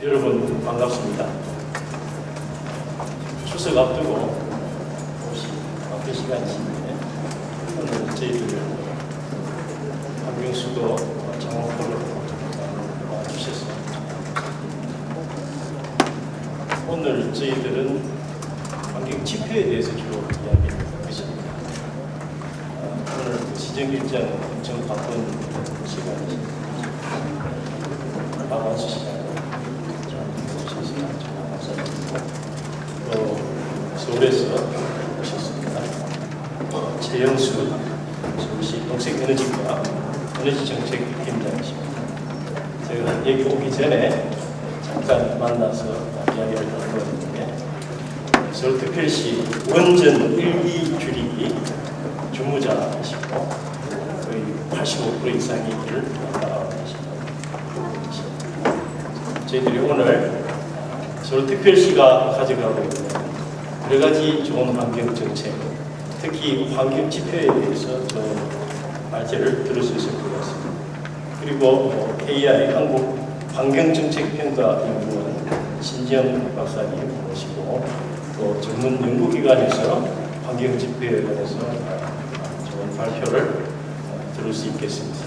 여러분 반갑습니다. 추석 앞두고 혹시 바쁜 시간이신데 오늘 저희들 환경수도 장학회를 와주셔서 오늘 저희들은 환경 지표에 대해서 주로 이야기를 하겠습니다. 오늘 시정일자는 엄청 바쁜 시간이십니다. 박완수 시장 또 서울에서 오셨습니다. 최영수 서울시 녹색에너지과 에너지정책팀장이십니다. 제가 여기 오기 전에 잠깐 만나서 이야기를 나누었는데 서울특별시 원전 1기 줄이기 주무자이시고 거의 85% 이상의 일을担계십니다. 저희들이 오늘 서울특별시가 가져가고 있는 여러 가지 좋은 환경 정책, 특히 환경 지표에 대해서 좀 말씀을 들을 수 있을 것 같습니다. 그리고 AI 한국 환경정책평가연구원 신지영 박사님 모시고 또 전문 연구기관에서 환경 지표에 관해서 좋은 발표를 들을 수 있겠습니다.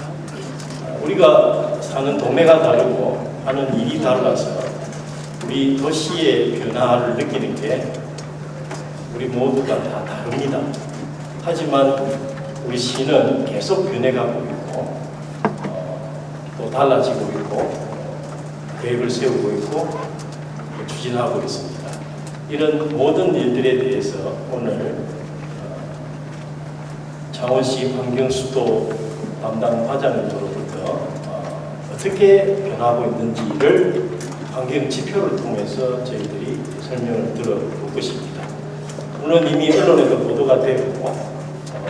우리가 사는 동네가 다르고 하는 일이 달라서 우리 도시의 변화를 느끼는 게 우리 모두가 다 다릅니다. 하지만 우리 시는 계속 변해가고 있고 또 달라지고 있고 계획을 세우고 있고 추진하고 있습니다. 이런 모든 일들에 대해서 오늘 창원시 환경수도 담당 과장으로부터 어떻게 변하고 있는지를 환경 지표를 통해서 저희들이 설명을 들어볼 것입니다. 물론 이미 언론에도 보도가 되고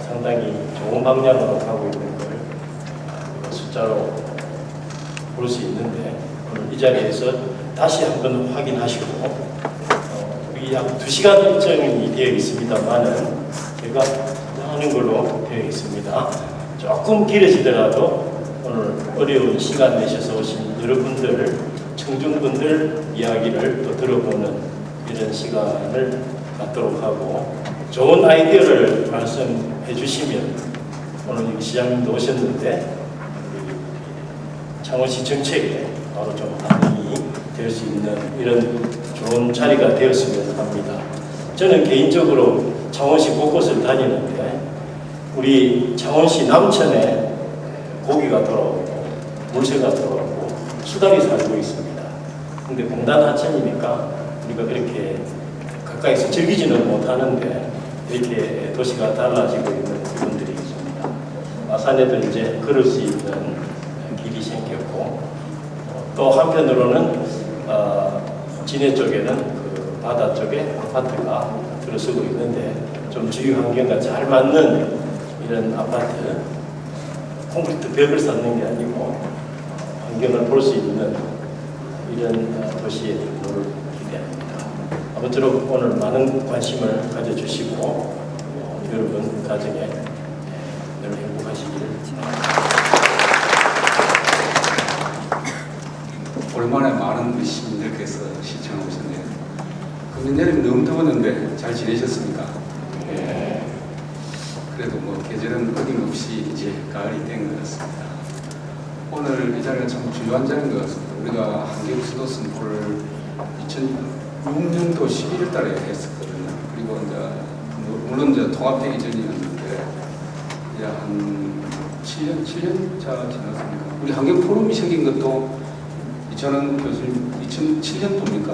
상당히 좋은 방향으로 가고 있는 걸 숫자로 볼 수 있는데 오늘 이 자리에서 다시 한번 확인하시고 여기 약 2시간 일정이 되어 있습니다만은 제가 하는 걸로 되어 있습니다. 조금 길어지더라도 오늘 어려운 시간 내셔서 오신 여러분들, 청중분들 이야기를 또 들어보는 이런 시간을 갖도록 하고 좋은 아이디어를 말씀해 주시면 오늘 여기 시장님도 오셨는데 창원시 정책에 바로 좀 반영이 될 수 있는 이런 좋은 자리가 되었으면 합니다. 저는 개인적으로 창원시 곳곳을 다니는데 우리 창원시 남천에 고기가 돌아오고 물새가 돌아오고 수달이 살고 있습니다. 근데 공단 하천이니까 우리가 그렇게 가까이서 즐기지는 못하는데 이렇게 도시가 달라지고 있는 부분들이 있습니다. 아산에도 이제 걸을 수 있는 길이 생겼고 또 한편으로는 진해 쪽에는 그 바다 쪽에 아파트가 들어서고 있는데 좀 주위 환경과 잘 맞는 이런 아파트 콘크리트 벽을 쌓는 게 아니고 환경을 볼 수 있는 이런 도시의 변화를 기대합니다. 아무쪼록 오늘 많은 관심을 가져주시고 여러분 가정에 늘 행복하시기를 오랜만에 많은 시민들께서 시청해 오셨네요. 금년 여름 너무 더웠는데 잘 지내셨습니까? 네. 그래도 뭐 계절은 어김없이 이제 가을이 된 것 같습니다. 오늘 이 자리가 참 중요한 자리인 것 같습니다. 우리가 환경수도 선포를 2006년도 11월 달에 했었거든요. 그리고 이제 물론 이제 통합되기 전이었는데 이제 한 7년 차 지났습니까? 우리 환경포럼이 생긴 것도 이찬원 교수님 2007년도입니까?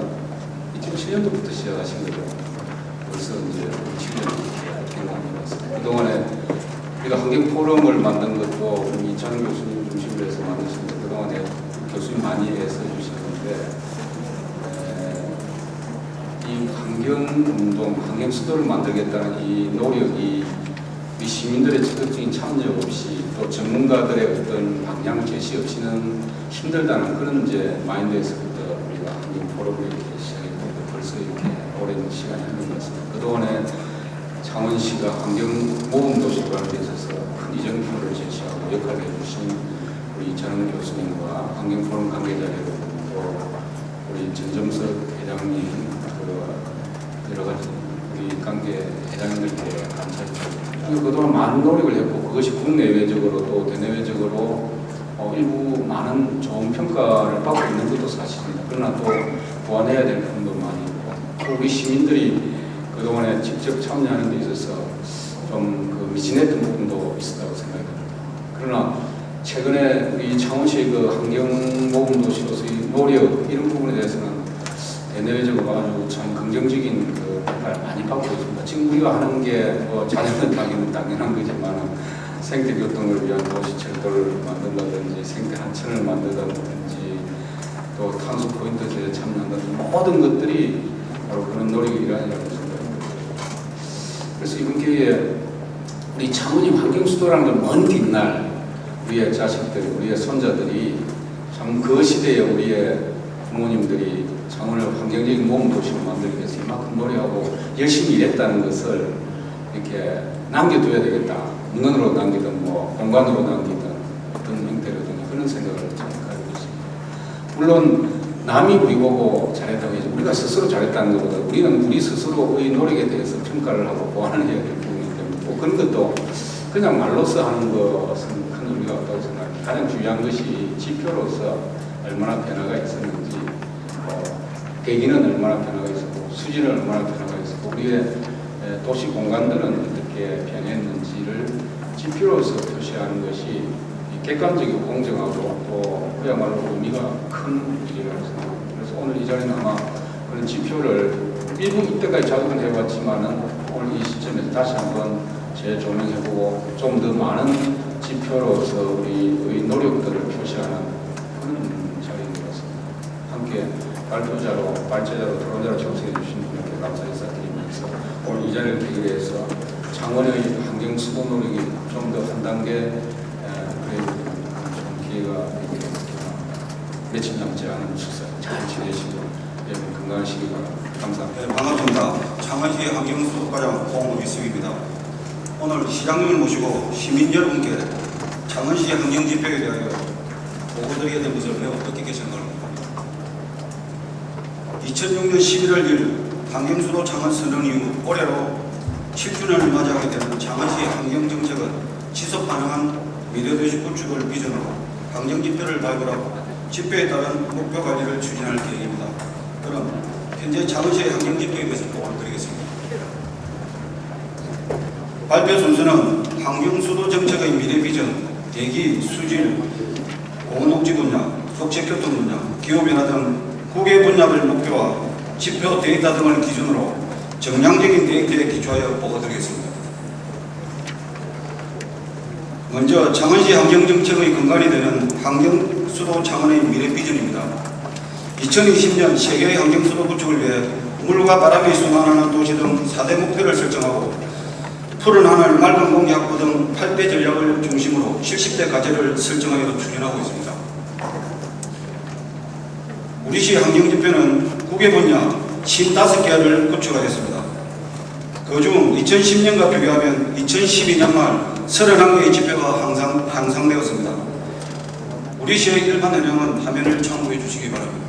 2007년도부터 시작하신 거죠. 벌써 이제 7년 이렇게 된 것 같습니다. 그동안에 우리가 환경포럼을 만든 것도 이찬원 교수님 중심으로 해서 만드신 거 그동안에 교수님 많이 애써 주셨는데 이 환경운동, 환경수도를 만들겠다는 이 노력이 우리 시민들의 적극적인 참여 없이 또 전문가들의 어떤 방향 제시 없이는 힘들다는 그런 이제 마인드에서부터 우리가 환경포럼을 이렇게 시작했고 벌써 이렇게 오랜 시간이 흐른 것 같습니다. 그동안에 창원시가 환경모범도시를 하는 데 있어서 큰 이정표를 제시하고 역할을 해주신 우리 이찬원 교수님과 환경포럼 관계자 여러분 또 우리 전정석 회장님, 여러 가지 우리 관계 회장님들께 감사드립니다. 그동안 많은 노력을 했고 그것이 국내외적으로 또 대내외적으로 일부 많은 좋은 평가를 받고 있는 것도 사실입니다. 그러나 또 보완해야 될 부분도 많이 있고 또 우리 시민들이 그동안에 직접 참여하는 데 있어서 좀 미진했던 부분도 있었다고 생각합니다. 그러나 최근에 우리 창원시의 환경보건도시로서의 노력 이런 부분에 대해서는 대내외적으로 아주 참 긍정적인 평가를 많이 받고 있습니다. 지금 우리가 하는 게 자전거 타기는 당연한 거지만 생태교통을 위한 도시철도를 만든다든지 생태하천을 만든다든지 또 탄소 포인트 제도에 참여한다든지 모든 것들이 바로 그런 노력의 일환이라고 생각합니다. 그래서 이번 기회에 우리 창원이 환경수도라는 건 먼 뒷날 우리의 자식들, 우리의 손자들이 참 그 시대에 우리의 부모님들이 창원을 환경적인 모범도시로 만들기 위해서 이만큼 노력하고 열심히 일했다는 것을 이렇게 남겨둬야 되겠다. 문헌으로 남기든 공간으로 남기든 어떤 형태로든 그런 생각을 참 가지고 있습니다. 물론 남이 우리 보고 잘했다고 해서 우리가 스스로 잘했다는 것보다 우리는 우리 스스로의 노력에 대해서 평가를 하고 보완을 해야 될 부분이기 때문에 그런 것도 그냥 말로써 하는 것은 큰 의미가 없다고 생각합니다. 가장 중요한 것이 지표로서 얼마나 변화가 있었는지 대기는 얼마나 변화가 있었고 수질은 얼마나 변화가 있었고 우리의 도시 공간들은 어떻게 변했는지를 지표로서 표시하는 것이 객관적이고 공정하고 또 그야말로 의미가 큰 일이라고 생각합니다. 그래서 오늘 이 자리는 아마 그런 지표를 일부 이때까지 작업을 해왔지만은 오늘 이 시점에서 다시 한번 재조명해보고 좀 더 많은 지표로서 우리의 노력들을 표시하는 그런 자리인 것 같습니다. 함께 발표자로, 발제자로, 토론자로 참석해 주신 분께 감사 인사드리면서 오늘 이 자리를 계기로 해서 창원의 환경 수도 노력이 좀 더 한 단계 좀 기회가 있게 며칠 남지 않은 축사 잘 지내시고 여러분 건강하시기 바랍니다. 감사합니다. 네, 반갑습니다. 창원시 환경수도과장 홍의숙입니다. 오늘 시장님을 모시고 시민 여러분께 창원시 환경지표에 대하여 보고드리게 된 것을 매우 뜻깊게 생각합니다. 2006년 11월 1일 환경수도 창원 선언 이후 올해로 7주년을 맞이하게 되는 창원시의 환경정책은 지속 가능한 미래도시 구축을 비전으로 환경지표를 발굴하고 지표에 따른 목표 관리를 추진할 계획입니다. 그럼 현재 창원시의 환경지표에 대해서 보고를 드리겠습니다. 발표 순서는 환경수도 정책의 미래 비전, 대기, 수질, 공원녹지 분야, 속책교통 분야, 기후변화 등 국외 분야별 목표와 지표 데이터 등을 기준으로 정량적인 데이터에 기초하여 보고드리겠습니다. 먼저 창원시 환경정책의 근간이 되는 환경수도 창원의 미래 비전입니다. 2020년 세계의 환경수도 구축을 위해 물과 바람이 순환하는 도시 등 4대 목표를 설정하고 푸른 하늘, 맑은 공기 확보 등 8대 전략을 중심으로 70대 과제를 설정하여 추진하고 있습니다. 우리시 환경지표는 국외 분야 55개를 구축하였습니다. 그중 2010년과 비교하면 2012년 말 31개의 지표가 향상되었습니다. 우리시의 일반 현황은 화면을 참고해 주시기 바랍니다.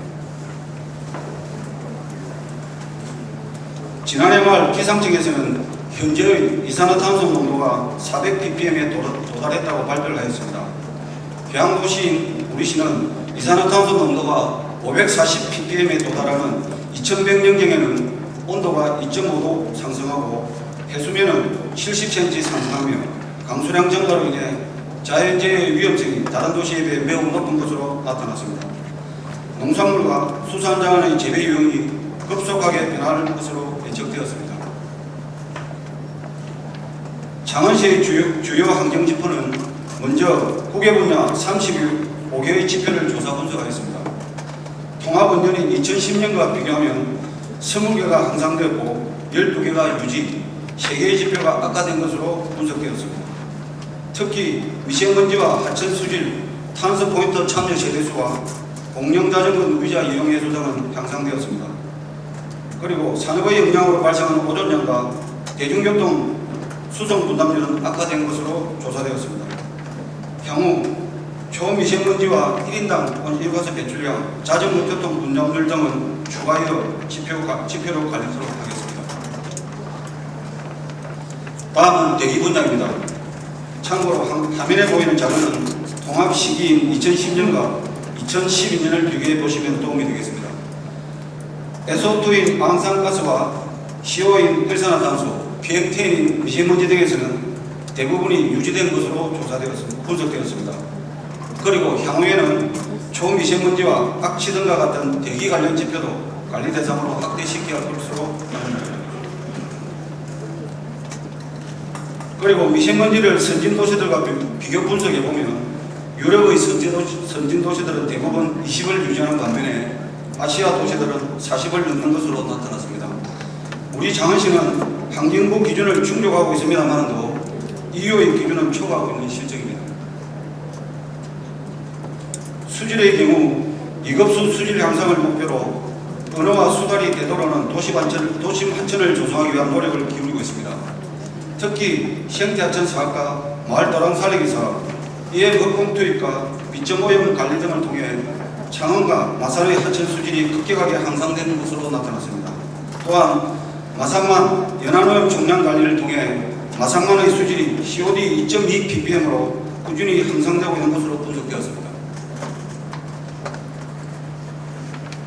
지난해 말 기상청에서는 현재의 이산화탄소 농도가 400ppm에 도달했다고 발표를 하였습니다. 해양도시인 우리시는 이산화탄소 농도가 540ppm에 도달하는 2100년경에는 온도가 2.5도 상승하고 해수면은 70cm 상승하며 강수량 증가로 인해 자연재해의 위험성이 다른 도시에 비해 매우 높은 것으로 나타났습니다. 농산물과 수산자원의 재배 유형이 급속하게 변화할 것으로 예측되었습니다. 창원시의 주요 환경지표는 먼저 국외 분야 35개의 지표를 조사 분석하였습니다. 통합원년인 2010년과 비교하면 20개가 향상되었고 12개가 유지, 3개의 지표가 악화된 것으로 분석되었습니다. 특히 미세먼지와 하천 수질, 탄소 포인트 참여 세대수와 공영 자전거 누비자 이용 해수 등은 향상되었습니다. 그리고 산업의 영향으로 발생하는 오존량과 대중교통 수송 분담률은 악화된 것으로 조사되었습니다. 향후 초미세먼지와 1인당 온실가스 배출량, 자전거 교통 분담률 등은 추가하여 지표로 관리하도록 하겠습니다. 다음은 대기 분야입니다. 참고로 화면에 보이는 자료는 통합 시기인 2010년과 2012년을 비교해 보시면 도움이 되겠습니다. SO2인 황산가스와 CO인 일산화탄소, PMTN인 미세먼지 등에서는 대부분이 유지된 것으로 분석되었습니다. 그리고 향후에는 초미세먼지와 악취 등과 같은 대기 관련 지표도 관리 대상으로 확대시켜야 할 것으로 보입니다. 그리고 미세먼지를 선진 도시들과 비교 분석해 보면 유럽의 선진 도시들은 대부분 20을 유지하는 반면에 아시아 도시들은 40을 넘는 것으로 나타났습니다. 우리 장안시는 환경부 기준을 충족하고 있습니다만도 EU의 기준은 초과하고 있는 실정입니다. 수질의 경우 이급수 수질 향상을 목표로 은어와 수달이 되도록는 도심 하천을 조성하기 위한 노력을 기울이고 있습니다. 특히 생태하천 사업과 마을 도랑 살리기 사업, 이해 hợp공 투입과 비점 오염 관리 등을 통해 창원과 마산의 하천 수질이 급격하게 향상되는 것으로 나타났습니다. 또한 마산만 연안오염 총량 관리를 통해 마산만의 수질이 COD 2.2 ppm으로 꾸준히 향상되고 있는 것으로 분석되었습니다.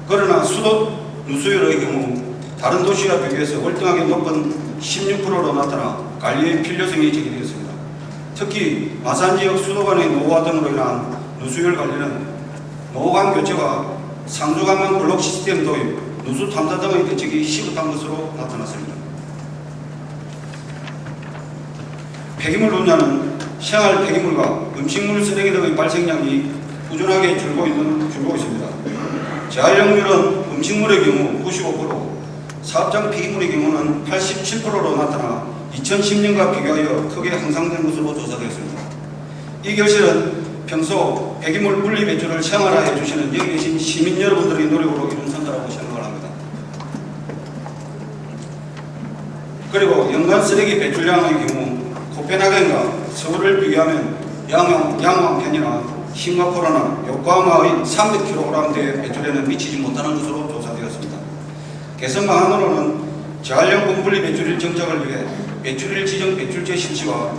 그러나 수도 누수율의 경우 다른 도시와 비교해서 월등하게 높은 16%로 나타나 관리의 필요성이 제기되었습니다. 특히 마산 지역 수도관의 노후화 등으로 인한 누수율 관리는 노후관 교체와 상수관만 블록 시스템 도입, 누수 탐사 등의 대책이 시급한 것으로 나타났습니다. 폐기물 분야는 생활 폐기물과 음식물 쓰레기 등의 발생량이 꾸준하게 줄고 있습니다. 재활용률은 음식물의 경우 95%, 사업장 폐기물의 경우는 87%로 나타나 2010년과 비교하여 크게 향상된 것으로 조사되었습니다. 이 결실은 평소 폐기물 분리 배출을 생활화해 주시는 여기 계신 시민 여러분들의 노력으로 이룬 성과라고 생각을 합니다. 그리고 연간 쓰레기 배출량의 경우 코펜하겐과 서울을 비교하면 양왕편이나 싱가포르나 요코하마의 300kg대의 배출에는 미치지 못하는 것으로 조사되었습니다. 개선 방안으로는 재활용품 분리 배출일 정착을 위해 배출일 지정 배출제 실시와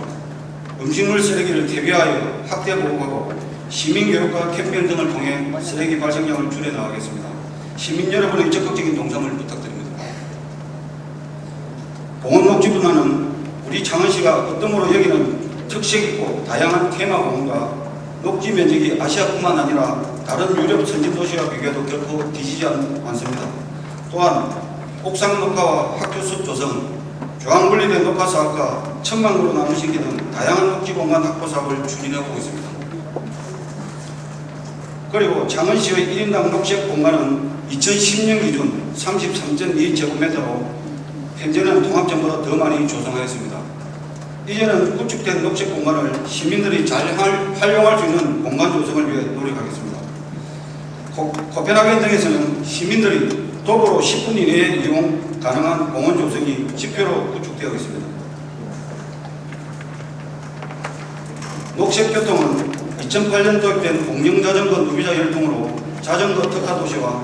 음식물 쓰레기를 대비하여 확대 보호하고 시민교육과 캠페인 등을 통해 쓰레기 발생량을 줄여나가겠습니다. 시민 여러분의 적극적인 동참을 부탁드립니다. 공원녹지분야는 우리 창원시가 어떤 여기는 특색있고 다양한 테마공원과 녹지 면적이 아시아뿐만 아니라 다른 유럽 선진도시와 비교해도 결코 뒤지지 않습니다. 또한 옥상 녹화와 학교 숲 조성, 조항분리된 녹화 사업과 천막으로 나누시기 등 다양한 녹지 공간 확보 사업을 추진하고 있습니다. 그리고 창원시의 1인당 녹색 공간은 2010년 기준 33.2제곱미터로 현재는 통합정보다 더 많이 조성하였습니다. 이제는 구축된 녹색 공간을 시민들이 잘 활용할 수 있는 공간 조성을 위해 노력하겠습니다. 코펜하겐 등에서는 시민들이 도보로 10분 이내에 이용 가능한 공원 조성이 지표로 구축되어 있습니다. 녹색 교통은 2008년 도입된 공영자전거 누비자 열풍으로 자전거 특화도시와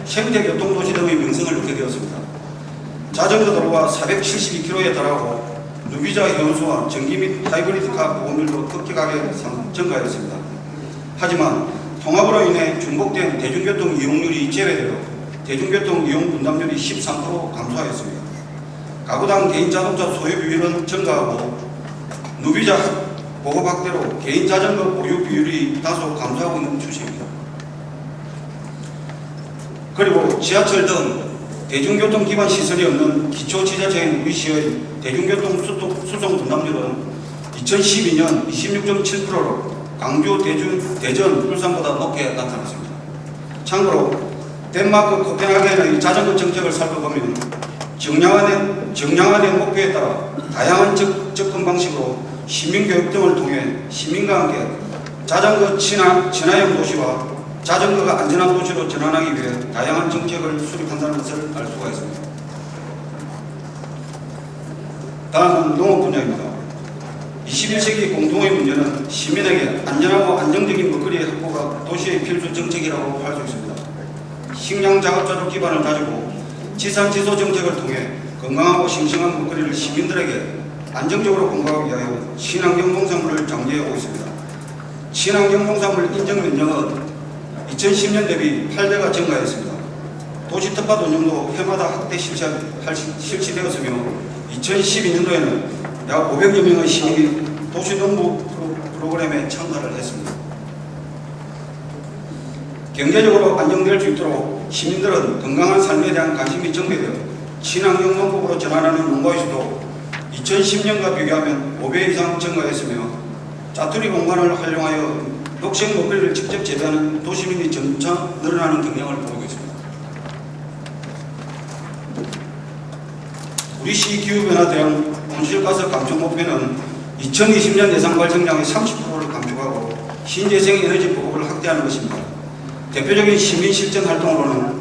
생태교통도시 등의 명성을 얻게 되었습니다. 자전거 도로가 472km에 달하고 누비자 연수와 전기 및 하이브리드카 보험률도 급격하게 증가하였습니다. 하지만 통합으로 인해 중복된 대중교통 이용률이 제외되어 대중교통 이용 분담률이 13% 감소하였습니다. 가구당 개인 자동차 소유 비율은 증가하고 누비자 보급 확대로 개인 자전거 보유 비율이 다소 감소하고 있는 추세입니다. 그리고 지하철 등 대중교통 기반 시설이 없는 기초지자체인 우리 시의 대중교통 수송 분담률은 2012년 26.7%로 광주, 대전, 울산보다 높게 나타났습니다. 참고로 덴마크 코펜하겐의 자전거 정책을 살펴보면 정량화된 목표에 따라 다양한 접근 방식으로 시민교육 등을 통해 시민과 함께 자전거 친화형 도시와 자전거가 안전한 도시로 전환하기 위해 다양한 정책을 수립한다는 것을 알 수가 있습니다. 다음은 농업 분야입니다. 21세기 공통의 문제는 시민에게 안전하고 안정적인 먹거리 확보가 도시의 필수 정책이라고 할 수 있습니다. 식량 자급자족 기반을 다지고 지산지소 정책을 통해 건강하고 싱싱한 먹거리를 시민들에게 안정적으로 공급하기 위하여 친환경 농산물을 장려하고 있습니다. 친환경 농산물 인증 면적은 2010년 대비 8배가 증가했습니다. 도시 텃밭 운영도 해마다 확대 실시되었으며 2012년도에는 약 500여 명의 시민이 도시농부 프로그램에 참가를 했습니다. 경제적으로 안정될 수 있도록 시민들은 건강한 삶에 대한 관심이 전개되어 친환경 농법으로 전환하는 농가의 수도 2010년과 비교하면 5배 이상 증가했으며 짜투리 공간을 활용하여 녹색 먹거리를 직접 재배하는 도시민이 점차 늘어나는 경향을 보이고 있습니다. 우리시 기후변화 대응 온실가스 감축 목표는 2020년 예상 발생량의 30%를 감축하고 신재생 에너지 보급을 확대하는 것입니다. 대표적인 시민 실천 활동으로는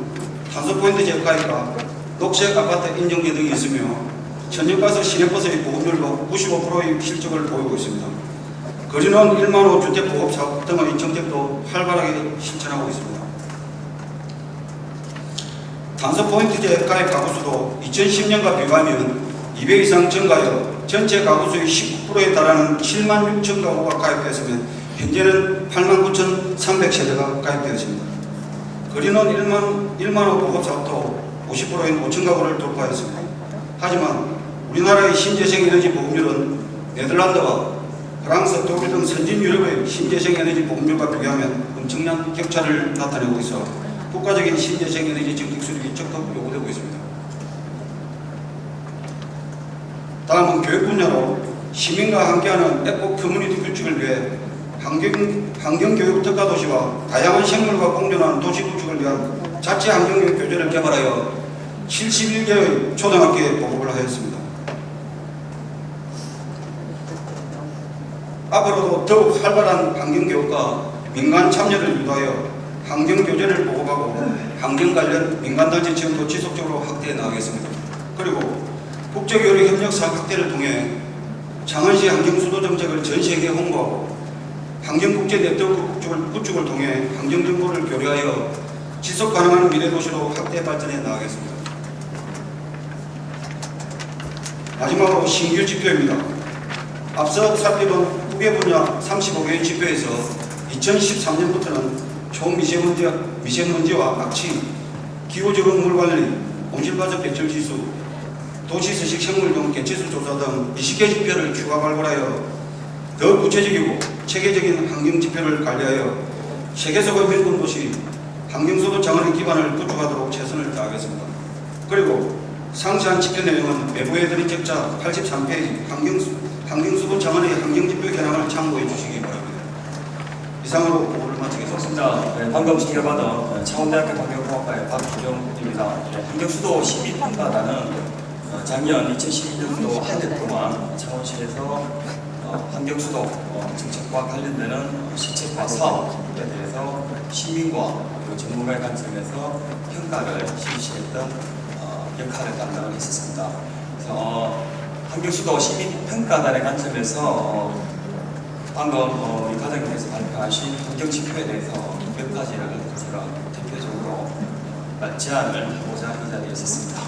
탄소포인트 재가입과 녹색 아파트 인증제 등이 있으며 천연가스 시내버스의 보급률도 95%의 실적을 보이고 있습니다. 거리는 1만 호 주택 보급 사업 등의 정책도 활발하게 실천하고 있습니다. 탄소포인트제 가입 가구 수도 2010년과 비교하면 2배 이상 증가하여 전체 가구 수의 19%에 달하는 7만 6천 가구가 가입되었으면 현재는 8만 9,300세대가 가입되었습니다. 거리는 1만 호 보급 사업도 50%인 5천 가구를 돌파했습니다. 하지만 우리나라의 신재생 에너지 보급률은 네덜란드와 프랑스, 독일 등 선진 유럽의 신재생 에너지 보급률과 비교하면 엄청난 격차를 나타내고 있어 국가적인 신재생 에너지 정책 수립이 적극 요구되고 있습니다. 다음은 교육 분야로 시민과 함께하는 에코 커뮤니티 구축을 위해 환경교육 특화도시와 다양한 생물과 공존하는 도시 구축을 위한 자체 환경교육 교재를 개발하여 71개의 초등학교에 보급을 하였습니다. 앞으로도 더욱 활발한 환경교육과 민간 참여를 유도하여 환경교재를 보급하고 환경 관련 민간단체 지원도 지속적으로 확대해 나가겠습니다. 그리고 국제교류 협력 사업 확대를 통해 창원시 환경수도 정책을 전 세계에 홍보하고 환경국제 네트워크 구축을 통해 환경정보를 교류하여 지속가능한 미래도시로 확대 발전해 나가겠습니다. 마지막으로 신규 지표입니다. 앞서 살펴본 후계 분야 35개의 지표에서 2013년부터는 초미세먼지와 악취, 기후적응물관리, 온실가스 배출지수, 도시서식 생물 등 개체수 조사 등 20개 지표를 추가 발굴하여 더 구체적이고 체계적인 환경지표를 관리하여 세계 속의 밀분도시 환경수도 장원의 기반을 구축하도록 최선을 다하겠습니다. 그리고 상세한 지표 내용은 외부에 드린 책자 83페이지 환경수도 장원의 환경지표 현황을 참고해 주시기 바랍니다. 이상으로 보고를 마치겠습니다. 좋습니다. 네, 방금 소개받은 창원대학교 환경공학과의 박기경입니다. 환경수도 시민평가단은 작년 2012년도 한 해 동안 창원시에서 환경수도 정책과 관련되는 실책과 사업에 대해서 시민과 그리고 전문가의 관점에서 평가를 실시했던 역할을 담당을 했었습니다. 그래서 환경수도 시민평가단의 관점에서 방금 우리 과장님께서 발표하신 환경지표에 대해서 몇 가지를 제가 대표적으로 제안을 하고자 이 자리에 있었습니다.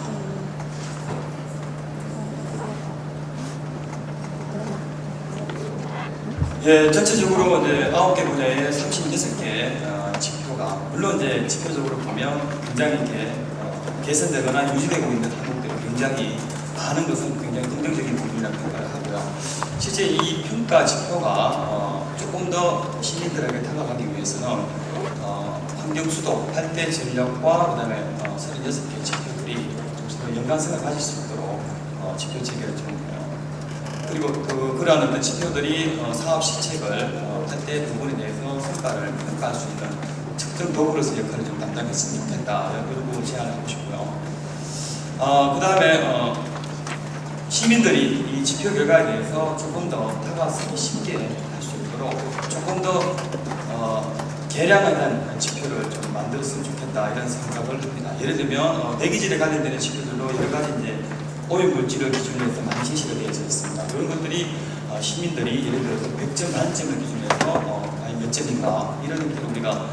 예, 전체적으로 이제 9개 분야에 36개 지표가 물론 이제 지표적으로 보면 굉장히 이렇게 개선되거나 유지되고 있는 항목들이 굉장히 많은 것은 굉장히 긍정적인 부분이라고 평가를 하고요. 실제 이 평가 지표가 조금 더 시민들에게 다가가기 위해서는 환경수도 8대 전략과 그다음에 36개 지표들이 좀 연관성을 가질 수 있도록 지표 체계를 좀 그리고 그러한 어떤 지표들이 사업 시책을 8대 부분에 대해서 성과를 평가할 수 있는 측정 도구로서 역할을 좀 담당했으면 좋겠다 이런 부분을 제안을 하고 싶고요. 그 다음에 시민들이 이 지표 결과에 대해서 조금 더 다가서기 쉽게 할 수 있도록 조금 더 개량한 지표를 좀 만들었으면 좋겠다 이런 생각을 합니다. 예를 들면 대기질에 관련되는 지표들로 여러 가지 이제 오염물질을 기준으로 해서 많이 제시가 되어 있습니다. 이런 것들이 시민들이 예를 들어서 100점 만점을 기준해서 과연 몇 점인가 이런 형태로 우리가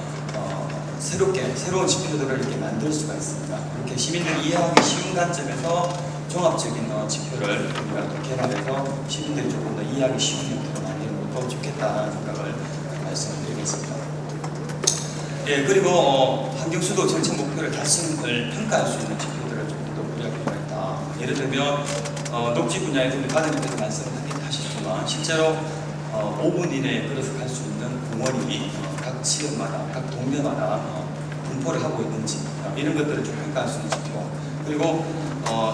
새로운 지표들을 이렇게 만들 수가 있습니다. 이렇게 시민들이 이해하기 쉬운 관점에서 종합적인 지표를 우리가 또 개발해서 시민들이 조금 더 이해하기 쉬운 형태로 만드는 것도 좋겠다는 생각을 말씀을 드리겠습니다. 예, 그리고 환경수도 정책 목표를 달성을 평가할 수 있는 지표들을 조금 더 우리가 필요했다. 예를 들면 녹지 분야에서 우리 과장님께서 말씀하셨지만 실제로 5분 이내에 걸어서 갈 수 있는 공원이 각 지역마다, 각 동네마다 분포를 하고 있는지 이런 것들을 좀 평가할 수 있는 지표. 그리고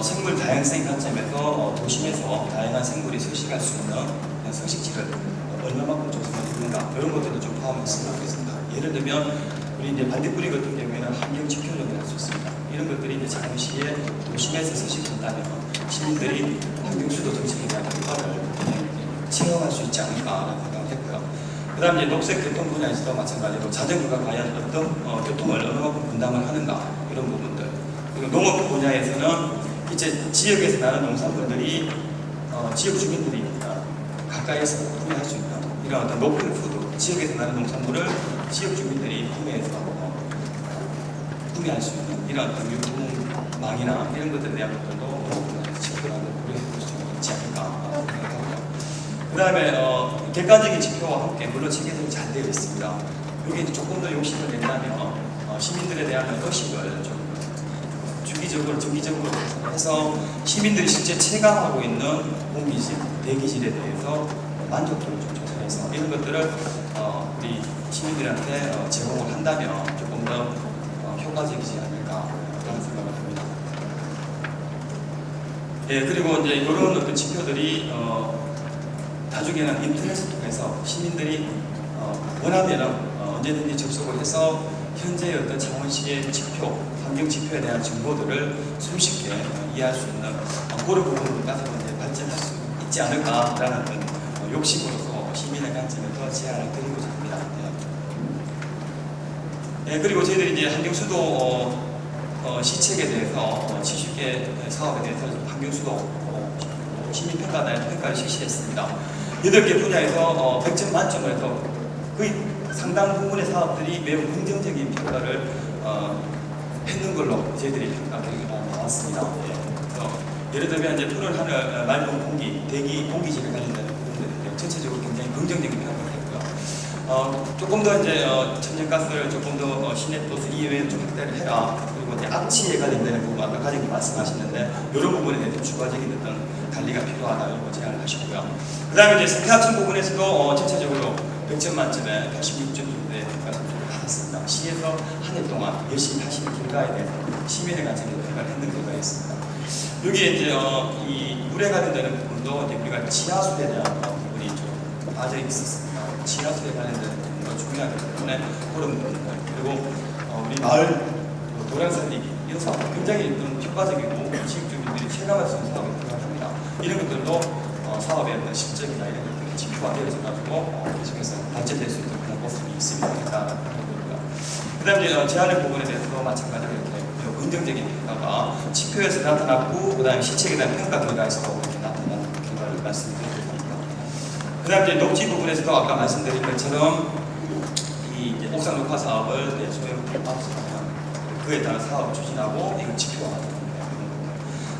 생물 다양성 관점에서 도심에서 다양한 생물이 서식할 수 있는 서식지를 얼마만큼 조성을 했는가 이런 것들도 좀 포함했으면 좋겠습니다. 예를 들면 우리 이제 반딧불이 같은 경우에는 환경 지표적으로 할 수 있습니다. 이런 것들이 이제 잠시에 도심에서 서식한다면 시민들이 환경수도 정책에 대한 효과를 체험할 수 있지 않을까라는 생각을 했고요. 그 다음에 녹색 교통 분야에서도 마찬가지로 자전거가 과연 어떤 교통을 어느 만큼 분담을 하는가 이런 부분들. 그리고 농업 분야에서는 이제 지역에서 나는 농산물들이 지역 주민들이 가까이에서 구매할 수 있는 이런 어떤 로컬 푸드, 지역에서 나는 농산물을 지역 주민들이 구매해서 구매할 수 있는 이런 어떤 유통망이나 이런 것들에 대한 것들도 지표라고 우려해볼 수 있지 않을까 생각하고요. 그 다음에 객관적인 지표와 함께 물론 체계적이 잘 되어 있습니다. 여기 조금 더 욕심을 낸다면 시민들에 대한 의식을 좀 주기적으로 정기적으로 해서 시민들이 실제 체감하고 있는 공기질, 대기질에 대해서 만족도를 좀 조사해서 이런 것들을 우리 시민들한테 제공을 한다면 조금 더 효과적이지 않을까라는 생각을 합니다. 예, 그리고 이제 이런 어떤 지표들이 나중에는 인터넷을 통해서 시민들이 원하면 언제든지 접속을 해서 현재의 어떤 창원시의 지표, 환경 지표에 대한 정보들을 손쉽게 이해할 수 있는 그런 부분까지 이제 발전할 수 있지 않을까라는 어떤 욕심으로서 시민의 관점에서 제안을 드리고자 합니다. 예, 그리고 저희들이 이제 환경수도 시책에 대해서 70개 사업에 대해서 환경수도 시민평가를 실시했습니다. 8개 분야에서 100점 만점을 해서 거의 상당 부분의 사업들이 매우 긍정적인 평가를 했는 걸로 저희들이 평가 결과가 나왔습니다. 그래서 예를 들면 이제 푸른 하늘, 맑은 공기, 대기, 공기질에 관련된 부분들인데 전체적으로 굉장히 긍정적인 평가를 했고요. 조금 더 이제 천연가스를 조금 더 시내버스 이외에 좀 확대를 해라. 그리고 이제 악취에 관련되는 부분 아까 과장님 말씀하셨는데 이런 부분에 대해서 추가적인 어떤 관리가 필요하다 이런 제안을 하셨고요. 그 다음에 이제 생태학천 부분에서도 전체적으로 100점 만점에 86점 정도의 평가를 받았습니다. 시에서 한 해 동안 열심히 하시는 결과에 대해서 시민의 관점에서 평가를 했는 결과가 있습니다. 여기에 이제 이 물에 관련되는 부분도 이제 우리가 지하수에 대한 부분이 좀 빠져 있었습니다. 지하수에 관련되는 부분도 중요하기 때문에 그런 부분들 그리고 우리 마을 도량 살리기 이런 사업 굉장히 효과적이고 지역 주민들이 체감할 수 있는 사업이 필요합니다. 이런 것들도 사업의 어떤 실적이나 이런 것들이 지표가 되어져 가지고 계속해서 발전될 수 있는 그런 모습이 있으면 좋겠다는 거고요. 그 다음에 제안의 부분에 대해서도 마찬가지로 이렇게 긍정적인 평가가 지표에서 나타났고 그 다음에 시책에 대한 평가 결과에서도 이렇게 나타나는 결과를 말씀드리겠습니다. 그 다음에 녹지 부분에서도 아까 말씀드린 것처럼 이 옥상 녹화 사업을 소형 앞서가면 그에 따른 사업을 추진하고 이걸 지표화하는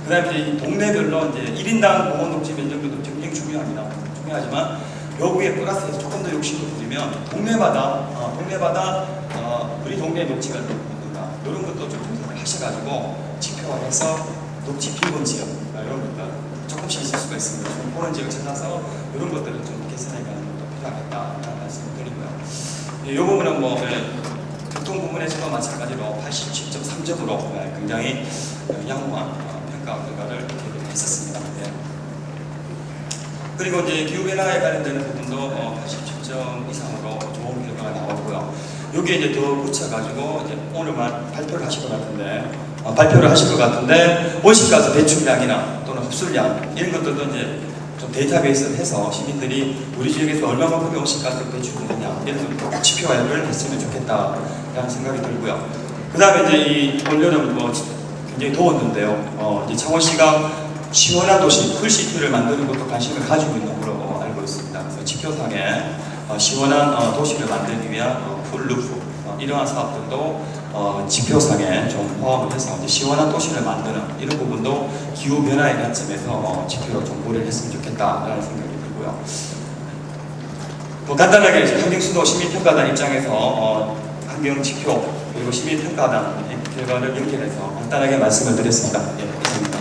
그 다음에 이제 동네별로 이제 1인당 공원 녹지 면적도 굉장히 중요하지만 여기에 플러스해서 조금 더 욕심을 부리면 동네마다 우리 동네 녹지가 있는가 이런 것도 좀 조사를 하셔가지고 지표화해서 녹지 비건 지역 이런 것들 조금씩 있을 수가 있습니다. 좀 그런 지역을 찾아서 이런 것들을 좀 개선해가는 것도 필요하겠다라는 말씀을 드리고요. 이 부분은 뭐 교통 부분에서도 마찬가지로 87.3점으로 굉장히 양호한 평가 결과를 했었습니다. 그리고 이제 기후변화에 관련되는 부분도 87점 이상으로 좋은 결과가 나왔고요. 여기에 이제 더 붙여가지고 이제 오늘만 발표를 하실 것 같은데 온실가스 배출량이나 또는 흡수량 이런 것들도 이제 좀 데이터베이스를 해서 시민들이 우리 지역에서 얼마만큼의 온실가스를 배출하느냐 이런 걸 지표화를 했으면 좋겠다라는 생각이 들고요. 그 다음에 이제 이 올여름 굉장히 더웠는데요. 이제 창원시가 시원한 도시, 풀시티를 만드는 것도 관심을 가지고 있는 걸로 알고 지표상에 시원한 도시를 만들기 위한 풀루프 이러한 사업들도 지표상에 좀 포함을 해서 이제 시원한 도시를 만드는 이런 부분도 기후 변화의 관점에서 지표로 좀 고려를 했으면 좋겠다라는 생각이 들고요. 뭐 간단하게 환경수도 시민평가단 입장에서 환경 지표 그리고 시민평가단 결과를 연결해서 간단하게 말씀을 드렸습니다. 예, 감사합니다.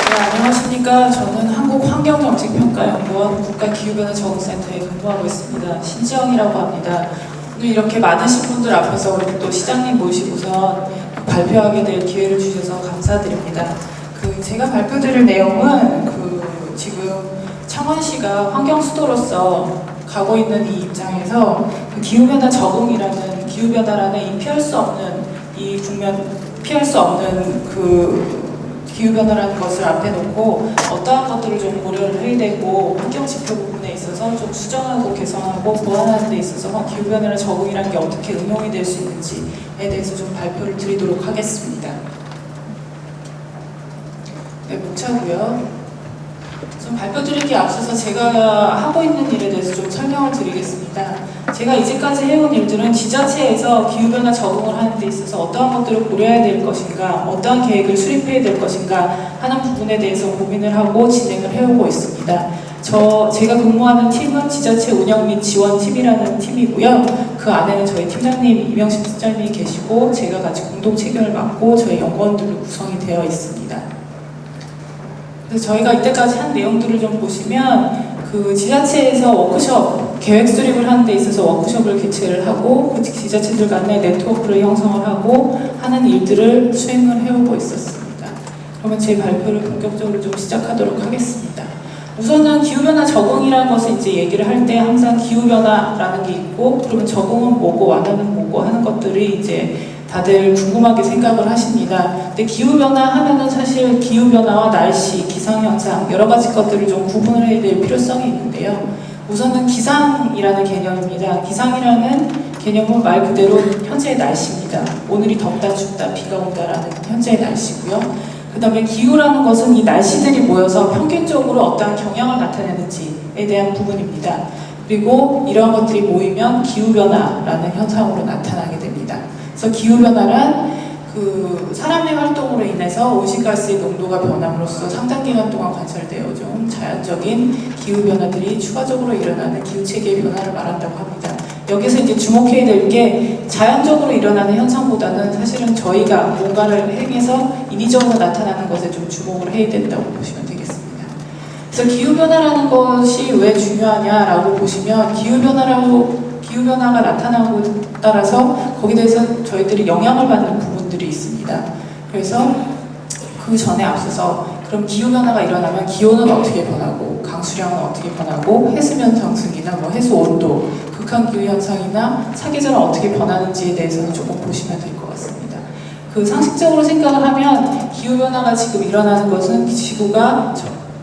네, 안녕하십니까. 저는 한국환경정책평가연구원 국가기후변화적응센터에 근무하고 있습니다. 신지영이라고 합니다. 오늘 이렇게 많으신 분들 앞에서 우리 또 시장님 모시고서 발표하게 될 기회를 주셔서 감사드립니다. 제가 발표드릴 내용은 지금 창원시가 환경수도로서 가고 있는 이 입장에서 기후변화 적응이라는 기후변화라는 이 피할 수 없는 기후변화라는 것을 앞에 놓고 어떠한 것들을 좀 고려를 해야 되고 환경지표 부분에 있어서 좀 수정하고 개선하고 보완하는 데 있어서 기후변화의 적응이라는 게 어떻게 응용이 될 수 있는지에 대해서 좀 발표를 드리도록 하겠습니다. 네, 목차고요. 좀 발표 드리기에 앞서서 제가 하고 있는 일에 대해서 좀 설명을 드리겠습니다. 제가 이제까지 해온 일들은 지자체에서 기후변화 적응을 하는 데 있어서 어떠한 것들을 고려해야 될 것인가, 어떠한 계획을 수립해야 될 것인가 하는 부분에 대해서 고민을 하고 진행을 해오고 있습니다. 제가 근무하는 팀은 지자체 운영 및 지원팀이라는 팀이고요. 그 안에는 저희 팀장님 이명식 팀장님이 계시고 제가 같이 공동 책임을 맡고 저희 연구원들로 구성이 되어 있습니다. 그래서 저희가 이때까지 한 내용들을 좀 보시면 지자체에서 워크숍 계획 수립을 하는 데 있어서 워크숍을 개최를 하고 그 지자체들 간의 네트워크를 형성을 하고 하는 일들을 수행을 해오고 있었습니다. 그러면 제 발표를 본격적으로 좀 시작하도록 하겠습니다. 우선은 기후변화 적응이라는 것을 이제 얘기를 할 때 항상 기후변화라는 게 있고 그러면 적응은 뭐고 완화는 뭐고 하는 것들이 이제 다들 궁금하게 생각을 하십니다. 근데 기후변화 하면은 사실 기후변화와 날씨, 기상현상 여러 가지 것들을 좀 구분을 해야 될 필요성이 있는데요. 우선은 기상이라는 개념입니다. 기상이라는 개념은 말 그대로 현재의 날씨입니다. 오늘이 덥다, 춥다, 비가 온다라는 현재의 날씨고요. 그 다음에 기후라는 것은 이 날씨들이 모여서 평균적으로 어떠한 경향을 나타내는지에 대한 부분입니다. 그리고 이러한 것들이 모이면 기후변화라는 현상으로 나타나게 됩니다. 그래서 기후변화란 사람의 활동으로 인해서 온실가스의 농도가 변함으로써 상당 기간 동안 관찰되어 좀 자연적인 기후변화들이 추가적으로 일어나는 기후체계의 변화를 말한다고 합니다. 여기서 이제 주목해야 될 게 자연적으로 일어나는 현상보다는 사실은 저희가 뭔가를 행해서 인위적으로 나타나는 것에 좀 주목을 해야 된다고 보시면 되겠습니다. 그래서 기후변화라는 것이 왜 중요하냐라고 보시면 기후변화가 나타나고 따라서 거기에 대해서 저희들이 영향을 받는 부분들이 있습니다. 그래서 그 전에 앞서서 그럼 기후변화가 일어나면 기온은 어떻게 변하고 강수량은 어떻게 변하고 해수면 상승이나 해수 온도, 극한기후 현상이나 사계절은 어떻게 변하는지에 대해서는 조금 보시면 될 것 같습니다. 상식적으로 생각을 하면 기후변화가 지금 일어나는 것은 지구가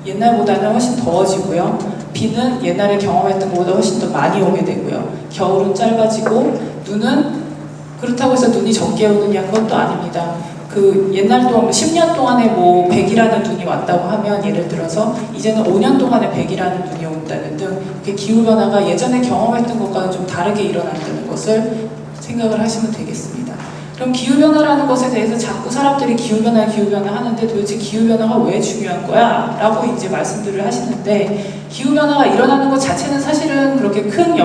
옛날보다는 훨씬 더워지고요. 비는 옛날에 경험했던 것보다 훨씬 더 많이 오게 되고요. 겨울은 짧아지고 눈은 그렇다고 해서 눈이 적게 오느냐 그것도 아닙니다. 옛날 동안 10년 동안에 100이라는 눈이 왔다고 하면 예를 들어서 이제는 5년 동안에 100이라는 눈이 온다는 등 기후변화가 예전에 경험했던 것과는 좀 다르게 일어난다는 것을 생각을 하시면 되겠습니다. 그럼 기후변화라는 것에 대해서 자꾸 사람들이 기후변화 하는데 도대체 기후변화가 왜 중요한 거야? 라고 이제 말씀들을 하시는데 기후변화가 일어나는 것 자체는 사실은 그렇게 크게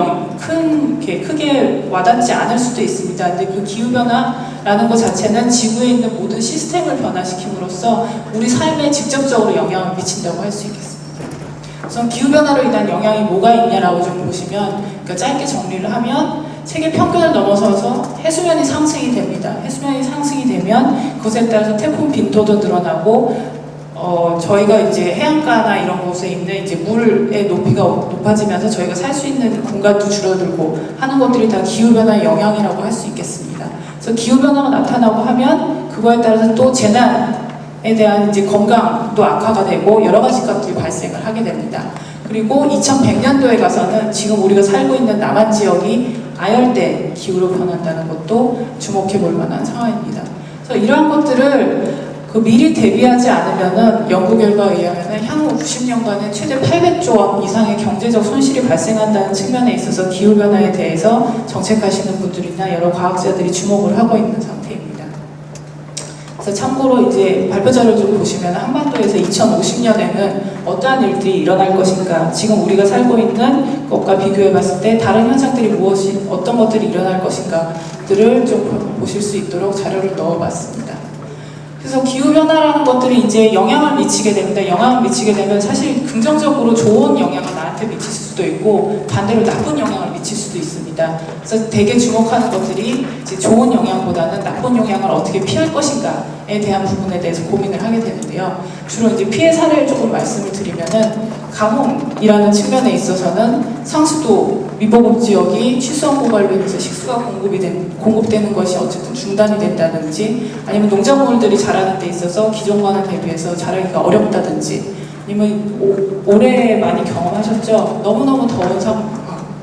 와닿지 않을 수도 있습니다. 근데 그 기후변화라는 것 자체는 지구에 있는 모든 시스템을 변화시킴으로써 우리 삶에 직접적으로 영향을 미친다고 할 수 있겠습니다. 우선 기후변화로 인한 영향이 뭐가 있냐라고 좀 보시면 짧게 정리를 하면 세계 평균을 넘어서서 해수면이 상승이 됩니다. 해수면이 상승이 되면 그것에 따라서 태풍 빈도도 늘어나고 저희가 이제 해안가나 이런 곳에 있는 이제 물의 높이가 높아지면서 저희가 살 수 있는 공간도 줄어들고 하는 것들이 다 기후변화의 영향이라고 할 수 있겠습니다. 그래서 기후변화가 나타나고 하면 그거에 따라서 또 재난에 대한 이제 건강도 악화가 되고 여러 가지 것들이 발생을 하게 됩니다. 그리고 2100년도에 가서는 지금 우리가 살고 있는 남한 지역이 아열대 기후로 변한다는 것도 주목해 볼 만한 상황입니다. 그래서 이러한 것들을 그 미리 대비하지 않으면은 연구 결과에 의하면은 향후 90년간에 최대 800조 원 이상의 경제적 손실이 발생한다는 측면에 있어서 기후 변화에 대해서 정책하시는 분들이나 여러 과학자들이 주목을 하고 있는 상태입니다. 그래서 참고로 이제 발표 자료를 좀 보시면 한반도에서 2050년에는 어떠한 일들이 일어날 것인가, 지금 우리가 살고 있는 것과 비교해 봤을 때 다른 현상들이 어떤 것들이 일어날 것인가들을 좀 보실 수 있도록 자료를 넣어봤습니다. 그래서 기후변화라는 것들이 이제 영향을 미치게 됩니다. 영향을 미치게 되면 사실 긍정적으로 좋은 영향을 나한테 미칠 수도 있고 반대로 나쁜 영향을 미칠 수도 있습니다. 그래서 되게 주목하는 것들이 이제 좋은 영향보다는 나쁜 영향을 어떻게 피할 것인가에 대한 부분에 대해서 고민을 하게 되는데요. 주로 이제 피해 사례를 조금 말씀을 드리면은 가뭄이라는 측면에 있어서는 상수도 미보급 지역이 취수원 고갈로 인해서 식수가 공급되는 것이 어쨌든 중단이 된다든지, 아니면 농작물들이 자라는 데 있어서 기존과는 대비해서 자라기가 어렵다든지, 아니면 올해 많이 경험하셨죠? 너무너무 더운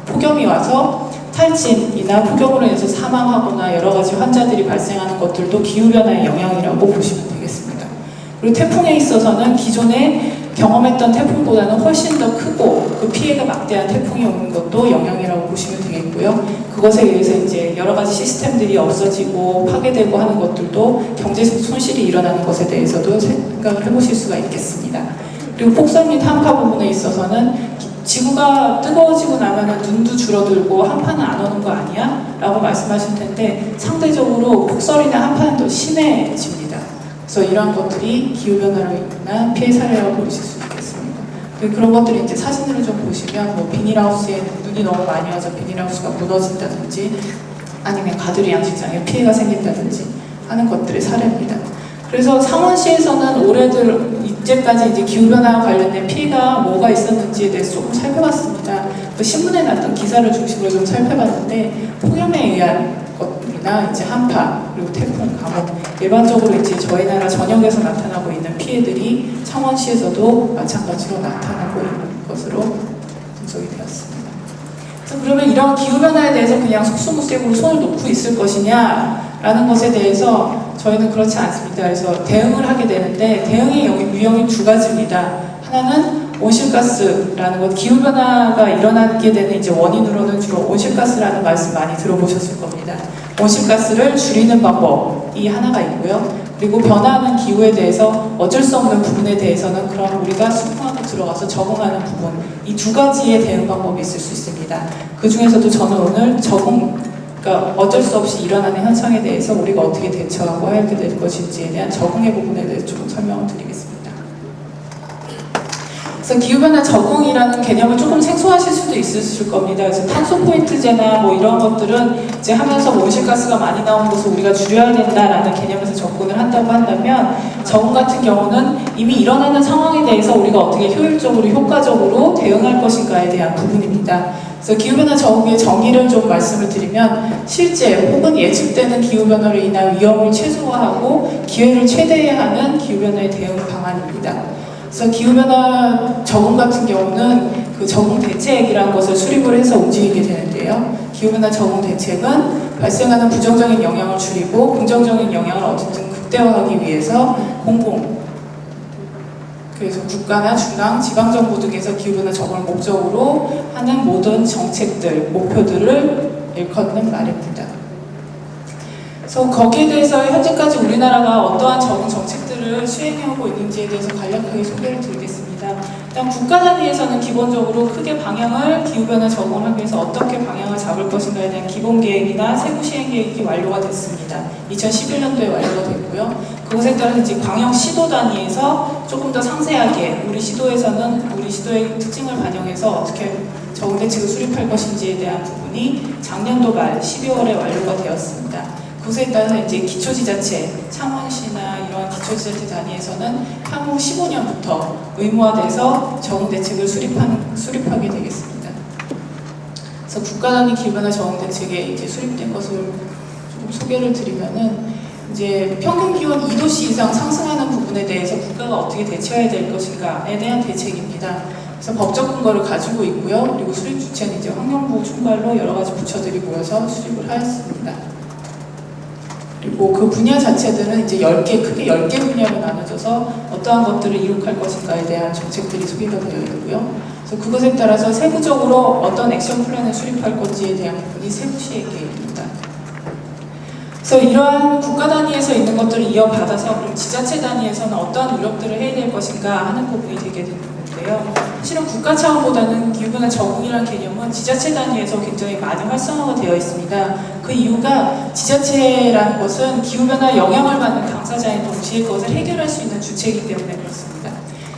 폭염이 와서 탈진이나 폭염으로 인해서 사망하거나 여러 가지 환자들이 발생하는 것들도 기후변화의 영향이라고 보시면 되겠습니다. 그리고 태풍에 있어서는 기존에 경험했던 태풍보다는 훨씬 더 크고 그 피해가 막대한 태풍이 오는 것도 영향이라고 보시면 되겠고요. 그것에 의해서 이제 여러 가지 시스템들이 없어지고 파괴되고 하는 것들도 경제적 손실이 일어나는 것에 대해서도 생각을 해보실 수가 있겠습니다. 그리고 폭설 및 한파 부분에 있어서는 지구가 뜨거워지고 나면은 눈도 줄어들고 한파는 안 오는 거 아니야? 라고 말씀하실 텐데 상대적으로 폭설이나 한파는 더 심해집니다. 그래서 이러한 것들이 기후변화로 인한 피해 사례라고 보실 수 있겠습니다. 그런 것들이 이제 사진으로 좀 보시면 뭐 비닐하우스에 눈이 너무 많이 와서 비닐하우스가 무너진다든지 아니면 가두리 양식장에 피해가 생긴다든지 하는 것들의 사례입니다. 그래서 상원시에서는 올해들 이제까지 이제 기후변화와 관련된 피해가 뭐가 있었는지에 대해서 조금 살펴봤습니다. 그 신문에 났던 기사를 중심으로 좀 살펴봤는데 폭염에 의한 것이나 이제 한파 그리고 태풍, 가뭄 일반적으로 이제 저희 나라 전역에서 나타나고 있는 피해들이 창원시에서도 마찬가지로 나타나고 있는 것으로 분석이 되었습니다. 그래서 그러면 이런 기후변화에 대해서 그냥 속수무책으로 손을 놓고 있을 것이냐라는 것에 대해서 저희는 그렇지 않습니다. 그래서 대응을 하게 되는데 대응의 유형이 두 가지입니다. 하나는 온실가스라는 것, 기후변화가 일어나게 되는 이제 원인으로는 주로 온실가스라는 말씀 많이 들어보셨을 겁니다. 온실가스를 줄이는 방법이 하나가 있고요. 그리고 변화하는 기후에 대해서 어쩔 수 없는 부분에 대해서는 그럼 우리가 수긍하고 들어가서 적응하는 부분, 이 두 가지의 대응 방법이 있을 수 있습니다. 그 중에서도 저는 오늘 그러니까 어쩔 수 없이 일어나는 현상에 대해서 우리가 어떻게 대처하고 하게 될 것인지에 대한 적응의 부분에 대해서 조금 설명을 드리겠습니다. 그래서 기후변화 적응이라는 개념을 조금 생소하실 수도 있으실 겁니다. 그래서 탄소 포인트제나 뭐 이런 것들은 이제 하면서 온실가스가 많이 나오는 것을 우리가 줄여야 된다라는 개념에서 접근을 한다고 한다면 적응 같은 경우는 이미 일어나는 상황에 대해서 우리가 어떻게 효율적으로 효과적으로 대응할 것인가에 대한 부분입니다. 그래서 기후변화 적응의 정의를 좀 말씀을 드리면 실제 혹은 예측되는 기후변화로 인한 위험을 최소화하고 기회를 최대화하는 기후변화의 대응 방안입니다. 그래서 기후변화 적응 같은 경우는 그 적응 대책이라는 것을 수립을 해서 움직이게 되는데요. 기후변화 적응 대책은 발생하는 부정적인 영향을 줄이고 긍정적인 영향을 어쨌든 극대화하기 위해서 그래서 국가나 중앙, 지방정부 등에서 기후변화 적응을 목적으로 하는 모든 정책들, 목표들을 일컫는 말입니다. 그래서 거기에 대해서 현재까지 우리나라가 어떠한 적응 정책들을 수행하고 있는지에 대해서 간략하게 소개를 드리겠습니다. 일단 국가 단위에서는 기본적으로 크게 방향을 기후변화 적응을 하기 위해서 어떻게 방향을 잡을 것인가에 대한 기본 계획이나 세부 시행 계획이 완료가 됐습니다. 2011년도에 완료가 됐고요. 그것에 따라서 이제 광역 시도 단위에서 조금 더 상세하게 우리 시도에서는 우리 시도의 특징을 반영해서 어떻게 적응 대책을 수립할 것인지에 대한 부분이 작년도 말 12월에 완료가 되었습니다. 그것에 따라서 이제 기초지자체, 창원시나 이런 기초지자체 단위에서는 향후 15년부터 의무화돼서 적응 대책을 수립하게 되겠습니다. 그래서 국가 단위 기후변화 적응 대책에 이제 수립된 것을 조금 소개를 드리면은 이제 평균 기온 2도씨 이상 상승하는 부분에 대해서 국가가 어떻게 대처해야 될 것인가에 대한 대책입니다. 그래서 법적 근거를 가지고 있고요. 그리고 수립 주체는 이제 환경부 총괄로 여러 가지 부처들이 모여서 수립을 하였습니다. 그리고 그 분야 자체들은 이제 10개, 크게 10개 분야로 나눠져서 어떠한 것들을 이룩할 것인가에 대한 정책들이 소개가 되어 있고요. 그래서 그것에 따라서 세부적으로 어떤 액션 플랜을 수립할 건지에 대한 부분이 세부시의 계획입니다. 그래서 이러한 국가 단위에서 있는 것들을 이어받아서 그럼 지자체 단위에서는 어떠한 노력들을 해야 될 것인가 하는 부분이 되게 되는 건데요. 실은 국가 차원보다는 기후변화 적응이라는 개념은 지자체 단위에서 굉장히 많이 활성화가 되어 있습니다. 그 이유가 지자체라는 것은 기후변화에 영향을 받는 당사자인 동시에 그것을 해결할 수 있는 주체이기 때문에 그렇습니다.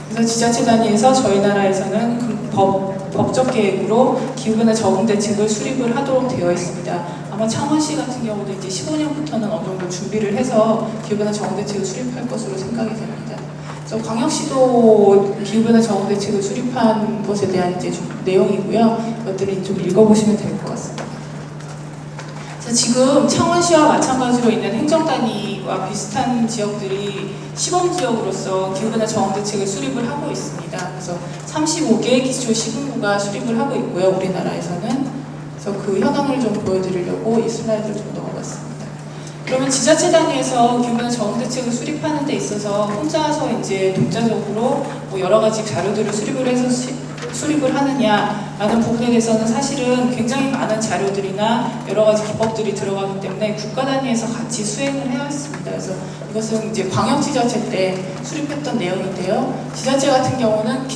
그래서 지자체 단위에서 저희 나라에서는 법적 계획으로 기후변화 적응 대책을 수립을 하도록 되어 있습니다. 아마 창원시 같은 경우도 이제 15년부터는 어느 정도 준비를 해서 기후변화 적응 대책을 수립할 것으로 생각이 됩니다. 그래서 광역시도 기후변화 적응 대책을 수립한 것에 대한 이제 좀 내용이고요. 이것들이 좀 읽어보시면 될 것 같습니다. 그래서 지금 창원시와 마찬가지로 있는 행정단위와 비슷한 지역들이 시범지역으로서 기후변화 적응 대책을 수립을 하고 있습니다. 그래서 35개 기초 시군구가 수립을 하고 있고요. 우리나라에서는. 그래서 그 현황을 좀 보여드리려고 이 슬라이드를 좀 넣어봤습니다. 그러면 지자체 단위에서 기후변화 적응 대책을 수립하는 데 있어서 혼자서 이제 독자적으로 뭐 여러 가지 자료들을 수립을 해서 수립을 하느냐라는 부분에 대해서는 사실은 굉장히 많은 자료들이나 여러 가지 기법들이 들어가기 때문에 국가 단위에서 같이 수행을 해야 했습니다. 그래서 이것은 이제 광역지자체 때 수립했던 내용인데요. 지자체 같은 경우는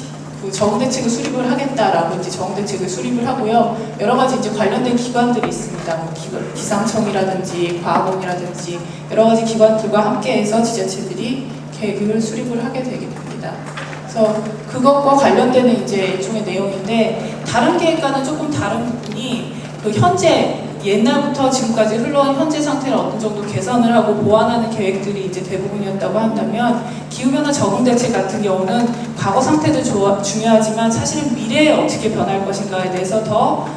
그 적응대책을 수립을 하겠다라고 이제 적응대책을 수립을 하고요. 여러 가지 이제 관련된 기관들이 있습니다. 뭐 기상청이라든지 과학원이라든지 여러 가지 기관들과 함께해서 지자체들이 계획을 수립을 하게 되게 됩니다. 그래서 그것과 관련되는 이제 일종의 내용인데 다른 계획과는 조금 다른 부분이 그 현재 옛날부터 지금까지 흘러온 현재 상태를 어느 정도 개선을 하고 보완하는 계획들이 이제 대부분이었다고 한다면 기후변화 적응 대책 같은 경우는 과거 상태도 중요하지만 사실은 미래에 어떻게 변할 것인가에 대해서 더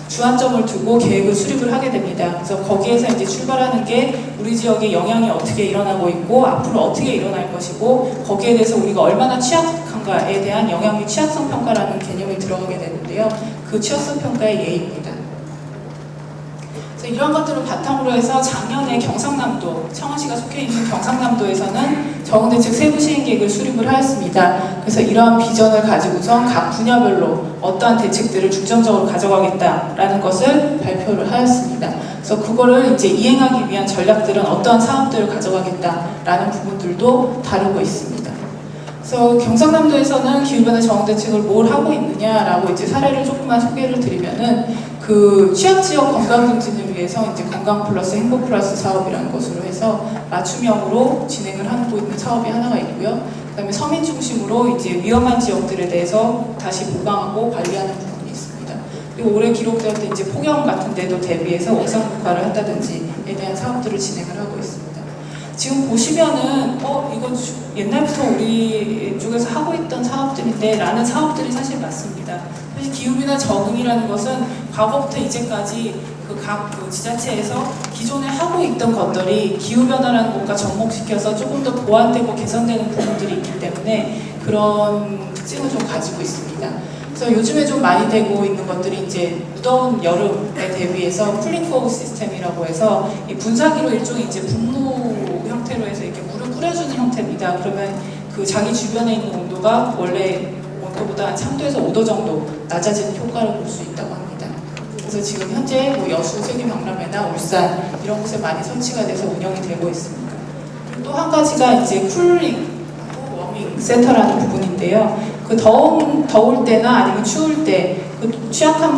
주안점을 두고 계획을 수립을 하게 됩니다. 그래서 거기에서 이제 출발하는 게 우리 지역의 영향이 어떻게 일어나고 있고 앞으로 어떻게 일어날 것이고 거기에 대해서 우리가 얼마나 취약한가에 대한 영향 취약성 평가라는 개념이 들어가게 되는데요. 그 취약성 평가의 예입니다. 이런 것들을 바탕으로 해서 작년에 경상남도, 창원시가 속해 있는 경상남도에서는 적응대책 세부 시행계획을 수립을 하였습니다. 그래서 이러한 비전을 가지고선 각 분야별로 어떠한 대책들을 중점적으로 가져가겠다라는 것을 발표를 하였습니다. 그래서 그거를 이제 이행하기 위한 전략들은 어떠한 사업들을 가져가겠다라는 부분들도 다루고 있습니다. 그래서 경상남도에서는 기후변화 적응대책을 뭘 하고 있느냐라고 이제 사례를 조금만 소개를 드리면은 그 취약지역 건강 증진을 위해서 이제 건강 플러스 행복 플러스 사업이라는 것으로 해서 맞춤형으로 진행을 하고 있는 사업이 하나가 있고요. 그다음에 서민 중심으로 이제 위험한 지역들에 대해서 다시 보강하고 관리하는 부분이 있습니다. 그리고 올해 기록되었던 이제 폭염 같은 데도 대비해서 옥상 녹화를 한다든지에 대한 사업들을 진행을 하고 있습니다. 지금 보시면은 이거 옛날부터 우리 쪽에서 하고 있던 사업들인데 라는 사업들이 사실 맞습니다. 사실 기후변화 적응이라는 것은 과거부터 이제까지 각 지자체에서 기존에 하고 있던 것들이 기후변화라는 것과 접목시켜서 조금 더 보완되고 개선되는 부분들이 있기 때문에 그런 특징을 좀 가지고 있습니다. 그래서 요즘에 좀 많이 되고 있는 것들이 이제 무더운 여름에 대비해서 쿨링 포그 시스템이라고 해서 이 분사기로 일종의 이제 분무 형태로 해서 이렇게 물을 뿌려주는 형태입니다. 그러면 그 자기 주변에 있는 온도가 원래 온도보다 한 3도에서 5도 정도 낮아지는 효과를 볼 수 있다고 합니다. 그래서 지금 현재 뭐 여수, 세계박람회나 울산 이런 곳에 많이 설치가 돼서 운영이 되고 있습니다. 또 한 가지가 이제 쿨링 워밍 센터라는 부분인데요. 그 더울 때나 아니면 추울 때 그 취약한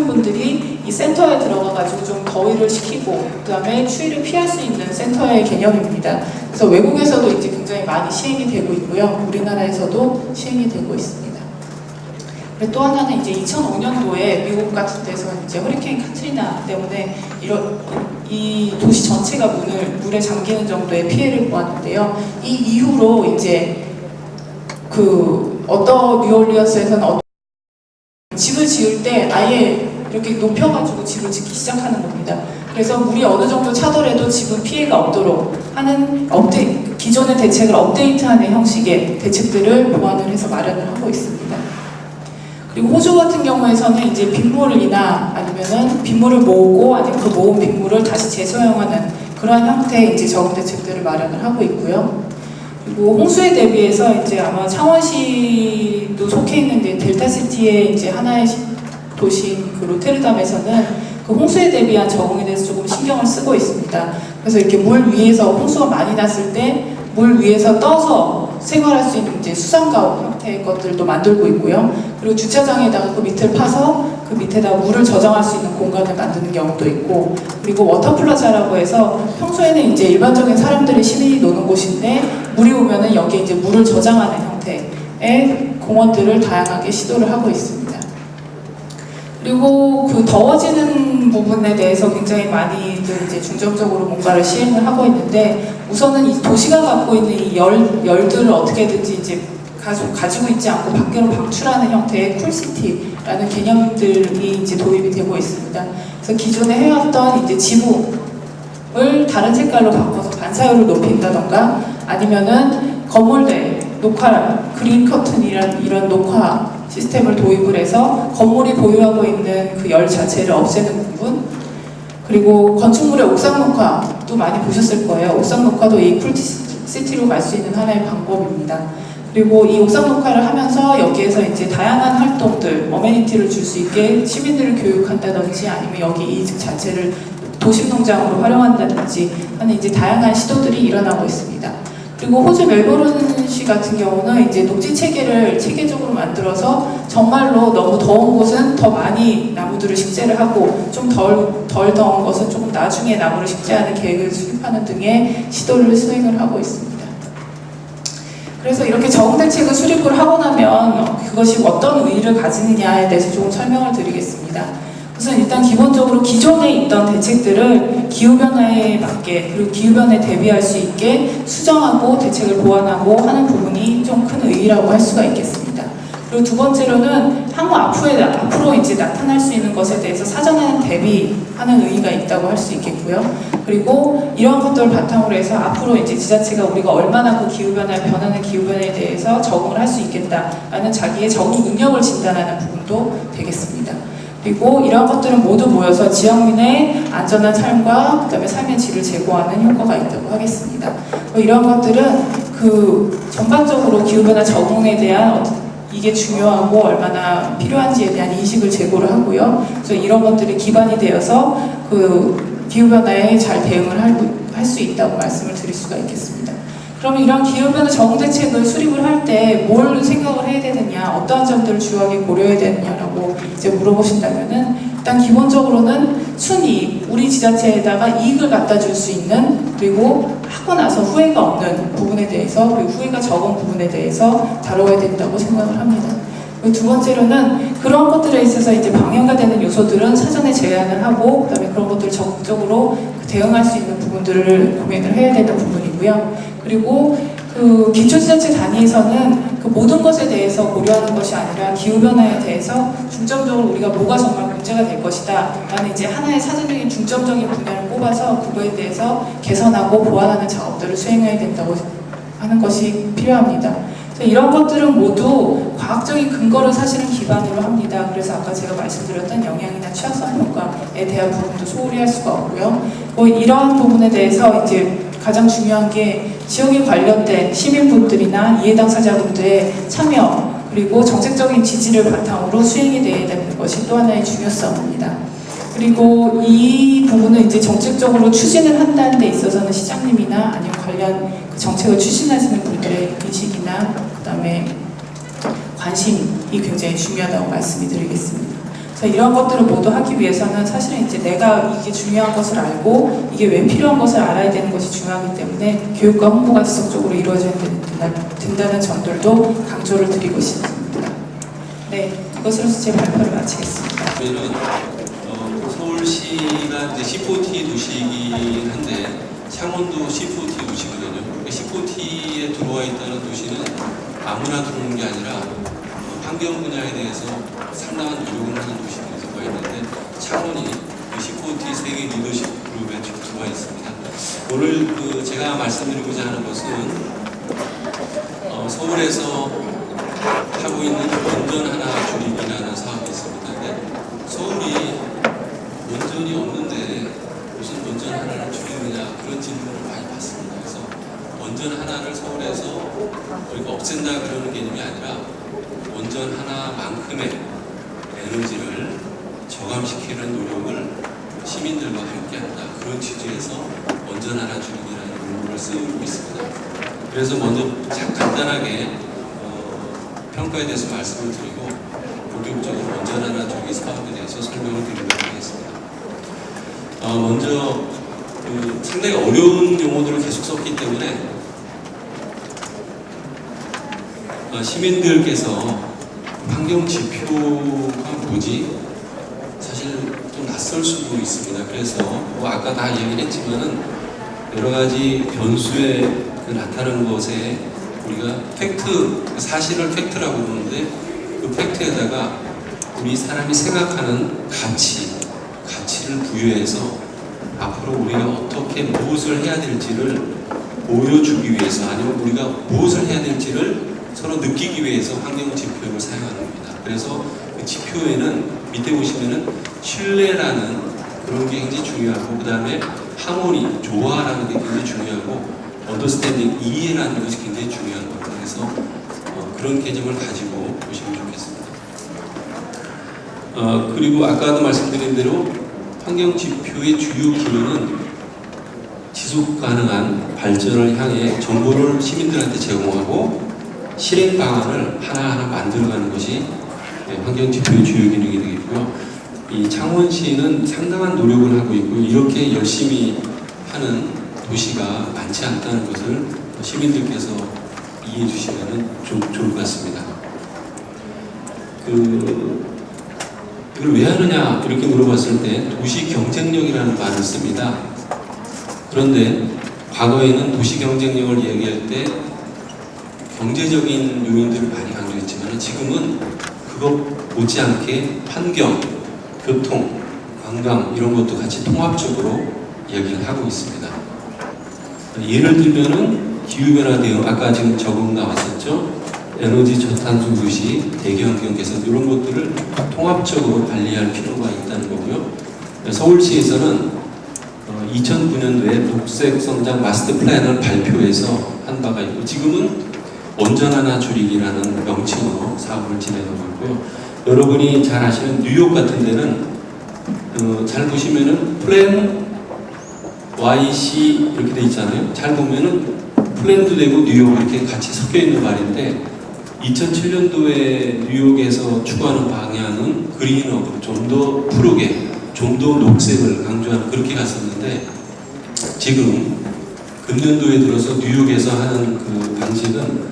분들이 이 센터에 들어가가지고 좀 더위를 식히고 그다음에 추위를 피할 수 있는 센터의 개념입니다. 그래서 외국에서도 이제 굉장히 많이 시행이 되고 있고요. 우리나라에서도 시행이 되고 있습니다. 그리고 또 하나는 이제 2005년도에 미국 같은 데서 이제 허리케인 카트리나 때문에 이 도시 전체가 물에 잠기는 정도의 피해를 보았는데요. 이 이후로 이제 뉴올리언스에서는 집을 지을 때 아예 이렇게 높여가지고 집을 짓기 시작하는 겁니다. 그래서 물이 어느 정도 차더라도 집은 피해가 없도록 하는 기존의 대책을 업데이트하는 형식의 대책들을 보완을 해서 마련을 하고 있습니다. 그리고 호주 같은 경우에서는 이제 빗물이나 아니면은 빗물을 모으고 아니면 그 모은 빗물을 다시 재사용하는 그러한 형태의 이제 적응 대책들을 마련을 하고 있고요. 그리고 홍수에 대비해서 이제 아마 창원시도 속해 있는데 델타시티의 이제 하나의 도시인 그 로테르담에서는 그 홍수에 대비한 적응에 대해서 조금 신경을 쓰고 있습니다. 그래서 이렇게 물 위에서 홍수가 많이 났을 때 물 위에서 떠서 생활할 수 있는 이제 수상가옥 형태의 것들도 만들고 있고요. 그리고 주차장에다가 그 밑을 파서 그 밑에다 물을 저장할 수 있는 공간을 만드는 경우도 있고, 그리고 워터플라자라고 해서 평소에는 이제 일반적인 사람들이 시민이 노는 곳인데 물이 오면은 여기에 이제 물을 저장하는 형태의 공원들을 다양하게 시도를 하고 있습니다. 그리고 그 더워지는 부분에 대해서 굉장히 많이들 이제 중점적으로 뭔가를 시행을 하고 있는데, 우선은 이 도시가 갖고 있는 이 열들을 어떻게든지 이제 가지고 있지 않고 밖으로 방출하는 형태의 쿨시티라는 개념들이 이제 도입이 되고 있습니다. 그래서 기존에 해왔던 이제 지붕을 다른 색깔로 바꿔서 반사율을 높인다던가, 아니면은 건물대 녹화, 그린 커튼이란 이런 녹화 시스템을 도입을 해서 건물이 보유하고 있는 그 열 자체를 없애는 부분, 그리고 건축물의 옥상 녹화도 많이 보셨을 거예요. 옥상 녹화도 이 쿨시티로 갈 수 있는 하나의 방법입니다. 그리고 이 옥상 녹화를 하면서 여기에서 이제 다양한 활동들, 어메니티를 줄 수 있게 시민들을 교육한다든지, 아니면 여기 이 자체를 도심농장으로 활용한다든지 하는 이제 다양한 시도들이 일어나고 있습니다. 그리고 호주 멜버른시 같은 경우는 이제 녹지 체계를 체계적으로 만들어서 정말로 너무 더운 곳은 더 많이 나무들을 식재를 하고, 좀 덜 더운 것은 조금 나중에 나무를 식재하는 계획을 수립하는 등의 시도를 수행을 하고 있습니다. 그래서 이렇게 적응 대책을 수립을 하고 나면 그것이 어떤 의의를 가지느냐에 대해서 조금 설명을 드리겠습니다. 우선 일단 기본적으로 기존에 있던 대책들을 기후변화에 맞게, 그리고 기후변화에 대비할 수 있게 수정하고 대책을 보완하고 하는 부분이 좀 큰 의의라고 할 수가 있겠습니다. 그리고 두 번째로는 향후 앞으로 이제 나타날 수 있는 것에 대해서 사전에 대비하는 의의가 있다고 할 수 있겠고요. 그리고 이런 것들을 바탕으로 해서 앞으로 이제 지자체가 우리가 얼마나 그 변하는 기후변화에 대해서 적응을 할 수 있겠다라는 자기의 적응 능력을 진단하는 부분도 되겠습니다. 그리고 이러한 것들은 모두 모여서 지역민의 안전한 삶과 그다음에 삶의 질을 제고하는 효과가 있다고 하겠습니다. 이러한 것들은 그 전반적으로 기후변화 적응에 대한 이게 중요하고 얼마나 필요한지에 대한 인식을 제고를 하고요. 그래서 이런 것들이 기반이 되어서 그 기후변화에 잘 대응을 할 수 있다고 말씀을 드릴 수가 있겠습니다. 그러면 이런 기후변화 적응 대책을 수립을 할 때 뭘 생각을 해야 되느냐, 어떠한 점들을 주요하게 고려해야 되느냐라고 이제 물어보신다면은, 일단 기본적으로는 순이익, 우리 지자체에다가 이익을 갖다 줄 수 있는, 그리고 하고 나서 후회가 없는 부분에 대해서, 그리고 후회가 적은 부분에 대해서 다뤄야 된다고 생각을 합니다. 그리고 두 번째로는 그런 것들에 있어서 이제 방해가 되는 요소들은 사전에 제한을 하고, 그다음에 그런 것들을 적극적으로 대응할 수 있는 부분들을 고민을 해야 되는 부분이고요. 그리고 그 기초지자체 단위에서는 그 모든 것에 대해서 고려하는 것이 아니라 기후변화에 대해서 중점적으로 우리가 뭐가 정말 문제가 될 것이다 라는 이제 하나의 사전적인 중점적인 분야를 뽑아서 그거에 대해서 개선하고 보완하는 작업들을 수행해야 된다고 하는 것이 필요합니다. 이런 것들은 모두 과학적인 근거를 사실은 기반으로 합니다. 그래서 아까 제가 말씀드렸던 영향이나 취약성 효과에 대한 부분도 소홀히 할 수가 없고요. 이러한 부분에 대해서 이제 가장 중요한 게 지역에 관련된 시민분들이나 이해 당사자분들의 참여, 그리고 정책적인 지지를 바탕으로 수행이 되어야 되는 것이 또 하나의 중요성입니다. 그리고 이 부분은 이제 정책적으로 추진을 한다는 데 있어서는 시장님이나 아니면 관련 그 정책을 추진하시는 분들의 인식이나 그다음에 관심이 굉장히 중요하다고 말씀을 드리겠습니다. 그래서 이런 것들을 모두 하기 위해서는 사실은 이제 내가 이게 중요한 것을 알고 이게 왜 필요한 것을 알아야 되는 것이 중요하기 때문에 교육과 홍보가 지속적으로 이루어져야 된다는 점들도 강조를 드리고 싶습니다. 네, 이것으로서 제 발표를 마치겠습니다. 저희는 서울시가 이제 C4T 도시이긴 한데 창원도 C4T 도시거든요. C4T에 들어와 있다는 도시는 아무나 들어오는 게 아니라 환경 분야에 대해서 상당한 노력을 하는 도시들이 들어와 있는데 창원이 그 C4T 세계 리더십 그룹에 들어와 있습니다. 오늘 그 제가 말씀드리고자 하는 것은 서울에서 하고 있는 원전 하나 줄이기라는 사업이 있습니다. 근데 서울이 원전이 없는데 무슨 원전 하나를 줄이는 지느냐 그런 질문을 많이 받습니다. 그래서 원전 하나를 서울에서 우리가 없앤다 그러는 개념이 아니라 원전 하나만큼의 에너지를 저감시키는 노력을 시민들과 함께한다. 그런 취지에서 원전 하나 줄이기라는 용어를 쓰고 있습니다. 그래서 먼저 간단하게 평가에 대해서 말씀을 드리고 본격적으로 원전 하나 줄이기 사업에 대해서 설명을 드리도록 하겠습니다. 먼저 상당히 어려운 용어들을 계속 썼기 때문에 시민들께서 환경 지표가 뭐지? 사실 좀 낯설 수도 있습니다. 그래서 아까 다 얘기했지만은 여러 가지 변수에 나타나는 것에 우리가 팩트, 사실을 팩트라고 부르는데 그 팩트에다가 우리 사람이 생각하는 가치를 부여해서 앞으로 우리가 어떻게 무엇을 해야 될지를 보여주기 위해서 아니면 우리가 무엇을 해야 될지를 서로 느끼기 위해서 환경 지표를 사용하는 겁니다. 그래서 그 지표에는 밑에 보시면은 신뢰라는 그런 게 굉장히 중요하고 그 다음에 하모니, 조화라는 게 굉장히 중요하고 언더스탠딩, 이해라는 것이 굉장히 중요한 겁니다. 그래서 그런 개념을 가지고 보시면 좋겠습니다. 그리고 아까도 말씀드린 대로 환경 지표의 주요 기능은 지속 가능한 발전을 향해 정보를 시민들한테 제공하고 실행 방안을 하나하나 만들어가는 것이 환경 지표의 주요 기능이 되겠고요. 이 창원시는 상당한 노력을 하고 있고 이렇게 열심히 하는 도시가 많지 않다는 것을 시민들께서 이해해 주시면 좋을 것 같습니다. 이걸 왜 하느냐 이렇게 물어봤을 때 도시 경쟁력이라는 말을 씁니다. 그런데 과거에는 도시 경쟁력을 얘기할 때 경제적인 요인들을 많이 강조했지만 지금은 그것 못지않게 환경, 교통, 관광 이런 것도 같이 통합적으로 얘기를 하고 있습니다. 예를 들면은 기후변화 대응, 아까 지금 적응 나왔었죠. 에너지 저탄소 도시, 대기환경 개선 이런 것들을 통합적으로 관리할 필요가 있다는 거고요. 서울시에서는 2009년도에 녹색 성장 마스터 플랜을 발표해서 한 바가 있고 지금은 원전 하나 줄이기라는 명칭으로 사업을 진행하고 있고요. 여러분이 잘 아시는 뉴욕 같은 데는 잘 보시면은 플랜 YC 이렇게 돼 있잖아요. 잘 보면은 플랜도 되고 뉴욕 이렇게 같이 섞여 있는 말인데 2007년도에 뉴욕에서 추구하는 방향은 그린업으로 좀 더 푸르게 좀 더 녹색을 강조하는 그렇게 갔었는데 지금 금년도에 들어서 뉴욕에서 하는 그 방식은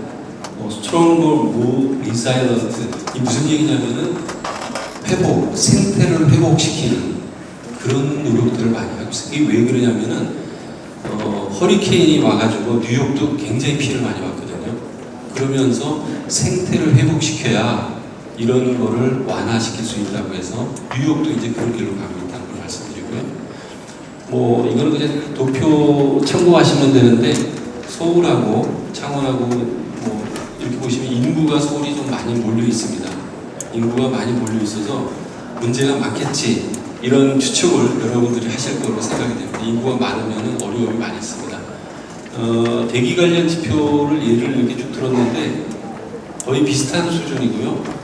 스트롱볼 모 리사일런트 이 무슨 얘기냐면은 회복, 생태를 회복시키는 그런 노력들을 많이 하고 있어요. 이게 왜 그러냐면은 허리케인이 와가지고 뉴욕도 굉장히 피해를 많이 봤거든요. 그러면서 생태를 회복시켜야 이런 거를 완화시킬 수 있다고 해서 뉴욕도 이제 그런 길로 가고 있다는 걸 말씀드리고요. 이거는 그냥 도표 참고하시면 되는데 서울하고 창원하고 이렇게 보시면 인구가 서울이 좀 많이 몰려 있습니다. 인구가 많이 몰려 있어서 문제가 많겠지 이런 추측을 여러분들이 하실 거로 생각이 됩니다. 인구가 많으면 어려움이 많이 있습니다. 대기 관련 지표를 예를 이렇게 쭉 들었는데 거의 비슷한 수준이고요.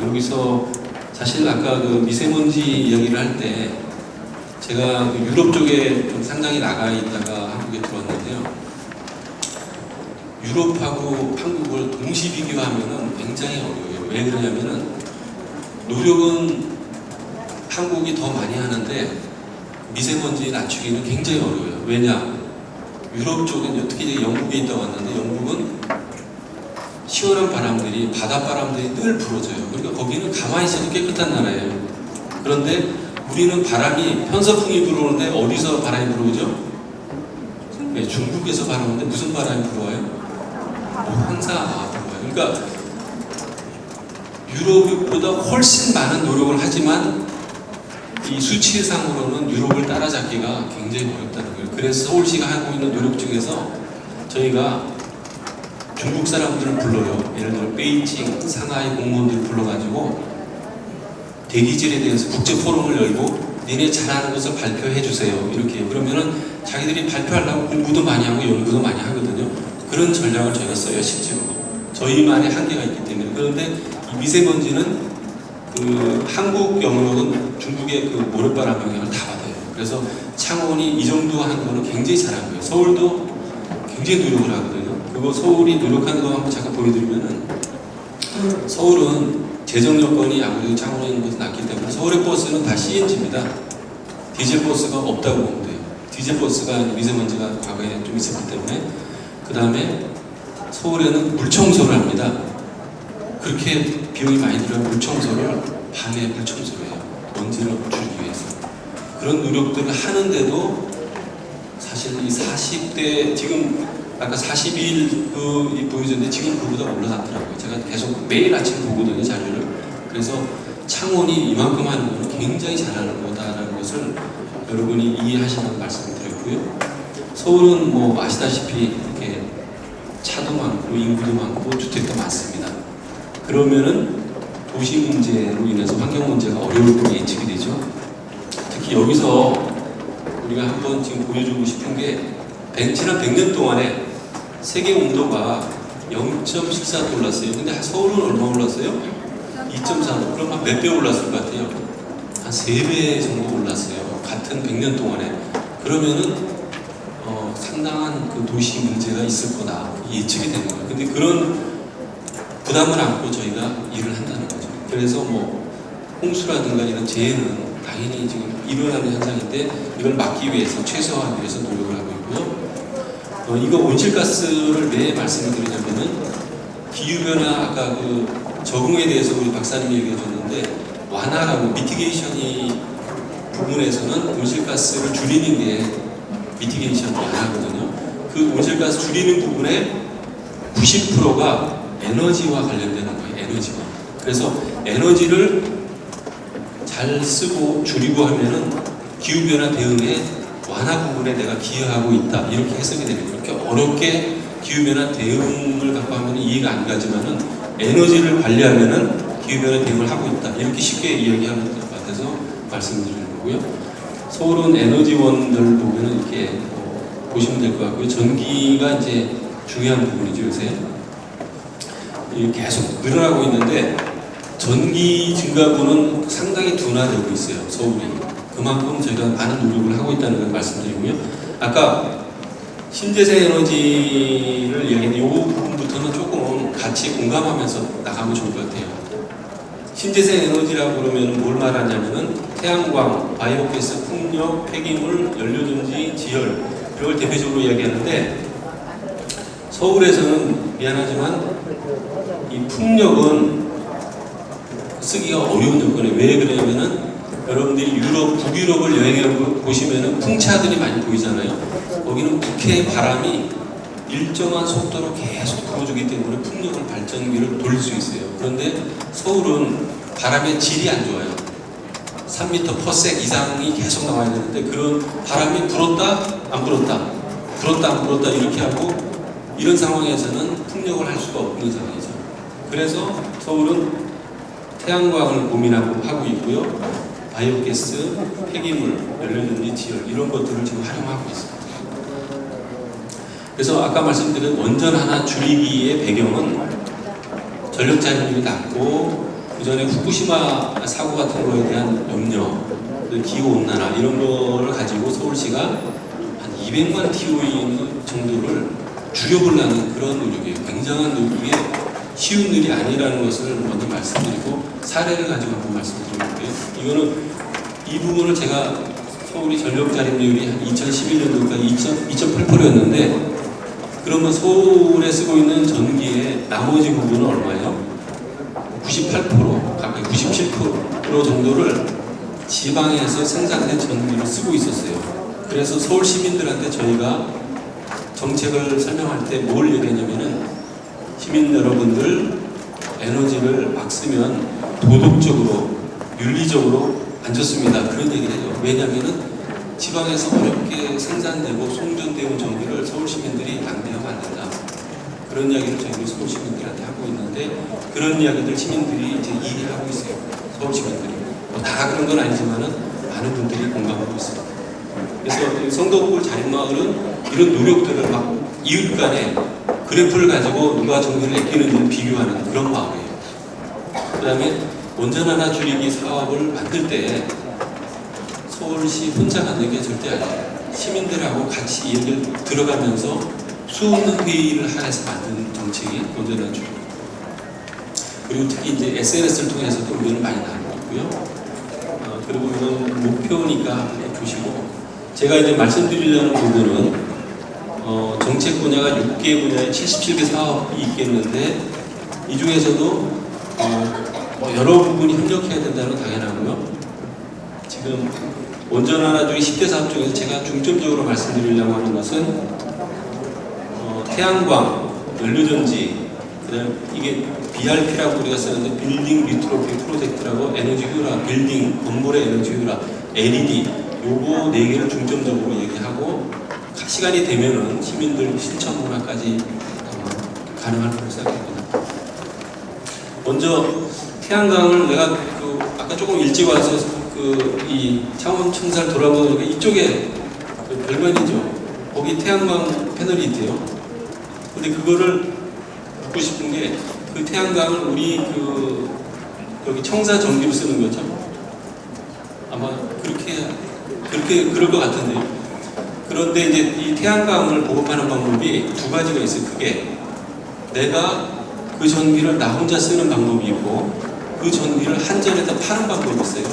여기서 사실 아까 그 미세먼지 이야기를 할 때 제가 그 유럽 쪽에 좀 상당히 나가 있다가 한국에 들어왔는데요. 유럽하고 한국을 동시 비교하면은 굉장히 어려워요. 왜 그러냐면은 노력은 한국이 더 많이 하는데 미세먼지 낮추기는 굉장히 어려워요. 왜냐? 유럽 쪽은 특히 이제 영국에 있다 왔는데 영국은 시원한 바람들이 바닷바람들이 늘 불어줘요. 그러니까 거기는 가만히 있어도 깨끗한 나라예요. 그런데 우리는 바람이 편서풍이 불어오는데 어디서 바람이 불어오죠? 네, 중국에서 바람이 오는데 무슨 바람이 불어와요? 황사 불어와요. 그러니까 유럽보다 훨씬 많은 노력을 하지만 이 수치상으로는 유럽을 따라잡기가 굉장히 어렵다는 거예요. 그래서 서울시가 하고 있는 노력 중에서 저희가 중국 사람들을 불러요. 예를 들어 베이징, 상하이 공무원들을 불러가지고 대기질에 대해서 국제 포럼을 열고 니네 잘하는 것을 발표해 주세요. 이렇게 그러면은 자기들이 발표하려고 공부도 많이 하고 연구도 많이 하거든요. 그런 전략을 저희가 써요. 실제로 저희만의 한계가 있기 때문에. 그런데 이 미세먼지는 그 한국 영역은 중국의 그 모래바람 영향을 다 받아요. 그래서 창원이 이 정도 하는 거는 굉장히 잘한 거예요. 서울도 굉장히 노력을 하거든요. 그리고 서울이 노력하는 거 한번 잠깐 보여드리면은 서울은 재정 여건이 아무래도 창원에 있는 것은 낮기 때문에 서울의 버스는 다 CNG입니다. 디젤 버스가 없다고 보면 돼요. 디젤 버스가 미세먼지가 과거에 좀 있었기 때문에. 그 다음에 서울에는 물청소를 합니다. 그렇게 비용이 많이 들어요. 물청소를 밤에 물청소를 해요. 먼지를 줄이기 위해서. 그런 노력들을 하는데도 사실 이 40대 지금 아까 42일 보여줬는데 지금 그보다 올라갔더라고요. 제가 계속 매일 아침 보거든요, 자료를. 그래서 창원이 이만큼 하는 거는 굉장히 잘하는 거다라는 것을 여러분이 이해하시라고 말씀을 드렸고요. 서울은 뭐 아시다시피 이렇게 차도 많고 인구도 많고 주택도 많습니다. 그러면은 도시 문제로 인해서 환경 문제가 어려울 거 예측이 되죠. 특히 여기서 우리가 한번 지금 보여주고 싶은 게 지난 100년 동안에 세계 온도가 0.14도 올랐어요. 근데 서울은 얼마 올랐어요? 2.4도. 그럼 한 몇 배 올랐을 것 같아요? 한 3배 정도 올랐어요. 같은 100년 동안에. 그러면은 상당한 그 도시 문제가 있을 거다. 예측이 되는 거예요. 근데 그런 부담을 안고 저희가 일을 한다는 거죠. 그래서 뭐 홍수라든가 이런 재해는 당연히 지금 일어나는 현상인데 이걸 막기 위해서 최소화하기 위해서 노력을 하고 있고요. 이거 온실가스를 왜 말씀을 드리냐면은 기후변화 아까 그 적응에 대해서 우리 박사님이 얘기해 줬는데 완화라고 미티게이션이 부분에서는 온실가스를 줄이는 게 미티게이션 완화거든요. 그 온실가스 줄이는 부분에 90%가 에너지와 관련되는 거예요. 에너지와. 그래서 에너지를 잘 쓰고 줄이고 하면은 기후변화 대응에 완화 부분에 내가 기여하고 있다. 이렇게 해석이 됩니다. 그렇게 어렵게 기후변화 대응을 갖고 하면 이해가 안 가지만은 에너지를 관리하면은 기후변화 대응을 하고 있다. 이렇게 쉽게 이야기하는 것 같아서 말씀드리는 거고요. 서울은 에너지원들 보면은 이렇게 보시면 될 것 같고요. 전기가 이제 중요한 부분이죠, 요새. 계속 늘어나고 있는데 전기 증가분은 상당히 둔화되고 있어요, 서울이. 그만큼 저희가 많은 노력을 하고 있다는 걸 말씀드리고요. 아까 신재생 에너지를 얘기했는데 이 부분부터는 조금 같이 공감하면서 나가면 좋을 것 같아요. 신재생 에너지라고 그러면 뭘 말하냐면은 태양광, 바이오가스, 풍력, 폐기물, 연료전지, 지열 이런 걸 대표적으로 이야기하는데 서울에서는 미안하지만 이 풍력은 쓰기가 어려운 조건이에요. 왜 그러냐면은 여러분들이 유럽, 북유럽을 여행해 보시면은 풍차들이 많이 보이잖아요. 거기는 북해 바람이 일정한 속도로 계속 불어주기 때문에 풍력을 발전기를 돌릴 수 있어요. 그런데 서울은 바람의 질이 안 좋아요. 3m/s 이상이 계속 나와야 되는데 그런 바람이 불었다 안 불었다 불었다 안 불었다 이렇게 하고 이런 상황에서는 풍력을 할 수가 없는 상황이죠. 그래서 서울은 태양광을 고민하고 있고요. 바이오가스, 폐기물, 연료전지, 지열 이런 것들을 지금 활용하고 있습니다. 그래서 아까 말씀드린 원전 하나 줄이기의 배경은 전력 자율률이 낮고 그 전에 후쿠시마 사고 같은 거에 대한 염려, 기후온난화 이런 거를 가지고 서울시가 한 200만 TOE 정도를 줄여보려는 그런 노력이에요. 굉장한 노력이 쉬운 일이 아니라는 것을 먼저 말씀드리고 사례를 가지고 한번 말씀드릴게요. 이거는 이 부분을 제가 서울이 전력 자립률이 한 2011년도까지 2.8%였는데 그러면 서울에 쓰고 있는 전기의 나머지 부분은 얼마예요? 98%, 가까이 97% 정도를 지방에서 생산된 전기를 쓰고 있었어요. 그래서 서울 시민들한테 저희가 정책을 설명할 때 뭘 얘기했냐면은 시민 여러분들 에너지를 막 쓰면 도덕적으로, 윤리적으로 안 좋습니다. 그런 얘기를 해요. 왜냐면은 지방에서 어렵게 생산되고 송전되는 전기를 서울 시민들이 낭비하면 안 된다. 그런 이야기를 저희는 서울 시민들한테 하고 있는데 그런 이야기들 시민들이 이제 이해하고 있어요. 서울 시민들이. 뭐 다 그런 건 아니지만은 많은 분들이 공감하고 있습니다. 그래서 성덕구 자립마을은 이런 노력들을 막 이웃 간에 그래프를 가지고 누가 전기를 아끼는지를 비교하는 그런 마을이에요. 그 다음에 원전 하나 줄이기 사업을 만들 때 서울시 혼자 만든 게 절대 아니에요. 시민들하고 같이 얘기를 들어가면서 수없는 회의를 하여서 만든 정책이 원전 하나 줄이기. 그리고 특히 이제 SNS를 통해서도 의견을 많이 나누고 있고요. 그리고 이건 목표니까 보시고, 제가 이제 말씀드리려는 부분은 정책 분야가 6개 분야에 77개 사업이 있겠는데, 이 중에서도 여러 부분이 협력해야 된다는 건 당연하고요. 지금 원전 하나 중에 10대 사업 중에서 제가 중점적으로 말씀드리려고 하는 것은 태양광, 연료전지, 그다음에 이게 BRP라고 우리가 쓰는데 빌딩 리트로피 프로젝트라고 에너지 효율화, 빌딩, 건물의 에너지 효율화, LED 요거 4개를 중점적으로 얘기하고, 시간이 되면은 시민들 실천 문화까지 가능할 거라고 생각합니다. 먼저 태양광을 내가 아까 조금 일찍 와서 이 창원 청사를 돌아보니까 이쪽에 별관이죠. 거기 태양광 패널이 있대요. 근데 그거를 묻고 싶은 게, 그 태양광을 우리 여기 청사 전기로 쓰는 거죠. 아마 그럴 것 같은데요. 그런데 이제 이 태양광을 보급하는 방법이 두 가지가 있어요. 크게 내가 그 전기를 나 혼자 쓰는 방법이 있고, 그 전기를 한전에다 파는 방법이 있어요.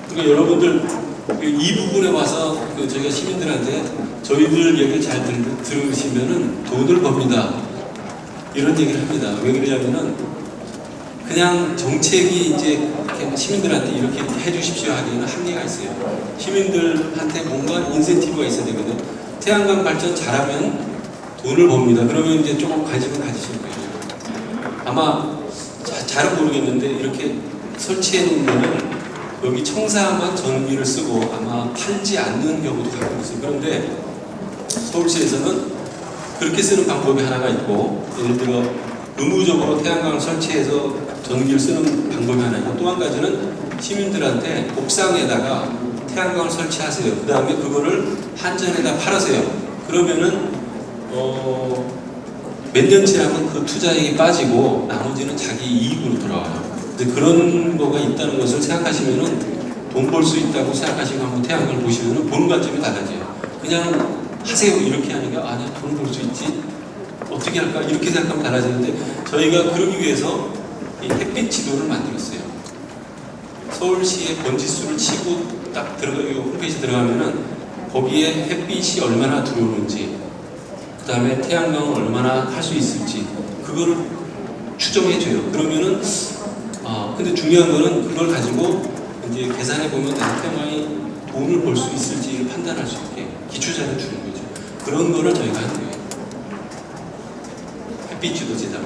그러니까 여러분들 이 부분에 와서 저희가 시민들한테 저희들 얘기를 잘 들으시면은 돈을 법니다. 이런 얘기를 합니다. 왜 그러냐면은 그냥 정책이 이제 시민들한테 이렇게 해주십시오 하기에는 한계가 있어요. 시민들한테 뭔가 인센티브가 있어야 되거든요. 태양광 발전 잘하면 돈을 법니다. 그러면 이제 조금 관심을 가지실 거예요. 아마 잘은 모르겠는데 이렇게 설치해 놓으면 여기 청사만 전기를 쓰고 아마 팔지 않는 경우도 가끔 있어요. 그런데 서울시에서는 그렇게 쓰는 방법이 하나가 있고, 예를 들어 의무적으로 태양광을 설치해서 전기를 쓰는 방법이 하나 있고, 또 한 가지는 시민들한테 옥상에다가 태양광을 설치하세요. 그 다음에 그거를 한전에다 팔으세요. 그러면은 몇 년 지나면 그 투자액이 빠지고 나머지는 자기 이익으로 돌아와요. 근데 그런 거가 있다는 것을 생각하시면은 돈 벌 수 있다고 생각하시고 한번 태양광을 보시면은 보는 관점이 달라져요. 그냥 하세요 이렇게 하니까 아니야, 돈 벌 수 있지, 어떻게 할까 이렇게 생각하면 달라지는데, 저희가 그러기 위해서 이 햇빛 지도를 만들었어요. 서울시의 번지수를 치고 딱 홈페이지 들어가면은 거기에 햇빛이 얼마나 들어오는지, 그 다음에 태양광을 얼마나 할 수 있을지 그거를 추정해줘요. 그러면은 근데 중요한 거는 그걸 가지고 이제 계산해 보면 태양광이 돈을 벌 수 있을지를 판단할 수 있게 기초자료 주는 거죠. 그런 거를 저희가 한 거예요. 햇빛 지도 제작.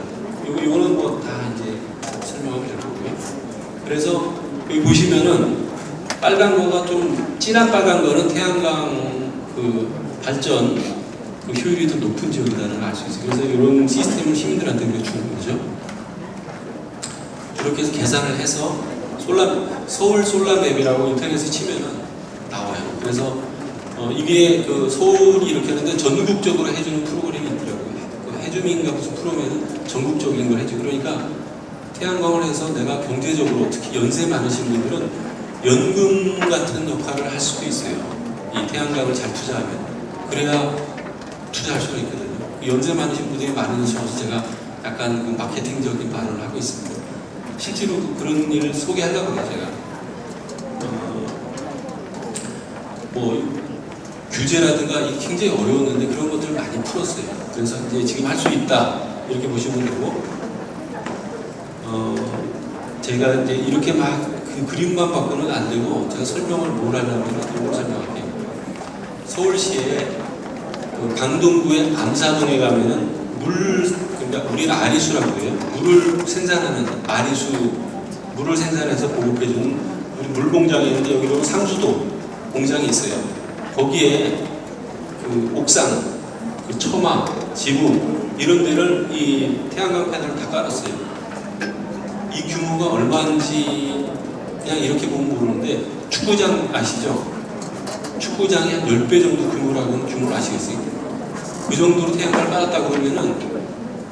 요거는 뭐 다 이제 설명을 드릴 거고요. 그래서 여기 보시면은 빨간 거가 좀 진한 빨간 거는 태양광 발전 효율이 더 높은 지역이라는 걸 알 수 있어요. 그래서 이런 시스템을 시민들한테 우리가 주는 거죠. 그렇게 해서 계산을 해서 서울 솔라맵이라고 인터넷에 치면은 나와요. 그래서 이게 서울이 이렇게 하는데 전국적으로 해주는 프로그램이 있더라고요. 해주민가 무슨 프로그램은 전국적인 걸 해줘. 그러니까 태양광을 해서 내가 경제적으로, 특히 연세 많으신 분들은 연금 같은 역할을 할 수도 있어요. 이 태양광을 잘 투자하면. 그래야 투자할 수가 있거든요. 연세 많으신 분들이 많으셔서 제가 약간 마케팅적인 발언을 하고 있습니다. 실제로 그런 일을 소개하려고 해요, 제가. 규제라든가 이게 굉장히 어려웠는데 그런 것들을 많이 풀었어요. 그래서 이제 지금 할 수 있다 이렇게 보시면 되고, 제가 이제 이렇게 막 그 그림만 바꾸는 안 되고, 제가 설명을 뭘 하려면 이걸 설명할게요. 서울시에 강동구의 암사동에 가면은 그러니까 우리는 아리수라고 해요. 물을 생산하는 물을 생산해서 보급해주는 우리 물공장이 있는데, 여기로 상수도 공장이 있어요. 거기에 옥상, 처마, 지붕 이런 데를 이 태양광 패널을 다 깔았어요. 이 규모가 얼마인지 그냥 이렇게 보면 모르는데 축구장 아시죠? 축구장이 한 10배 정도 규모라고는 규모를 아시겠어요? 그 정도로 태양광을 깔았다 그러면은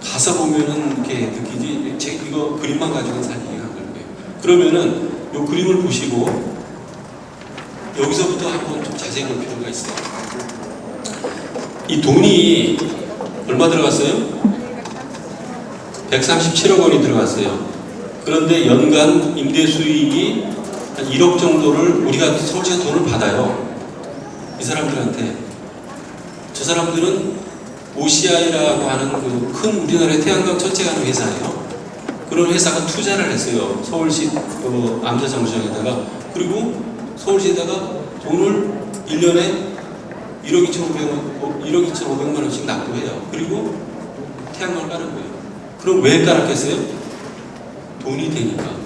가서 보면은 이렇게 느끼지, 이거 그림만 가지고는 잘 이해가 안 될 거예요. 그러면은 이 그림을 보시고 여기서부터 한번 좀 자세히 볼 필요가 있어요. 이 돈이 얼마 들어갔어요? 137억 원이 들어갔어요. 그런데 연간 임대 수익이 한 1억 정도를 우리가 서울시가 돈을 받아요. 이 사람들한테. 저 사람들은 OCI라고 하는 그 큰 우리나라의 태양광 전체가 하는 회사예요. 그런 회사가 투자를 했어요. 서울시 그 암사정수장에다가. 그리고 서울시에다가 돈을 1년에 1억 2,500만 원씩 납부해요. 그리고 태양광을 까는 거예요. 그럼 왜 깔았겠어요? 돈이 되니까.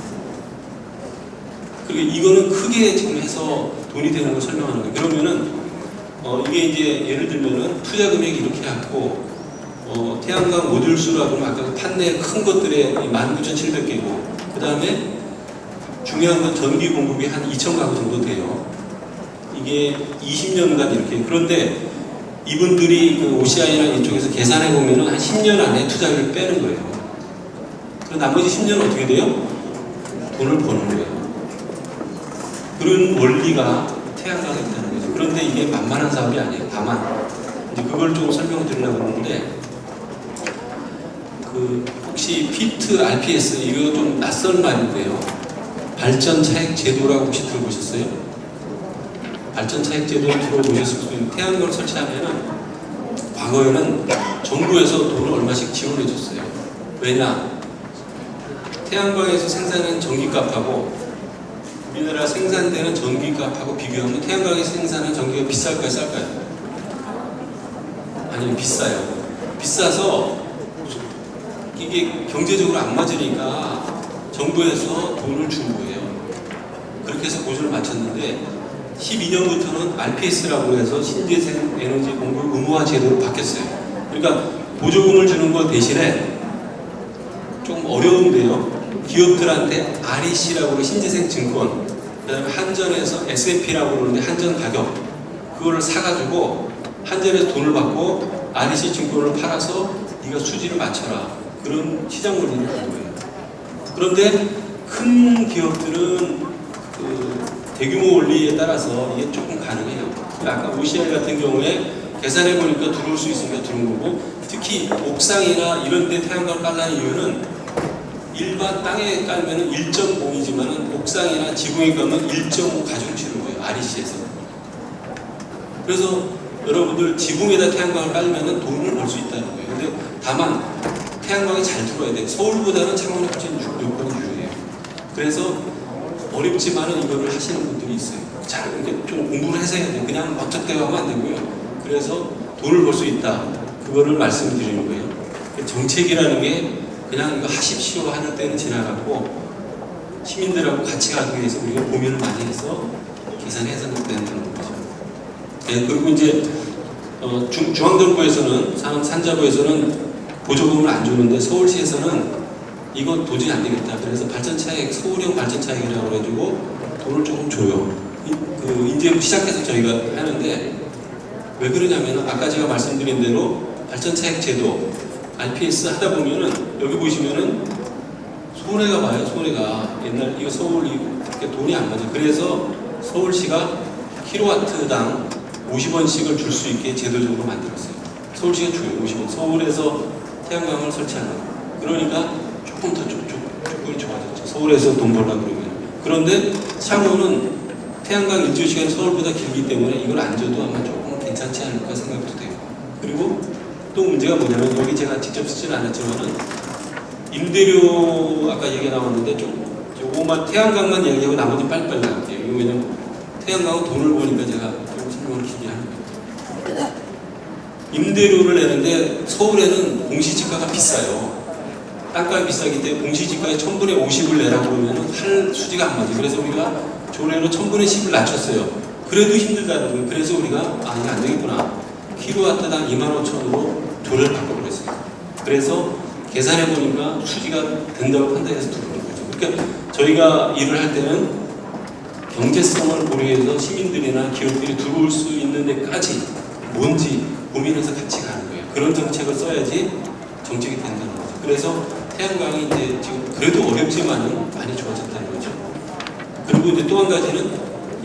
그리고 이거는 크게 지금 해서 돈이 되는 걸 설명하는 거예요. 그러면은 이게 이제 예를 들면은 투자 금액이 이렇게 갖고 태양광 모듈 수라고 하면 아까 판넬 큰 것들에 19,700개고 그 다음에 중요한 건 전기 공급이 한 2,000가구 정도 돼요. 이게 20년간 이렇게. 그런데 이분들이 그 OCI나 이쪽에서 계산해 보면은 한 10년 안에 투자를 빼는 거예요. 그럼 나머지 10년은 어떻게 돼요? 돈을 버는 거예요. 그런 원리가 태양광에 있다는 거죠. 그런데 이게 만만한 사업이 아니에요. 다만 이제 그걸 좀 설명을 드리려고 하는데 그 혹시 피트 RPS 이거 좀 낯선 말인데요. 발전 차액 제도라고 혹시 들어보셨어요? 발전 차액 제도를 들어보셨을 수 있는 태양광을 설치하면은 과거에는 정부에서 돈을 얼마씩 지원해 줬어요. 왜냐? 태양광에서 생산하는 전기값하고 우리나라 생산되는 전기값하고 비교하면 태양광에서 생산하는 전기가 비쌀까요? 쌀까요? 아니요, 비싸요. 비싸서 이게 경제적으로 안 맞으니까 정부에서 돈을 준 거예요. 그렇게 해서 고지를 맞췄는데 12년부터는 RPS라고 해서 신재생 에너지 공급 의무화 제도로 바뀌었어요. 그러니까 보조금을 주는 것 대신에 좀 어려운데요. 기업들한테 REC라고 신재생 증권, 그 다음에 한전에서 S&P라고 그러는데 한전 가격, 그거를 사가지고 한전에서 돈을 받고 REC 증권을 팔아서 네가 수지를 맞춰라. 그런 시장 원리를 하는 거예요. 그런데 큰 기업들은 그 대규모 원리에 따라서 이게 조금 가능해요. 아까 OCI 같은 경우에 계산해 보니까 들어올 수 있으니까 들어온 거고, 특히 옥상이나 이런 데 태양광을 깔라는 이유는 일반 땅에 깔면은 1.5이지만은 옥상이나 지붕에 깔면 1.5 가지고 치는 거예요. REC에서. 그래서 여러분들 지붕에다 태양광을 깔면은 돈을 벌 수 있다는 거예요. 근데 다만 태양광이 잘 들어와야 돼요. 서울보다는 창원이 훨씬 요건이 유리해요. 그래서 어렵지만은 이거를 하시는 분들이 있어요. 잘 이렇게 좀 공부를 해서 해야 돼요. 그냥 어떻게요 하면 안 되고요. 그래서 돈을 벌 수 있다. 그거를 말씀드리는 거예요. 정책이라는 게 그냥 이거 하십시오 하는 때는 지나갔고 시민들하고 같이 가기 위해서 우리가 고민을 많이 해서 계산해서 되는 거죠. 네, 그리고 이제 중앙정부에서는 산자부에서는 보조금을 안 주는데 서울시에서는 이거 도저히 안 되겠다. 그래서 발전차액, 서울형 발전차액이라고 해가지고 돈을 조금 줘요. 이제 시작해서 저희가 하는데 왜 그러냐면 아까 제가 말씀드린 대로 발전차액 제도 RPS 하다 보면은 여기 보시면은 손해가 봐요. 손해가 옛날 이거 서울이 이렇게 돈이 안 맞아요. 그래서 서울시가 킬로와트당 50원씩을 줄 수 있게 제도적으로 만들었어요. 서울시가 줘요. 50원. 서울에서 태양광을 설치하는. 그러니까 조금 더 조건이 좋아졌죠. 서울에서 돈 벌려고 그러면. 그런데 창원은 태양광 일조 시간이 서울보다 길기 때문에 이걸 안 줘도 아마 조금 괜찮지 않을까 생각도 돼요. 그리고 또 문제가 뭐냐면 여기 제가 직접 쓰지는 않았지만은 임대료 아까 얘기가 나왔는데 요거만 태양광만 얘기하고 나머지 빨리빨리 나갈게요. 이거 왜냐면 태양광은 돈을 버니까 제가 좀 설명을 길게 하는 거예요. 임대료를 내는데 서울에는 공시지가가 비싸요. 땅값이 비싸기 때문에 공시지가의 1000분의 50을 내라고 그러면 할 수지가 안 맞아요. 그래서 우리가 조례로 1000분의 10을 낮췄어요. 그래도 힘들다는 거예요. 그래서 우리가 이게 안 되겠구나. 킬로와트당 25,000원으로 조례를 바꿔버렸어요. 그래서 계산해 보니까 수지가 된다고 판단해서 들어오는 거죠. 그러니까 저희가 일을 할 때는 경제성을 고려해서 시민들이나 기업들이 들어올 수 있는 데까지 뭔지 고민해서 같이 가는 거예요. 그런 정책을 써야지 정책이 된다는 거죠. 그래서 태양광이 이제 지금 그래도 어렵지만은 많이 좋아졌다는 거죠. 그리고 이제 또 한 가지는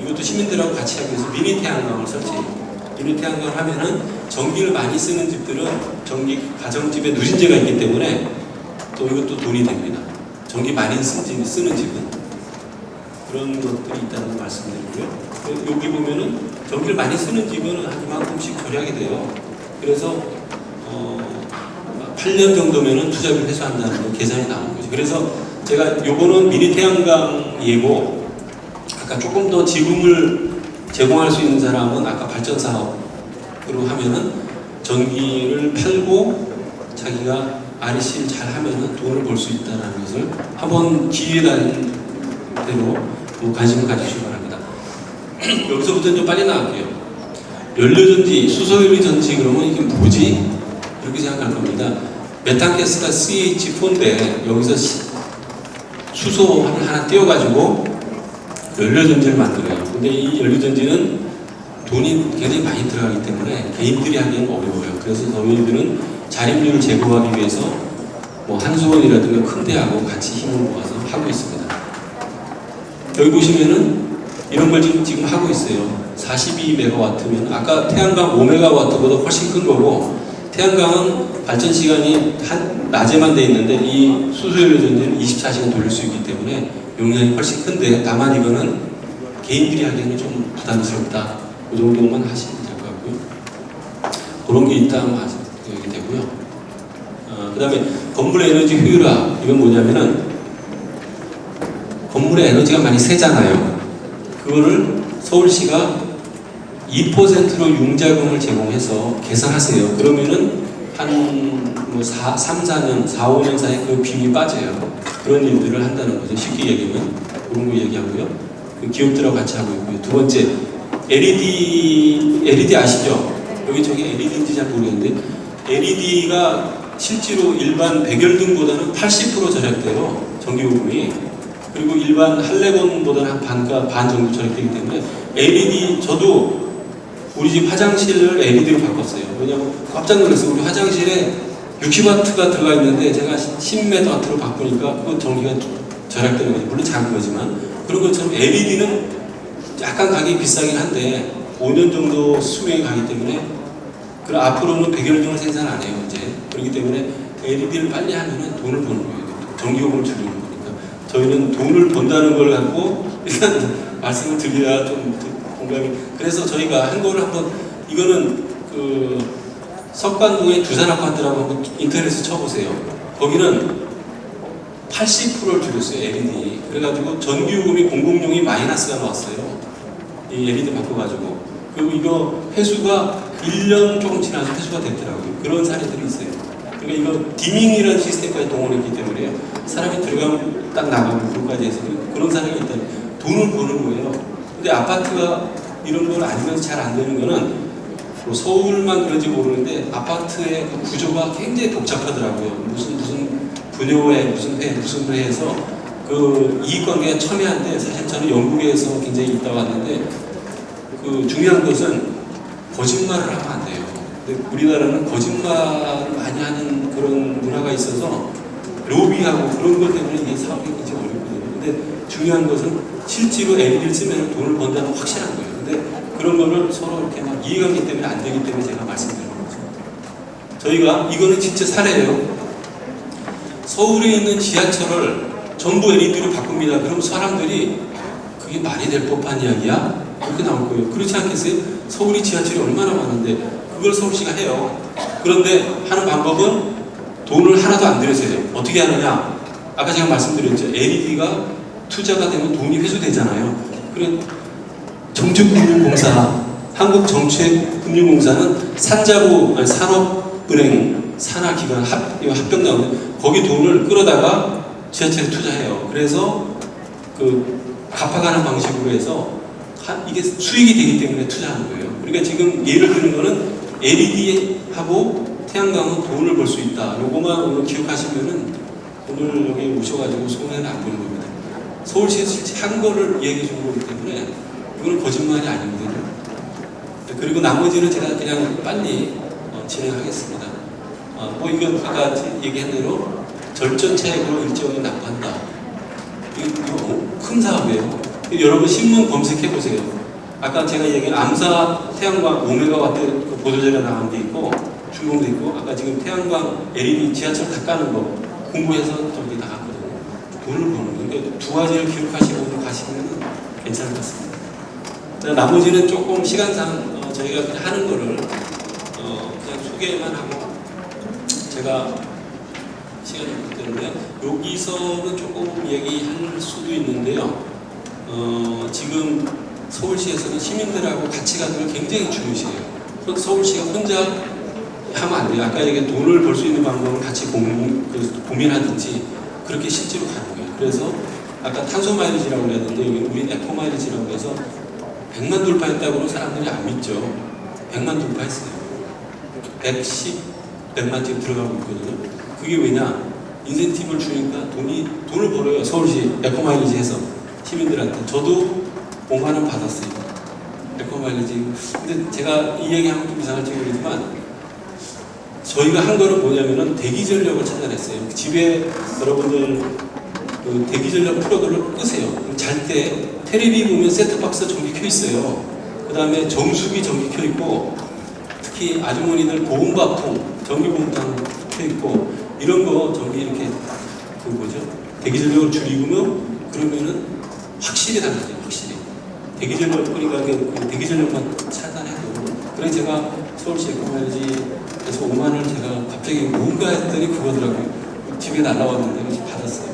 이것도 시민들하고 같이 하기 위해서 미니 태양광을 설치해요. 미니 태양광을 하면은 전기를 많이 쓰는 집들은 전기 가정집에 누진제가 있기 때문에 또 이것도 돈이 됩니다. 전기 많이 쓰는 집은 그런 것들이 있다는 걸 말씀드리고요. 여기 보면은 전기를 많이 쓰는 집은 한 이만큼씩 절약이 돼요. 그래서 8년 정도면은 투자비를 회수한다는 거 계산이 나오는 거죠. 그래서 제가 요거는 미니 태양광이고 아까 조금 더 지분을 제공할 수 있는 사람은 아까 발전 사업으로 하면은 전기를 팔고 자기가 REC를 잘 하면은 돈을 벌 수 있다는 것을 한번 기회단 대로 관심을 가지시기 바랍니다. 여기서부터 좀 빨리 나갈게요. 연료전지, 수소연료전지 그러면 이게 뭐지? 이렇게 생각할 겁니다. 메탄가스가 CH4인데 여기서 수소를 하나 띄워가지고 연료전지를 만들어요. 근데 이 연료전지는 돈이 굉장히 많이 들어가기 때문에 개인들이 하기는 어려워요. 그래서 저희들은 자립률을 제고하기 위해서 뭐 한수원이라든가 큰 데하고 같이 힘을 모아서 하고 있습니다. 여기 보시면은 이런 걸 지금 하고 있어요. 42MW면 아까 태양광 5MW보다 훨씬 큰 거고 태양광은 발전 시간이 낮에만 돼 있는데 이 수소연료전지는 24시간 돌릴 수 있기 때문에 용량이 훨씬 큰데 다만 이거는 개인들이 하기에는 좀 부담스럽다. 그 정도만 하시면 될 것 같고요. 그런 게 있다면 여기 되고요. 그 다음에 건물의 에너지 효율화. 이건 뭐냐면은 건물의 에너지가 많이 세잖아요. 그거를 서울시가 2%로 융자금을 제공해서 계산하세요. 그러면은 한 3, 4년, 4, 5년 사이에 그 비용이 빠져요. 그런 일들을 한다는 거죠. 쉽게 얘기하면 그런 거 얘기하고요. 그 기업들하고 같이 하고 있고요. 두 번째, LED 아시죠? 여기 저기 LED인지 잘 모르겠는데 LED가 실제로 일반 백열등보다는 80% 절약돼요. 전기요금이. 그리고 일반 할레곤보다는 한 반가 반 정도 절약되기 때문에 LED 저도 우리 집 화장실을 LED로 바꿨어요. 왜냐면 깜짝 놀랐어요. 우리 화장실에 60W가 들어가 있는데 제가 10MW로 바꾸니까 그 전기가 절약되는 거죠. 물론 작은 거지만 그런 것처럼 LED는 약간 가격이 비싸긴 한데 5년 정도 수명이 가기 때문에 그럼 앞으로는 백열등을 생산 안 해요. 이제 그렇기 때문에 LED를 빨리 하면은 돈을 버는 거예요. 전기요금을 줄이는 거니까 저희는 돈을 번다는 걸 갖고 일단 말씀을 드려야 좀 공감이. 그래서 저희가 한 거를 한번 이거는 그 석관동의 두산 아파트라고 한번 인터넷에 쳐보세요. 거기는 80%를 줄였어요. LED. 그래가지고 전기요금이 공공용이 마이너스가 나왔어요. 이 LED 바꿔가지고. 그리고 이거 회수가 1년 조금 지나서 회수가 됐더라고요. 그런 사례들이 있어요. 그러니까 이거 디밍이라는 시스템까지 동원했기 때문에 사람이 들어가면 딱 나가고 그것까지 해서 그런 사람이 있다는 돈을 버는 거예요. 근데 아파트가 이런 걸 알면서 잘 안 되는 거는 뭐 서울만 그런지 모르는데 아파트의 그 구조가 굉장히 복잡하더라고요. 무슨 분요회, 무슨 회에서 그 이익관계가 첨예한데 사실 저는 영국에서 굉장히 있다 왔는데 그 중요한 것은 거짓말을 하면 안 돼요. 근데 우리나라는 거짓말을 많이 하는 그런 문화가 있어서 로비하고 그런 것 때문에 이게 사업이 굉장히 어렵거든요. 근데 중요한 것은 실제로 LED를 쓰면 돈을 번다는 확실한 거예요. 근데 그런 거를 서로 이렇게 막 이해관계 때문에 안 되기 때문에 제가 말씀드리는 거죠. 저희가 이거는 진짜 사례예요. 서울에 있는 지하철을 전부 LED로 바꿉니다. 그럼 사람들이 그게 말이 될 법한 이야기야? 그렇게 나올 거예요. 그렇지 않겠어요? 서울이 지하철이 얼마나 많은데 그걸 서울시가 해요. 그런데 하는 방법은 돈을 하나도 안 들여서요. 어떻게 하느냐? 아까 제가 말씀드렸죠. LED가 투자가 되면 돈이 회수되잖아요. 그래 정책금융공사, 한국정책금융공사는 산업은행, 산하기관 합병 나오는데 거기 돈을 끌어다가 지하철에 투자해요. 그래서 그 갚아가는 방식으로 해서 이게 수익이 되기 때문에 투자하는 거예요. 그러니까 지금 예를 드는 거는 LED하고 태양광은 돈을 벌 수 있다. 요거만 오늘 기억하시면은 오늘 여기 오셔가지고 손해는 안 보는 겁니다. 서울시에서 실제 한 거를 얘기해 주는 거기 때문에 때문에 이거는 거짓말이 아니거든요. 그리고 나머지는 제가 그냥 빨리 진행하겠습니다. 뭐 이건 아까 얘기한 대로 절전차액으로 일정이 납부한다. 이거 큰 사업이에요. 여러분 신문 검색해 보세요. 아까 제가 얘기한 암사 태양광 5메가와트 그 보도자료 나온 게 있고 준공도 있고 아까 지금 태양광 LED 지하철 다 까는 거 공부해서 저기 나갔거든요. 돈을 버는 거예요. 그러니까 두 가지를 기록하시고 가시면 괜찮을 것 같습니다. 나머지는 조금 시간상 저희가 그냥 하는 거를 그냥 소개만 하고 제가 시간이 없기 때문에 여기서는 조금 얘기할 수도 있는데요. 지금 서울시에서는 시민들하고 같이 가는 걸 굉장히 중요시해요. 서울시가 혼자 하면 안 돼요. 아까 얘기한 돈을 벌 수 있는 방법을 같이 고민하든지 그렇게 실제로 가는 거예요. 그래서 아까 탄소 마일리지라고 그랬는데 여기 우리 에코 마일리지라고 해서 100만 돌파했다고는 사람들이 안 믿죠. 100만 돌파했어요. 110만 지금 들어가고 있거든요. 그게 왜냐? 인센티브를 주니까 돈을 벌어요. 서울시 에코 마일리지 해서 시민들한테. 저도 5만 원 받았어요. 에코 마일리지. 근데 제가 이 얘기하면 좀 이상할지 모르지만 저희가 한 거는 뭐냐면은 대기 전력을 찾아냈어요. 집에 여러분들 그 대기 전력 플러그를 끄세요. 잘 때 테레비 보면 세트박스 전기 켜 있어요. 그 다음에 정수기 전기 켜 있고 특히 아주머니들 보온밥통 전기보온통 켜 있고 이런 거 전기 이렇게 그 뭐죠? 대기 전력을 줄이면 그러면은 확실히 달라져요. 확실히 대기 전력 그러니까 그 대기 전력만 차단해도 그래서 제가 서울시 에코마일리지에서 5만 원을 제가 갑자기 뭔가 했더니 그거더라고요. 집에 날라왔는데 그래서 받았어요.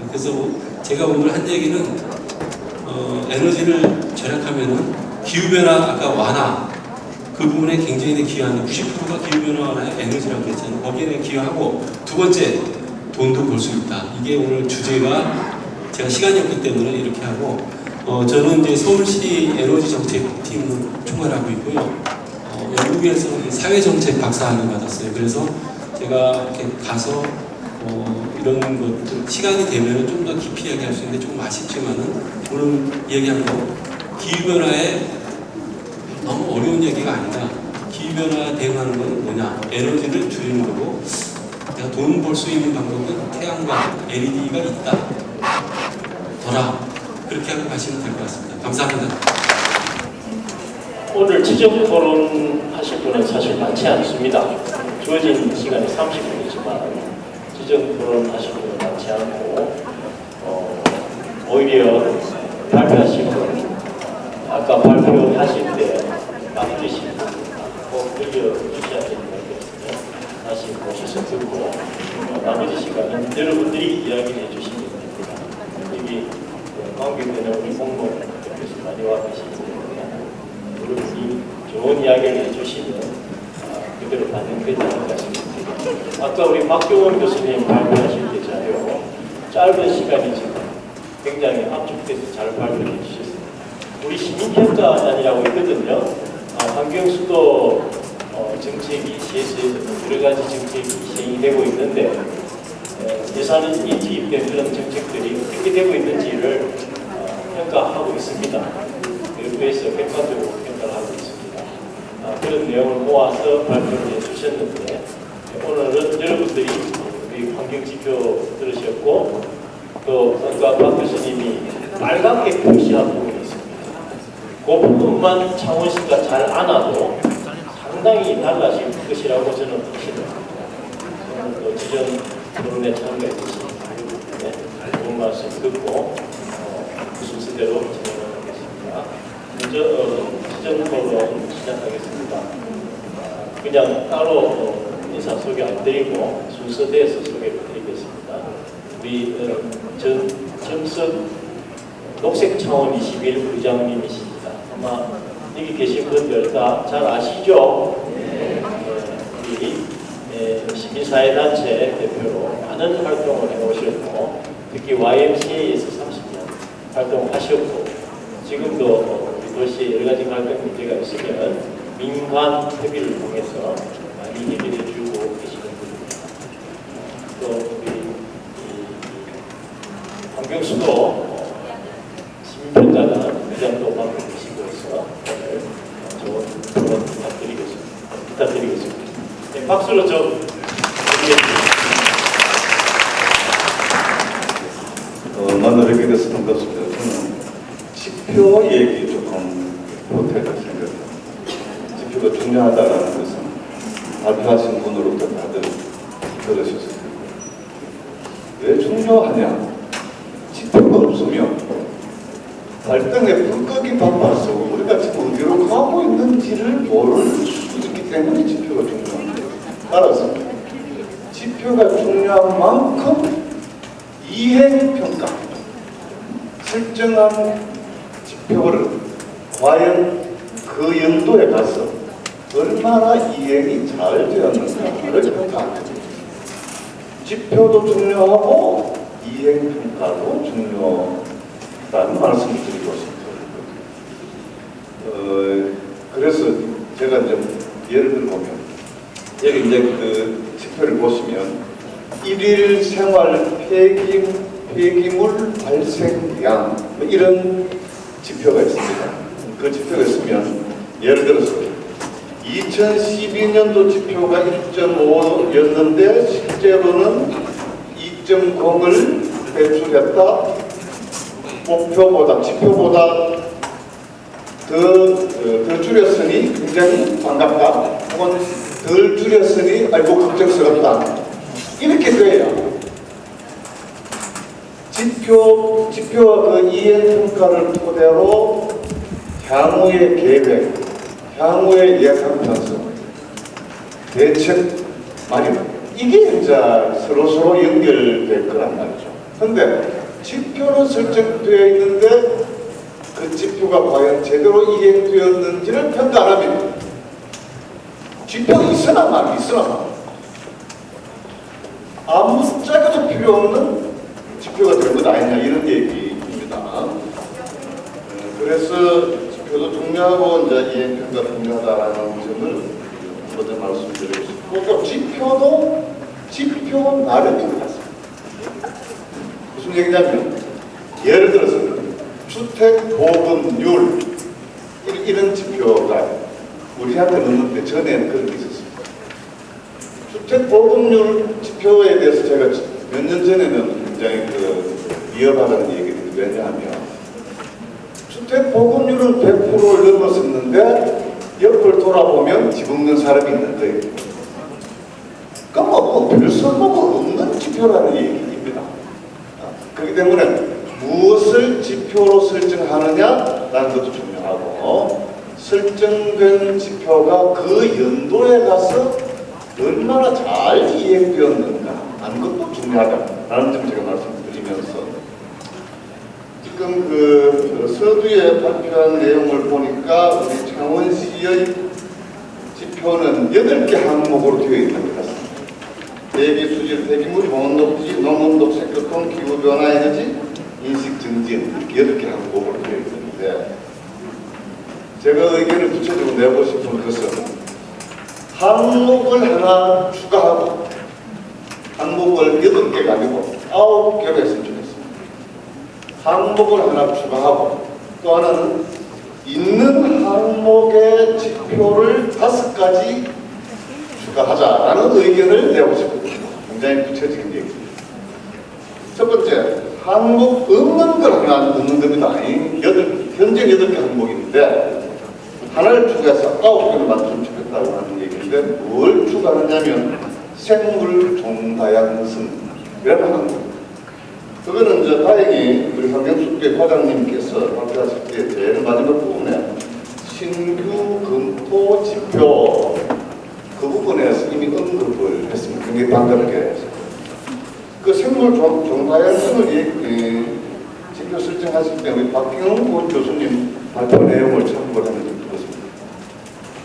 그래서 제가 오늘 한 얘기는 에너지를 절약하면은 기후변화 아까 완화 그 부분에 굉장히 기여하는 90%가 기후변화 완화의 에너지라고 했잖아요. 거기에 기여하고 두 번째 돈도 벌 수 있다. 이게 오늘 주제가 제가 시간이 없기 때문에 이렇게 하고 저는 이제 서울시 에너지 정책팀을 총괄하고 있고요. 영국에서 사회정책 박사학위 받았어요. 그래서 제가 이렇게 가서 이런 것들 시간이 되면 좀 더 깊이 얘기할 수 있는데 조금 아쉽지만은 오늘 얘기한 거 기후변화에 너무 어려운 얘기가 아니라 기후변화 대응하는 건 뭐냐 에너지를 줄이는 거고 내가 돈 벌 수 있는 방법은 태양광 LED가 있다 더라 그렇게 하고 가시면 될 것 같습니다. 감사합니다. 오늘 지적 토론 하실 분은 사실 많지 않습니다. 주어진 시간이 30분이지만 지적 토론 하실 분은 많지 않고 오히려 발표하실 분 아까 발표하실 때 막으신 분 꼭 들려주셔야 되는 거거든요. 다시 모셔서 듣고 나머지 시간은 여러분들이 이야기를 해주시면 됩니다. 여기 관계되는 우리 공무원께서 많이 와 계시기 때문에 여러분이 좋은 이야기를 해주시면 그대로 반영되지 않을까 싶습니다. 아까 우리 박경원 교수님 발표하실 때 자료 짧은 시간이지만 굉장히 압축돼서 잘 발표해 주셨습니다. 우리 시민평가단이라고 있거든요. 환경수도 정책이 시에서는 여러 가지 정책이 시행이 되고 있는데 예산이 투입된 그런 정책들이 어떻게 되고 있는지를 평가하고 있습니다. 그래서 객관적으로 평가를 하고 있습니다. 그런 내용을 모아서 발표를 해주셨는데 오늘은 여러분들이 우리 환경지표 들으셨고 또 아까 박 교수님이 빨갛게 표시한 부분이 있습니다. 그 부분만 창원시가 잘 안아도 상당히 달라질 것이라고 저는 확신합니다. 저는 또 지전 토론에 참가했듯이 좋은 말씀 듣고 그 순서대로 진행하겠습니다. 먼저 지전 토론 시작하겠습니다. 그냥 따로 인사 소개 안 드리고 순서대에서 소개를 드리겠습니다. 우리 정석 녹색차원 21 부장님이십니다. 아마 여기 계신 분들 다 잘 아시죠? 우리 시민사회단체 대표로 많은 활동을 해오셨고 특히 YMCA에서 30년 활동하셨고 지금도 우리 도시에 여러 가지 갈등 문제가 있으면 민관 협의를 통해서 많이 해결해주고 계시는 분입니다. 또 우리 환경수도 시민평가단 좋은 토론 부탁드리겠습니다. 네, 박수로 좀 드리겠습니다. 만나뵙게 돼서 반갑습니다. 저는 지표 얘기 조금 보태가 생각합니다. 지표가 중요하다는 것은 발표하신 분으로부터 다들 들으셨을 텐데 왜 중요하냐? 지표가 없으면 발등에 불 끄기 바빠서 우리가 지금 어디로 가고 있는지를 모를 수 있기 때문에 지표가 중요한 거예요. 따라서 지표가 중요한 만큼 이행평가, 설정한 지표를 과연 그 연도에 가서 얼마나 이행이 잘 되었는가를 평가합니다. 지표도 중요하고 이행평가도 중요하다는 말씀을 드리고 싶어요. 그래서 제가 이제 예를 들어보면 여기 이제 그 지표를 보시면 일일 생활 폐기물 발생량 뭐 이런 지표가 있습니다. 그 지표가 있으면 예를 들어서 2012년도 지표가 1.5였는데 실제로는 2.0을 배출했다. 목표보다 지표보다 더 줄였으니 굉장히 반갑다. 혹은 덜 줄였으니 아이고 걱정스럽다. 이렇게 돼야 지표와 그 이행평가를 토대로 향후의 계획, 향후의 예산 편성, 대책 마련 이게 이제 서로 연결될 거란 말이죠. 근데 지표는 설정되어 있는데 그 지표가 과연 제대로 이행되었는지를 평가 안 합니다. 지표가 있으나 말이 있으나 아무 짝에도 필요 없는 지표가 되는 것 아니냐 이런 얘기입니다. 그래서 지표도 중요하고 이제 이행평가 중요하다라는 점을 먼저 말씀드리고 싶고 또 지표도 지표 나름인 것 같습니다. 무슨 얘기냐면 예를 들어서 주택보급률 이런 지표가 우리한테 없는데 전에는 그런 게 있었습니다. 주택보급률 지표에 대해서 제가 몇 년 전에는 굉장히 위협하다는 얘기를 왜냐하면 주택보급률은 100%를 넘었었는데 옆을 돌아보면 집 없는 사람이 있는 거예요. 그럼 별 쓸모가 없는 지표라는 얘기입니다. 그렇기 때문에 무엇을 지표로 설정하느냐라는 것도 중요하고 설정된 지표가 그 연도에 가서 얼마나 잘 이행되었는가 하는 것도 중요하다라는 점 제가 말씀드리면서 지금 그 서두에 발표한 내용을 보니까 우리 창원시의 지표는 8개 항목으로 되어 있는 것 같습니다. 대기 수질, 대기물, 공원 녹지, 농업 녹색, 교통, 기후변화, 에너지, 인식 증진 이렇게 8개 항목으로 되어 있는데 제가 의견을 구체적으로 내고 싶은 것은 항목을 하나 추가하고 항목을 8개 가지고 9개로 했으면 좋겠습니다. 항목을 하나 추가하고 또 하나는 있는 항목의 지표를 5가지 추가하자라는 의견을 내고 싶습니다. 굉장히 구체적인 얘기입니다. 첫 번째, 항목 없는 걸 하나 넣는 겁니다. 현재 8개 항목인데 하나를 추가해서 9개를 만들면 좋겠다고 하는 얘기인데 뭘 추가하냐면 생물 종다양성이라는 항목. 그거는 이제 다행히 우리 환경숙대 과장님께서 발표하실 때 제일 마지막 부분에 신규 검토 지표 그 부분에서 이미 언급을 했습니다. 굉장히 반갑게 그 생물 종다양성을 지표 설정하실 때 우리 박경훈 교수님 발표 내용을 참고를 하면 좀 그렇습니다.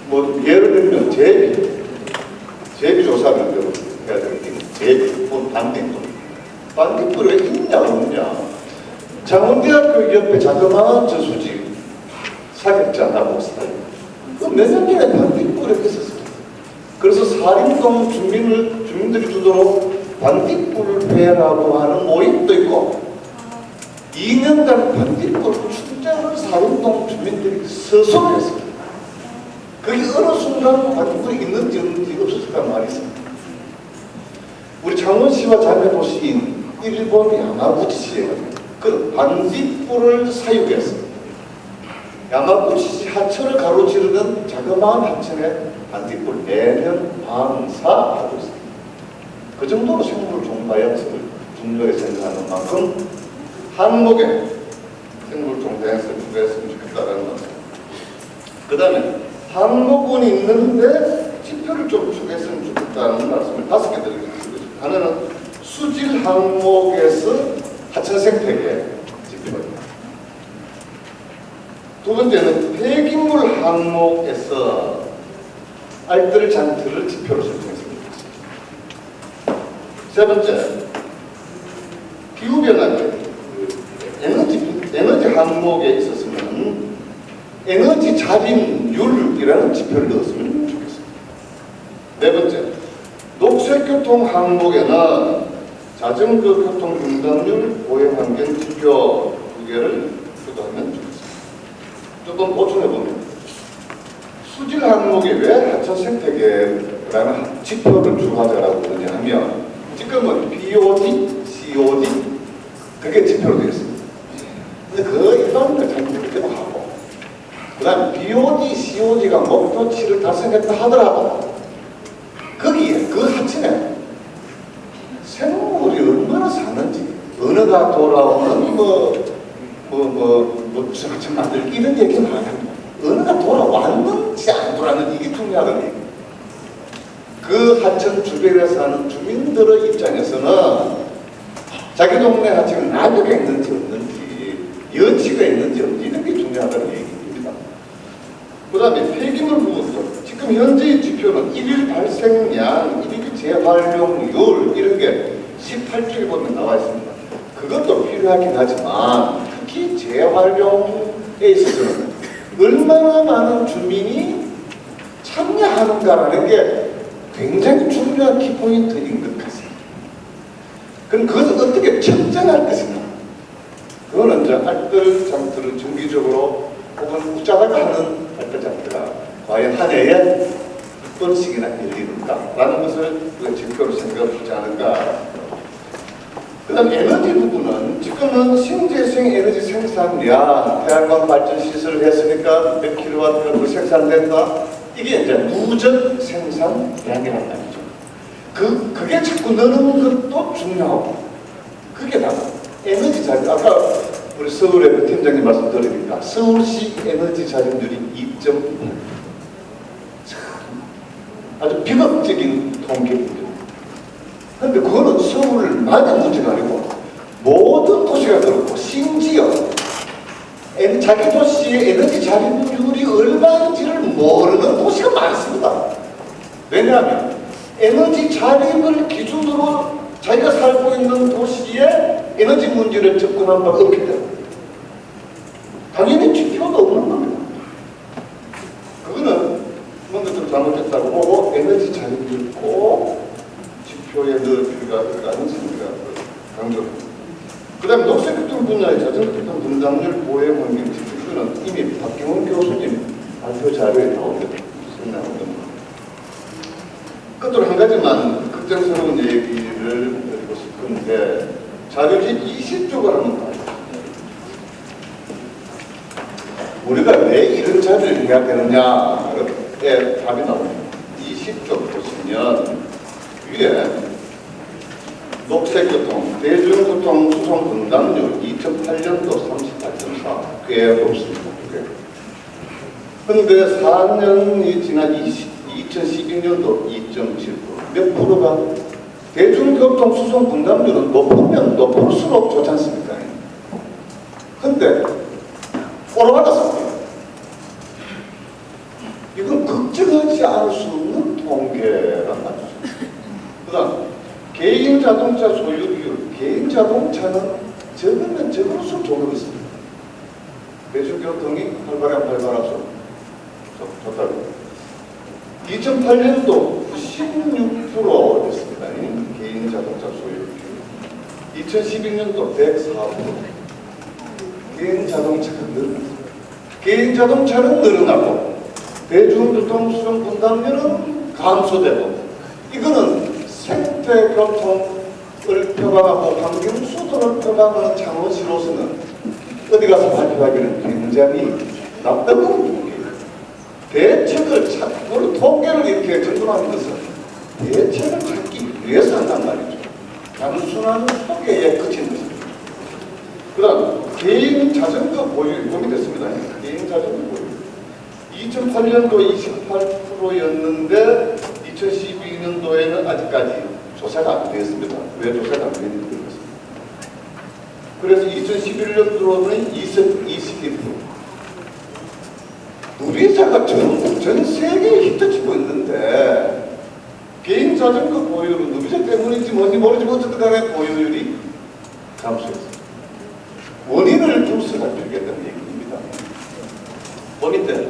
뭐 예를 들면 제비 조사를 해야 되겠지. 제비, 반딧불이 있냐 없냐. 장원대학교 옆에 자그마한 저수지 사격자 나복스타일 몇 년 전에 반딧불이 있었습니다. 그래서 사림동 주민들이 주도로 반딧불회라고 하는 모임도 있고 2년간 반딧불 축제를 사림동 주민들이 스스로 했습니다. 그게 어느 순간 반국이 있는지 없는지 없었을까 말이 있습니다. 우리 창원시와 자매 도시인 일본 야마구치시에 그 반딧불을 사육해서 야마구치 하천을 가로지르는 자그마한 하천에 반딧불 매년 방사하고 있습니다. 그 정도로 생물 종다양성을 중요히 생각하는 만큼 한목에 생물 종다양성을 중요했으면 좋겠다라는 겁니다. 그 다음에 한목은 있는데 지표를 좀 추가했으면 좋겠다는 말씀을 5개 드리겠습니다. 하나는 수질 항목에서 하천 생태계 지표입니다. 두 번째는 폐기물 항목에서 알뜰 잔트를 지표로 설정했습니다. 세 번째, 기후변화 에너지 항목에 있어서는 에너지 자립률이라는 지표를 넣었으면 좋겠습니다. 네 번째, 녹색교통 항목에는 자전거 교통 분담률, 오염환경 지표 2개를 추가하면 좋겠습니다. 조금 보충해보면 수질 항목에 왜 하천 생태계라는 지표를 추가하자라고 그러냐 하면 지금은 BOD, COD 그게 지표로 되어 있습니다. 근데 그 일반인들 잘 모르기도 하고 그 다음 BOD, COD가 목표치를 달성했다 하더라도 거기에 그 하천에 생물이 얼마나 사는지 언어가 돌아오는 무슨 하천 만들기 이런 얘기는 안 합니다. 언어가 돌아왔는지 안 돌아왔는지 이게 중요하다는 얘기입니다. 그 하천 주변에 사는 주민들의 입장에서는 자기 동네 하천이 낙엽이 있는지 없는지 여치가 있는지 없는지 이런 게 중요하다는 얘기입니다. 그 다음에 폐기물 부분도 지금 현재의 지표는 1일 발생량, 1일 재활용률 이런 게 18쪽에 보면 나와 있습니다. 그것도 필요하긴 하지만 특히 재활용에 있어서는 얼마나 많은 주민이 참여하는가라는 게 굉장히 중요한 키포인트인 것 같습니다. 그럼 그것을 어떻게 측정할 것인가? 그거는 이제 알뜰 장터를 정기적으로 혹은 국자가 하는 알뜰 장터가 과연 한 해에 몇 번씩이나 열리는가라는 것을 우리가 지표로 생각할 수 있지 않을까. 그 다음 에너지 부분은 지금은 신재생 에너지 생산량, 태양광 발전 시설을 했으니까 몇 킬로와트가 생산된다. 이게 이제 누적 생산량이란 말이죠. 그게 자꾸 느는 것도 중요하고 그게 다 에너지 자립. 아까 우리 서울의 그 팀장님 말씀 드리니까 서울시 에너지 자립률이 2.8. 아주 비극적인 통계입니다. 그런데 그거는 서울만의 문제가 아니고 모든 도시가 그렇고 심지어 자기 도시의 에너지 자립률이 얼마인지를 모르는 도시가 많습니다. 왜냐하면 에너지 자립을 기준으로 자기가 살고 있는 도시에 에너지 문제를 접근한 바가 없기 때문에 당연히 지표가 없는 겁니다. 그거는 뭔가 좀 잘못됐다고 보고 에너지 자립률 꼭 지표에 넣을 필요가 있다는 생각을 강조합니다. 그 다음에 녹색교통 분야의 자전거교통 분담률 보행 환경 지표 이거는 이미 박경훈 교수님 발표 자료에 나옵니다. 끝으로 한 가지만 걱정스러운 얘기를 드리고 싶은데 자료지 20쪽을 한번 봐요. 우리가 왜 이런 자료를 해야 되느냐에 답이 나옵니다. 20쪽 보시면 위에 녹색교통, 대중교통 수송 분담률 2008년도 38.4 꽤 높습니다. 그런데 4년이 지난 2012년도 2.7%. 몇 프로가? 대중교통 수송 분담률은 높으면 높을수록 좋지 않습니까? 근데 오르막았습니다. 이건 걱정하지 않을 수 없는 통계란 말이죠. 그 다음 개인 자동차 소유 비율. 개인 자동차는 적으면 적을수록 좋은 것입니다. 대중교통이 활발해서 좋다고. 2008년도 96% 됐습니다. 개인 자동차 소유 비율. 2012년도 104%. 개인 자동차가 늘어났습니다. 개인 자동차는 늘어나고 대중교통 수용 분담료는 감소되고 이거는 생태교통을 표방하고 환경수도를 표방하는 창원시로서는 어디 가서 발표하기는 굉장히 납득하는 부분이에요. 대책을 찾고 통계를 이렇게 전송하는 것은 대책을 찾기 위해서 한단 말이죠. 단순한 소개에 그친 것입니다. 그 다음 개인 자전거 보유 고민됐습니다. 개인 자전거 보유 2008년도 28%였는데 2012년도에는 아직까지 조사가 안 되었습니다. 왜 조사가 안 되는지 모르겠습니다. 그래서 2011년도로는 21%. 누리자가 전 세계에 히트치고 있는데 개인 자전거 보유는 누리자 때문인지 뭔지 모르지만 어쨌든 간에 보유율이 감소했습니다. 원인을 둘러싸 필요하다는 얘기입니다. 보기 때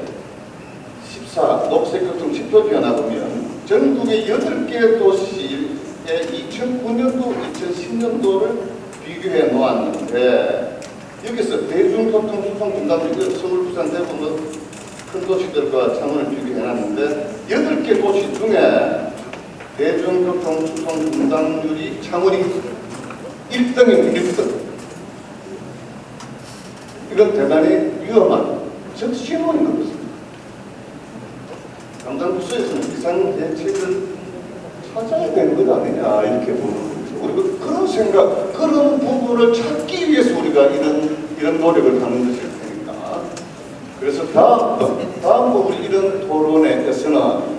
14 녹색교통 지표 변화보면 전국의 8개 도시의 2009년도, 2010년도를 비교해 놓았는데 여기서 대중교통 수송 분담률 서울, 부산, 대구 큰 도시들과 창원을 비교해 놨는데 8개 도시 중에 대중교통 수송 분담률이 창원이 1등입니다. 1등. 이건 대단히 위험한 신호인 것 같습니다. 담당 부서에서는 비상대책을 찾아야 되는 것 아니냐 이렇게 보는 거죠. 우리가 그런 생각, 그런 부분을 찾기 위해서 우리가 이런 노력을 하는 것일 테니까. 그래서 다음 우리 이런 토론회에서는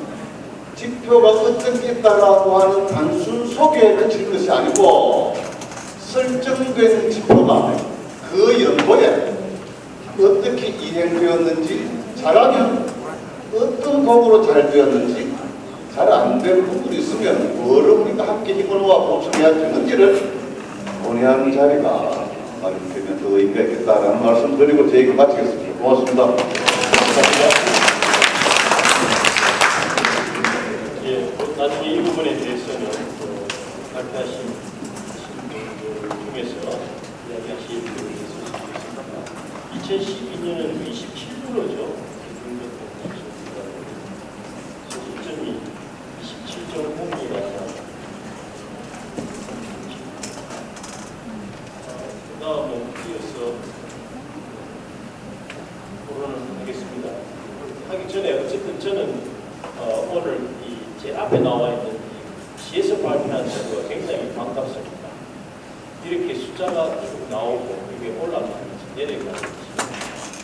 지표가 어떤 게 있다라고 하는 단순 소개에 그칠 것이 아니고 설정된 지표가 그 연도에 어떻게 이행되었는지, 잘하면 어떤 도구로 잘 되었는지, 잘 안 된 부분이 있으면 뭐를 우리가 함께 힘을 모아 보충해야 되는지를 논의하는 자리가 되면 더 의미가 있겠다라는 말씀 드리고 제 얘기를 마치겠습니다. 고맙습니다. 예, 나중에 이 부분에 대해서는 발표하신 분들 중에서 이야기하실 분이 있을 수도 있습니다. 2012년은 27%죠. 수준이 27.0이라서 그 다음은 이어서 토론을 하겠습니다. 하기 전에 어쨌든 저는 오늘 제 앞에 나와 있는 시에서 발표한 자료가 굉장히 반갑습니다. 이렇게 숫자가 쭉 나오고 이게 올라가는지 내려가는지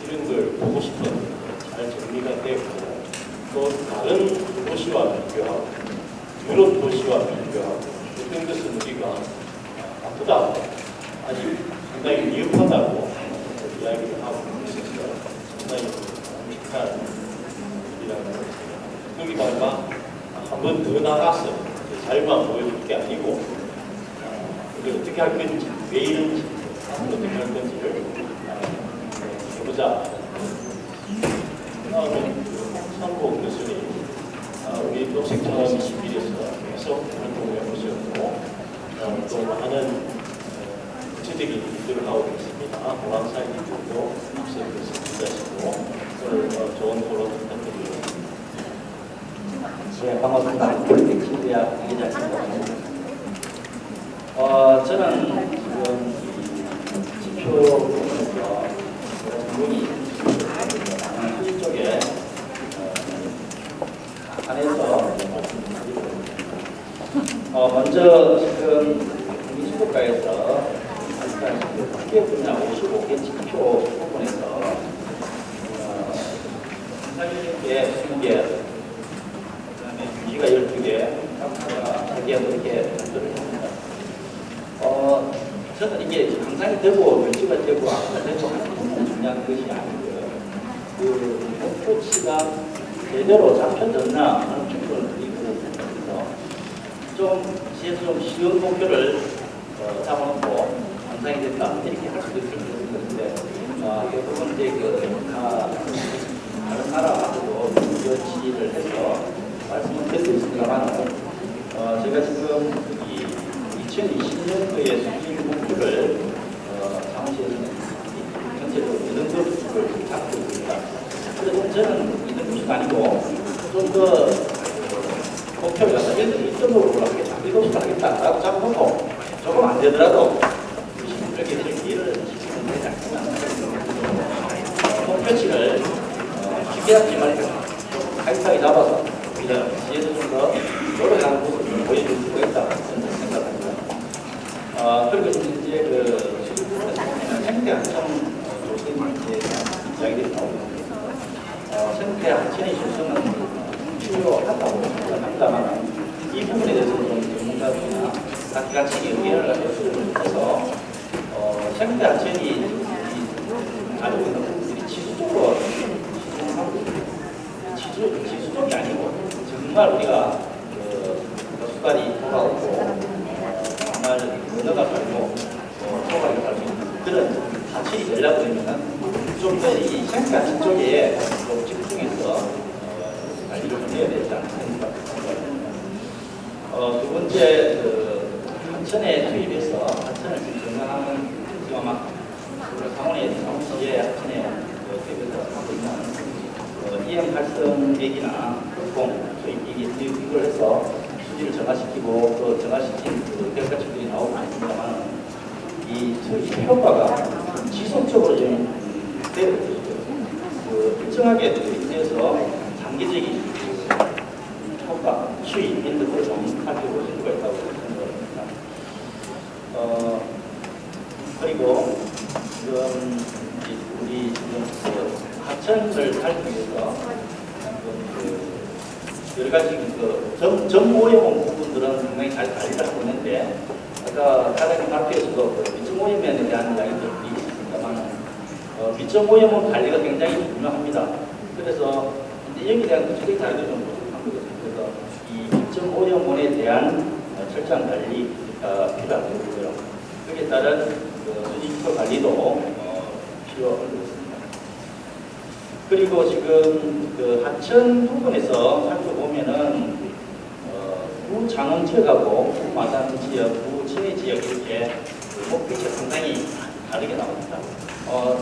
이런 걸 보고 싶었는데 잘 정리가 되고 또 다른 도시와 비교하고 유럽 도시와 비교하고 어떤 것은 우리가 아프다 아직 상당히 위협하다고 이야기를 하고 있어서 상당히 끔찍한 일이라고 생각합니다. 여기다가 한 번 더 나가서 잘만 보여줄 게 아니고 이걸 어떻게 할 건지, 왜 이런지, 앞으로 어떻게 할 건지를 해보자. 다음에 선복 교수님, 우리 녹색창원 21에서 계속 활동을 해보셨고 또 많은 구체적인 일들을 하고 계십니다. 보람사님들도 앞서서 기자시고 오늘 좋은 토론 부탁드립니다. 네, 반갑습니다. 폴리텍스대학 기자입니다. 저는 지금 지표 보면서 전문이 수시 쪽에 안에서 먼저 지금 국민수도가에서 학계 분야 55개 지표 부분에서 31개, 20개 유지가 12개, 각하가 3개 이렇게 발표를 했습니다. 저는 이게 감상이 되고 유지가 되고 악화가 되고 하는 게 중요한 것이 아니고요. 그 목표치가 제대로 잡혀졌나 하는 부분을 드리고 좀 시에서 좀 쉬운 목표를 잡아놓고 감상이 됐다 이렇게 할 수도 있을 것인데 결국은 이제 다른 나라하고도 유지를 해서 말씀을 드리고 있습니다만 제가 지금 이 2020년도에 수준 목표를 창원시에서는 전체적으로 2등급 수준을 잡고 있습니다. 그래서 저는 2등급 8.0이 아니고 좀 더 목표를 갖다 1.5로 하겠다, 7시로 하겠다라고 잡고 조금 안 되더라도 시민들에게 이해를 시키면 되지 않겠나. 목표치를 쉽게 하지 말고 타이트하게 잡아서 우리가 뒤에서 좀 더 노력하는 모습을 보여줄 수가 있다고 생각합니다. 그리고 이제 그 생태 하천 조성에 대한 이야기들이 나오고 있습니다. 생태 하천의 조성은 필요하다고 생각합니다만 이 부분에 대해서는 좀 전문가들이나 같이 의견을 해서 생태 하천이 가지고 있는 부분들이 지수적으로 지수적이 아니고 정말 우리가 수달이 돌아오고 정말 문어가 살고 소갈이 살수 있는 그런 하천이 되려고 하면 좀 더 이 생태하천 쪽에 좀 집중해서 관리를 좀 해야 되지 않을까 생각합니다. 두 번째 하천에 투입해서 하천을 건강하는 지금 아마 상원의 상원시의 하천에 투입해서 하고 있는 이행 활성액이나 흑공 투입액이 투입을 해서 수질을 정화시키고 또 정화시킨 결과물들이 나오고 있습니다만 이 투입 효과가 지속적으로 좀 되고 일정하게 투입돼서 장기적인 효과, 수익 이런 것들을 좀 살펴볼 필요가 있다고 생각합니다. 그리고 지금 우리 지금 하천을 살기 위해서 여러 가지 점오염 부분들은 상당히 잘 관리를 하고 있는데 아까 사장님 발표에서도 미점오염에 대한 이야기들이 있습니다만 미점오염은 관리가 굉장히 중요합니다. 그래서 여기에 대한 구체적인 자료도 좀 부족합니다. 그래서 이 미점오염원에 대한 철저한 관리가 필요하고요. 여기에 따른 수질기초 관리도 필요하겠습니다. 그리고 지금 하천 부분에서 살펴보면은 부장원 지역하고 부마산 지역, 부친해 지역 이렇게 목표치가 상당히 다르게 나옵니다.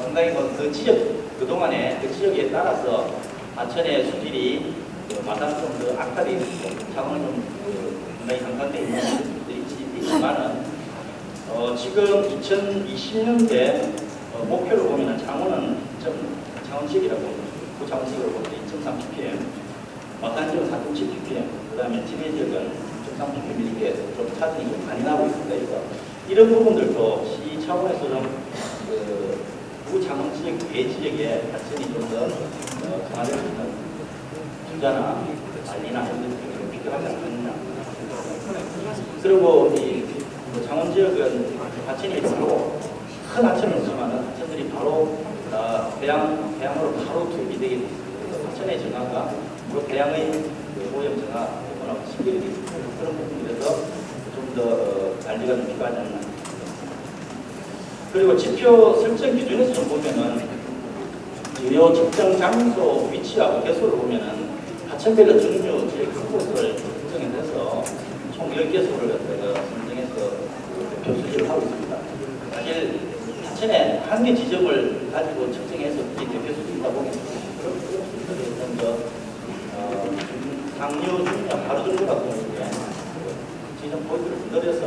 상당히 그 지역 그동안에 그 지역에 따라서 하천의 수질이 마산 좀 더 악화되어 있고 장원은 좀 상당히 향상되어 있는 부분들이 있지만은 지금 2020년대 목표를 보면은 장원은 창원 지역이라고 부창원 지역으로 볼 때 2.3 ppm, 마산 지역은 4.7 ppm, 그 다음에 진해 지역은 2.3 ppm 이렇게 좀 차등이 좀 많이 나고 있습니다. 그래서 이런 부분들도 시 차원에서 좀 부창원 지역 외 지역에 하천이 좀 더 강화될 수 있는 투자나 관리나 이런 것들이 좀 필요하지 않겠느냐. 그리고 이 창원 지역은 하천이 바로 큰 하천은 없지만은 하천들이 바로 배양으로 바로 투입이 되게 돼 있습니다. 하천의 정화가 배양의 오염 정화하고 신경이 되어 있습니다. 그런 부분들에서 좀 더 관리가 좀 필요하지 않나. 그리고 지표 설정 기준에서 좀 보면은 유료 측정 장소 위치하고 개수를 보면은 하천별로 중요 지역 그곳을 선정해서 총 10개소를 선정해서 표수지를 하고 있습니다. 사실 하천에 한 개 지점을 가지고 측정해서 이 대표 수준이다 보면 그런 수준에서 상류, 중요, 하루 정도 같은 경우에 지점 포인트를 늘려서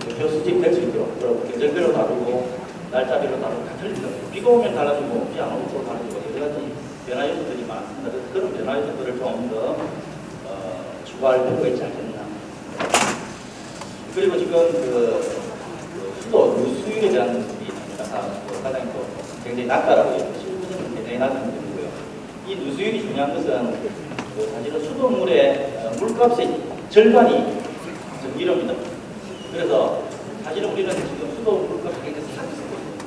대표 수준이 될 수 있도록 그리고 계절별로 다르고 날짜별로 다르고 다 틀립니다. 비가 오면 달라지고 비 안 오면 또 달라지고 여러 가지 변화 요소들이 많습니다. 그래서 그런 변화 요소들을 좀 더 추가할 필요가 있지 않겠나. 그리고 지금 수도 누수율에 대한 부분이 가장 굉장히 낮다라고 해요. 15%는 굉장히 낮은 부분이고요. 이 누수율이 중요한 것은 사실은 수돗물의 물값의 절반이 전기료입니다. 그래서 사실은 우리는 지금 수돗물값이 굉장히 싸게 쓰고 있습니다.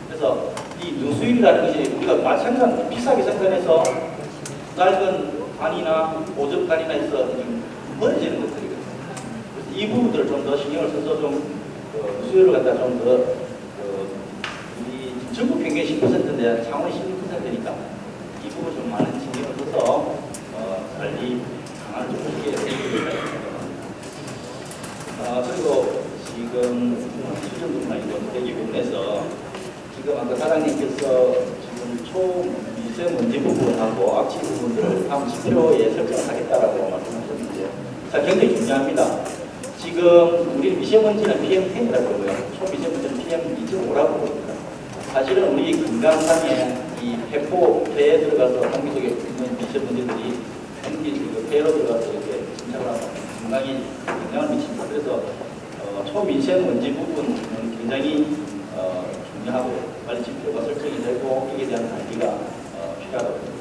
그래서 이 누수율이라는 것이 우리가 마찬가지로 비싸게 생산해서 낡은 관이나 오접관이나 해서 멀어지는 것들이거든요. 그래서 이 부분들을 좀 더 신경을 써서 좀 누수율을 갖다 좀 더 전국 평균 10%인데 창원이 16%니까 이 부분 좀 많은 신경을 써서 관리 강화를 좀 하게 되겠습니다. 그리고 지금 수준뿐만 아니고 대기 부분에서 지금 아까 사장님께서 지금 초미세먼지 부분하고 부분하고 악취 부분들을 다음 지표에 설정하겠다라고 말씀하셨는데요. 자, 굉장히 중요합니다. 지금 우리 미세먼지는 PM10이라고 그러고요. 초미세먼지는 PM2.5라고 그럽니다. 사실은 우리 건강상에 이 폐에 들어가서 공기 속에 있는 미세먼지들이 폐로 들어가서 이렇게 침착을 하면 건강에 영향을 미칩니다. 그래서 초미세먼지 부분은 굉장히 중요하고 빨리 지표가 설정이 되고 이에 대한 관리가 필요하다고 봅니다.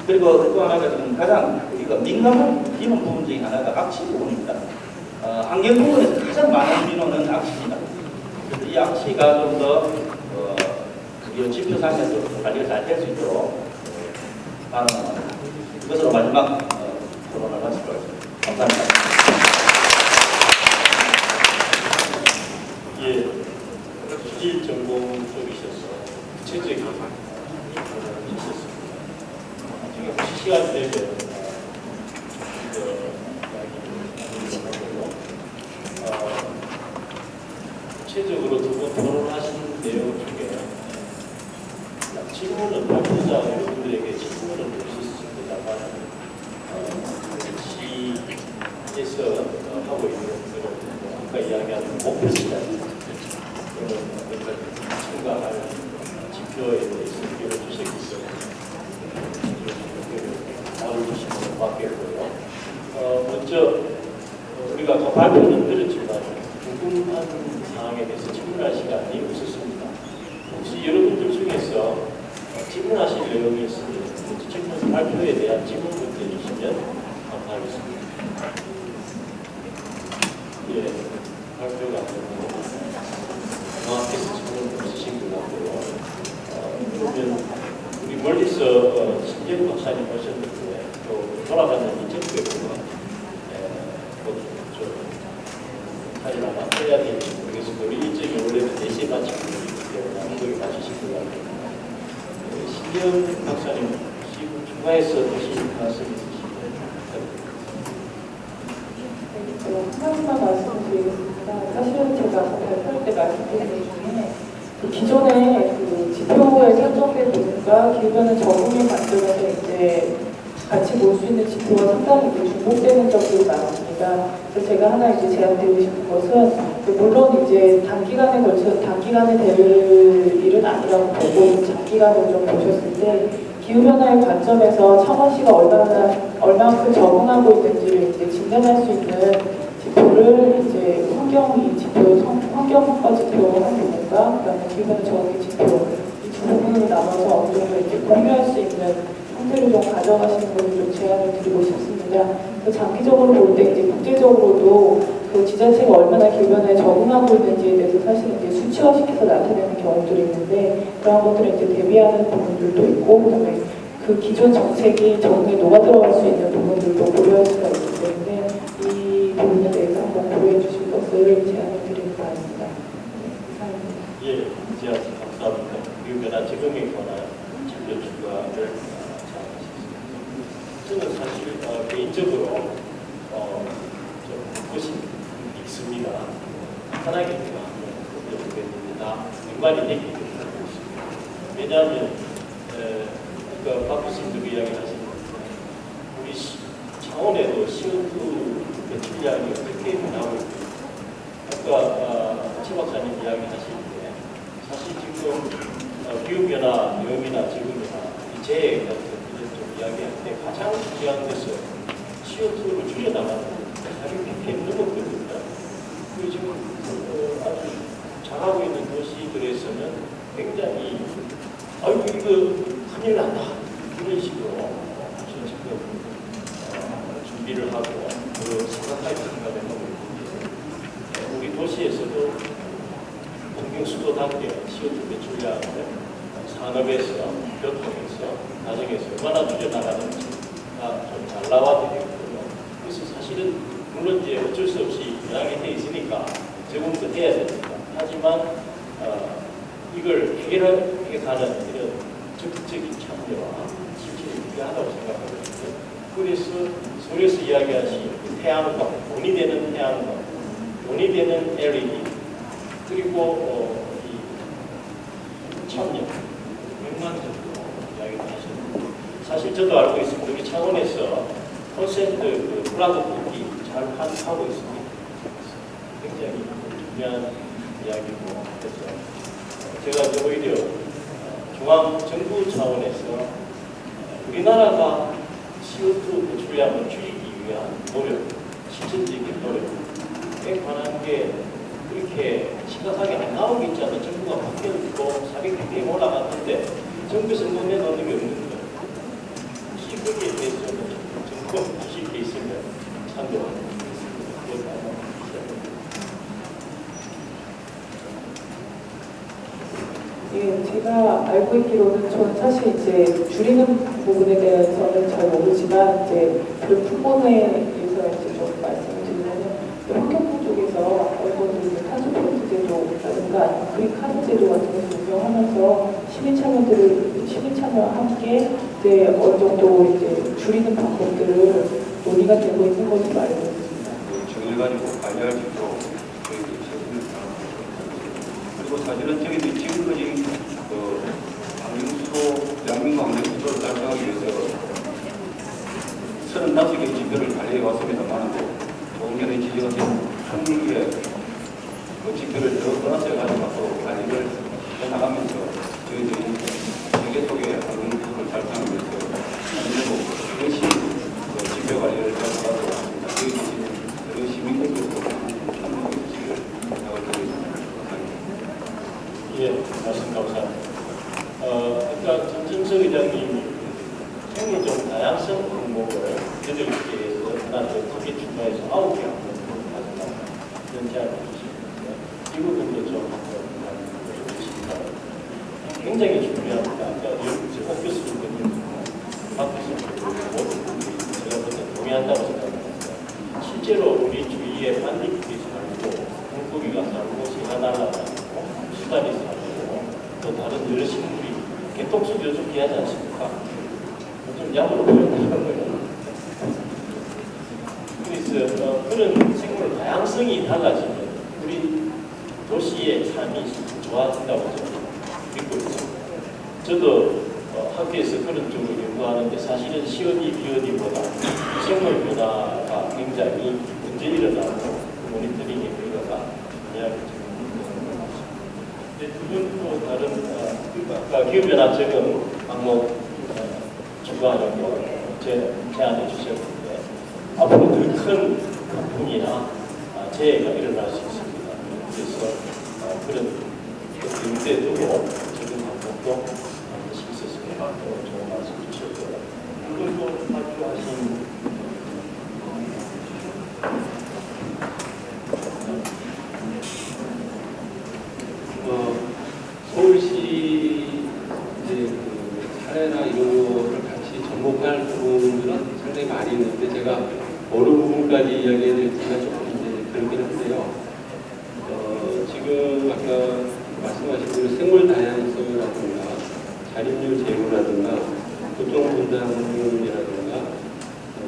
그리고 또 하나가 지금 가장 우리가 민감한 비문 부분 중에 하나가 악취 부분입니다. 환경 부분에서 가장 많은 민원은 악취입니다. 그래서 이 악취가 좀 더 우리 지표상에서 관리가 잘 될 수 있도록 이것으로 마지막 토론을 마치도록 하겠습니다. 감사합니다. 예, 기질 전공 쪽이셔서 구체적인 부분이 있었습니다. 나중에 혹시 시간 되면 구체적으로 두 분 토론하신 내용 중에 질문은 발표자 여러분들에게 질문을 볼 수 있을 겁니다만 시에서 하고 있는 아까 이야기하는 목표 시간 또는 참가할 지표에 대해서 의견을 주시기 때문에 나눠주시면 고맙겠고요. 먼저 우리가 아까 발표는 들었지만 궁금한 사항에 대해서 질문할 시간이 없었습니다. 혹시 여러분들 중에서 질문하실 내용이 있으면 질문 발표에 대한 질문 문제 주시면 감사하겠습니다. 예, 발표가 되고 정확해서 질문 없으신 것 같고요. 그러면 우리 멀리서 신재훈 박사님 오셨는데 또 돌아가는 이정표에 보면 사실 아마 해야 될지 모르겠습니다. 우리 일정이 원래는 4시에 마치고 있기 때문에 한국에 마치실 것 같아요. 신재훈 박사님 혹시 중간에서 다시 말씀 있으시면 하나만 말씀드리겠습니다. 사실은 제가 아까 발표할 때 말씀드린 것 중에 기존의 지표에 설정된 부분과 기존의 적응의 관점에서 이제 같이 볼 수 있는 지표가 상당히 중복되는 점들이 많습니다. 그래서 제가 하나 이제 제안드리고 싶은 것은 물론 이제 단기간에 걸쳐 단기간에 될 일은 아니라고 보고 장기간을 좀 보셨을 때 기후변화의 관점에서 창원시가 얼마만큼 적응하고 있는지를 이제 진단할 수 있는 지표를 이제 환경 지표 한 부분과 그다음에 기후변화 적응의 지표 이 두 부분으로 나눠서 어느 정도 이제 공유할 수 있는 형태를 좀 가져가시는 것을 좀 제안을 드리고 싶습니다. 장기적으로 볼 때 이제 국제적으로도 그 지자체가 얼마나 기후변화에 적응하고 있는지에 대해서 사실은 이제 수치화시켜서 나타내는 경우들이 있는데 그런 것들을 이제 대비하는 부분들도 있고 그다음에 그 기존 정책이 적응에 녹아들어갈 수 있는 부분들도 고려할 수가 있기 때문에 이 부분에 대해서 한번 고려해 주실 것을 제안을 드리는 바입니다. 감사합니다. 예, 제안 감사합니다. 기후변화 적응에 관한 진료 추가를 저는 사실 개인적으로 좀 것이 있습니다. 편하게 생각하면 다 연관이 되기 때문에 왜냐하면 그러니까 박 교수님도 이야기하시는 우리 창원에도 CO2 배출량이 어떻게 변하고 있고 아까 최 박사님 이야기하실 때 사실 지금 기후변화, 위험이나 지금이나 재해 같은 좀 이야기할 때 가장 중요한 것은 CO2를 줄여나가는 자기 ppm 넘었거든요. 그리고 지금 아주 잘하고 있는 도시들에서는 굉장히 아이고 이거 큰일 난다 이런 식으로 지금 준비를 하고 그 생각할 생각을 하고 있는데 우리 도시에서도 환경수도 단계 CO2 배출량을 산업에서 교통에서 가정에서 얼마나 줄여나가는지가 좀 잘 나와드리거든요. 그래서 사실은 물론 이제 어쩔 수 없이 영향이 돼 있으니까 적응도 해야 됩니다. 하지만 이걸 해결하는 이런 적극적인 참여와 실천이 필요하다고 생각하거든요. 그래서 서울에서 이야기하신 태양광, 돈이 되는 태양광, 돈이 되는 LED, 그리고 이 참여, 100만 정도 이야기를 하셨는데 사실 사실 저도 알고 있습니다. 우리 창원에서 콘센트 그 브라더 뽑기 잘 하고 있습니다. 굉장히 중요한 이야기고 그래서 제가 오히려 중앙 정부 차원에서 우리나라가 CO2 배출량을 줄이기 위한 노력, 실질적인 노력에 관한 게 그렇게 심각하게 안 나오고 있잖아요. 정부가 바뀌었고 400ppm 올라갔는데 정부에서 내놓는 게 없는 거예요. 혹시 거기에 대해서는 정부가 하실 게 있으면 참고하겠습니다. 예, 제가 알고 있기로는 저는 사실 이제 줄이는 부분에 대해서는 잘 모르지만 이제 그 풍모회에서 이제 좀 말씀을 드리면은 환경부 쪽에서 어느 정도 이제 탄소 포인트 제도라든가 그린 카드 제도 같은 것을 운영하면서 시민 참여와 함께 이제 어느 정도 이제 줄이는 방법들을 논의가 되고 있는 것으로 알고 있습니다. 정을 가지고 관리할 수 있도록 저희들이 최선을 다하고 그리고 사실은 저희들이 지금까지 환경수도 대한민국 환경수도를 달성하기 위해서 35개 지표를 관리해 왔습니다만 조금 전에 지적한 20개의 그 지표를 더 떠나서 가지고 관리를 해나가면서 저희들이 세계 속의 환경수도를 달성하기 위해서 열심히 지표 관리를 해나가고 있습니다. 저희 시민들께서 참여해 주시기를 부탁드리겠습니다. 예, 말씀 감사합니다. 아까 전진석 의장님이 생물종 다양성 항목을 8개에서 하나 더 크게 추가해서 9개 항목으로 가져가는 그런 제안을 주시는데 이 부분도 좀 한번 해주시기 바랍니다. 굉장히 중요합니다. 아까 옥 교수님도 박 교수님도 모든 분들이 제가 볼 때 동의한다고 생각합니다. 실제로 우리 주위에 반딧불이 살고 물고기가 살고 새가 날아다니고 수달이 살고 또 다른 여러 식물이 개똥수도 요즘 귀하지 않습니까? 좀 약으로 보인다는 거예요. 그래서 그런 생물 다양성이 달라지면 우리 도시의 삶이 좋아진다고 저는 믿고 있습니다. 저도 학교에서 그런 쪽을 연구하는데 사실은 시어디 비어디보다 생물 변화가 굉장히 문제 일어나고 모니터링의 결과가 이야기죠. 두분또 다른 아까 기후변화 적용 항목 추가하려고 제안해 주셨는데 앞으로 더 큰 강풍이나 재해가 일어날 수 있습니다. 그래서 그런 경제도 적용 방법도 반드시 있었으면 좋은 말씀 주셨고요. 그리고 발표하신 서울시 이제 그 사례나 이런 거를 같이 접목할 부분들은 상당히 많이 있는데 제가 어느 부분까지 이야기해야 될지가 조금 이제 그렇긴 한데요. 지금 아까 말씀하신 대로 생물 다양성이라든가 자립률 제고라든가 교통 분담이라든가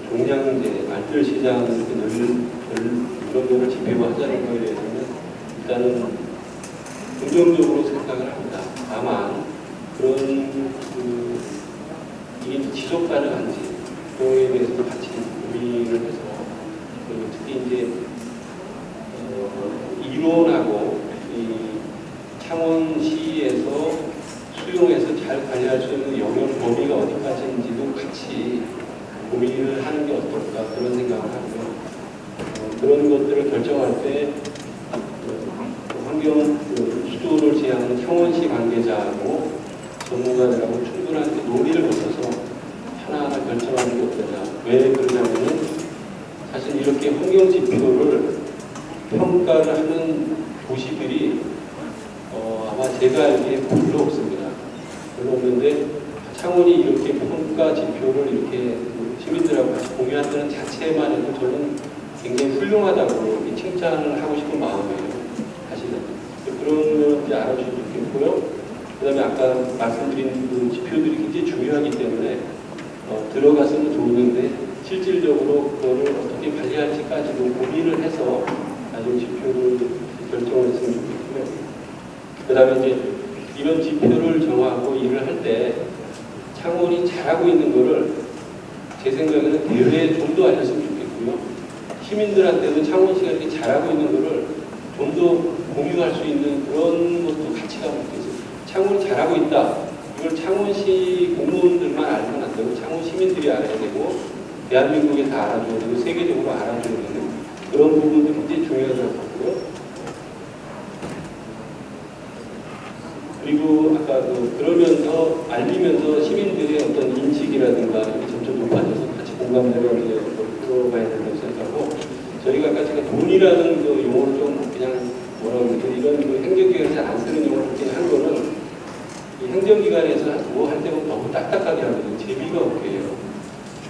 종량제, 알뜰 시장 이런 거를 지표화하자는 거에 대해서는 일단은 긍정적으로 생각을 합니다. 다만 그런 이게 지속 가능한지 그거에 대해서도 같이 고민을 해서 특히 이제 이론하고 이 창원시에서 수용해서 잘 관리할 수 있는 영역 범위가 어디까지인지도 같이 고민을 하는 게 어떨까 그런 생각을 하고요. 그런 것들을 결정할 때 환경 수도를 지향하는 창원시 관계자하고 전문가들하고 충분한 논의를 거쳐서 하나하나 결정하는 게 어떠냐. 왜 그러냐면은 사실 이렇게 환경 지표를 평가를 하는 도시들이 아마 제가 알기에 별로 없습니다. 별로 없는데 창원이 이렇게 평가 지표를 이렇게 시민들하고 같이 공유한다는 자체만 해도 저는 굉장히 훌륭하다고 칭찬을 하고 싶은 마음이에요. 사실은 그런 걸 이제 알아주시면 좋겠고요. 그다음에 아까 말씀드린 그 지표들이 굉장히 중요하기 때문에 들어갔으면 좋은데 실질적으로 그거를 어떻게 관리할지까지도 고민을 해서 나중에 지표를 결정을 했으면 좋겠고요. 그다음에 이제 이런 지표를 정하고 일을 할 때 창원이 잘하고 있는 거를 제 생각에는 대회에 좀 더 알렸으면 좋겠고요. 시민들한테도 창원시가 이렇게 잘하고 있는 거를 좀 더 공유할 수 있는 그런 것도 같이 가면 좋겠어요. 창원이 잘하고 있다. 이걸 창원시 공무원들만 알면 안 되고 창원 시민들이 알아야 되고 대한민국에 다 알아줘야 되고 세계적으로 알아줘야 되는 그런 부분도 굉장히 중요하다고 보고요. 그리고 아까 그러면서 알리면서 시민들의 어떤 인식이라든가 이렇게 점점 높아져서 같이 공감대를 이제 끌어가야 된다고 생각하고 저희가 아까 제가 돈이라는 그 용어를 좀 그냥 뭐라고 그러죠? 이런 그 행정기관에서 잘 안 쓰는 용어를 그렇게 한 거는 이 행정기관에서 뭐 할 때는 너무 딱딱하게 하거든요. 재미가 없게 해요.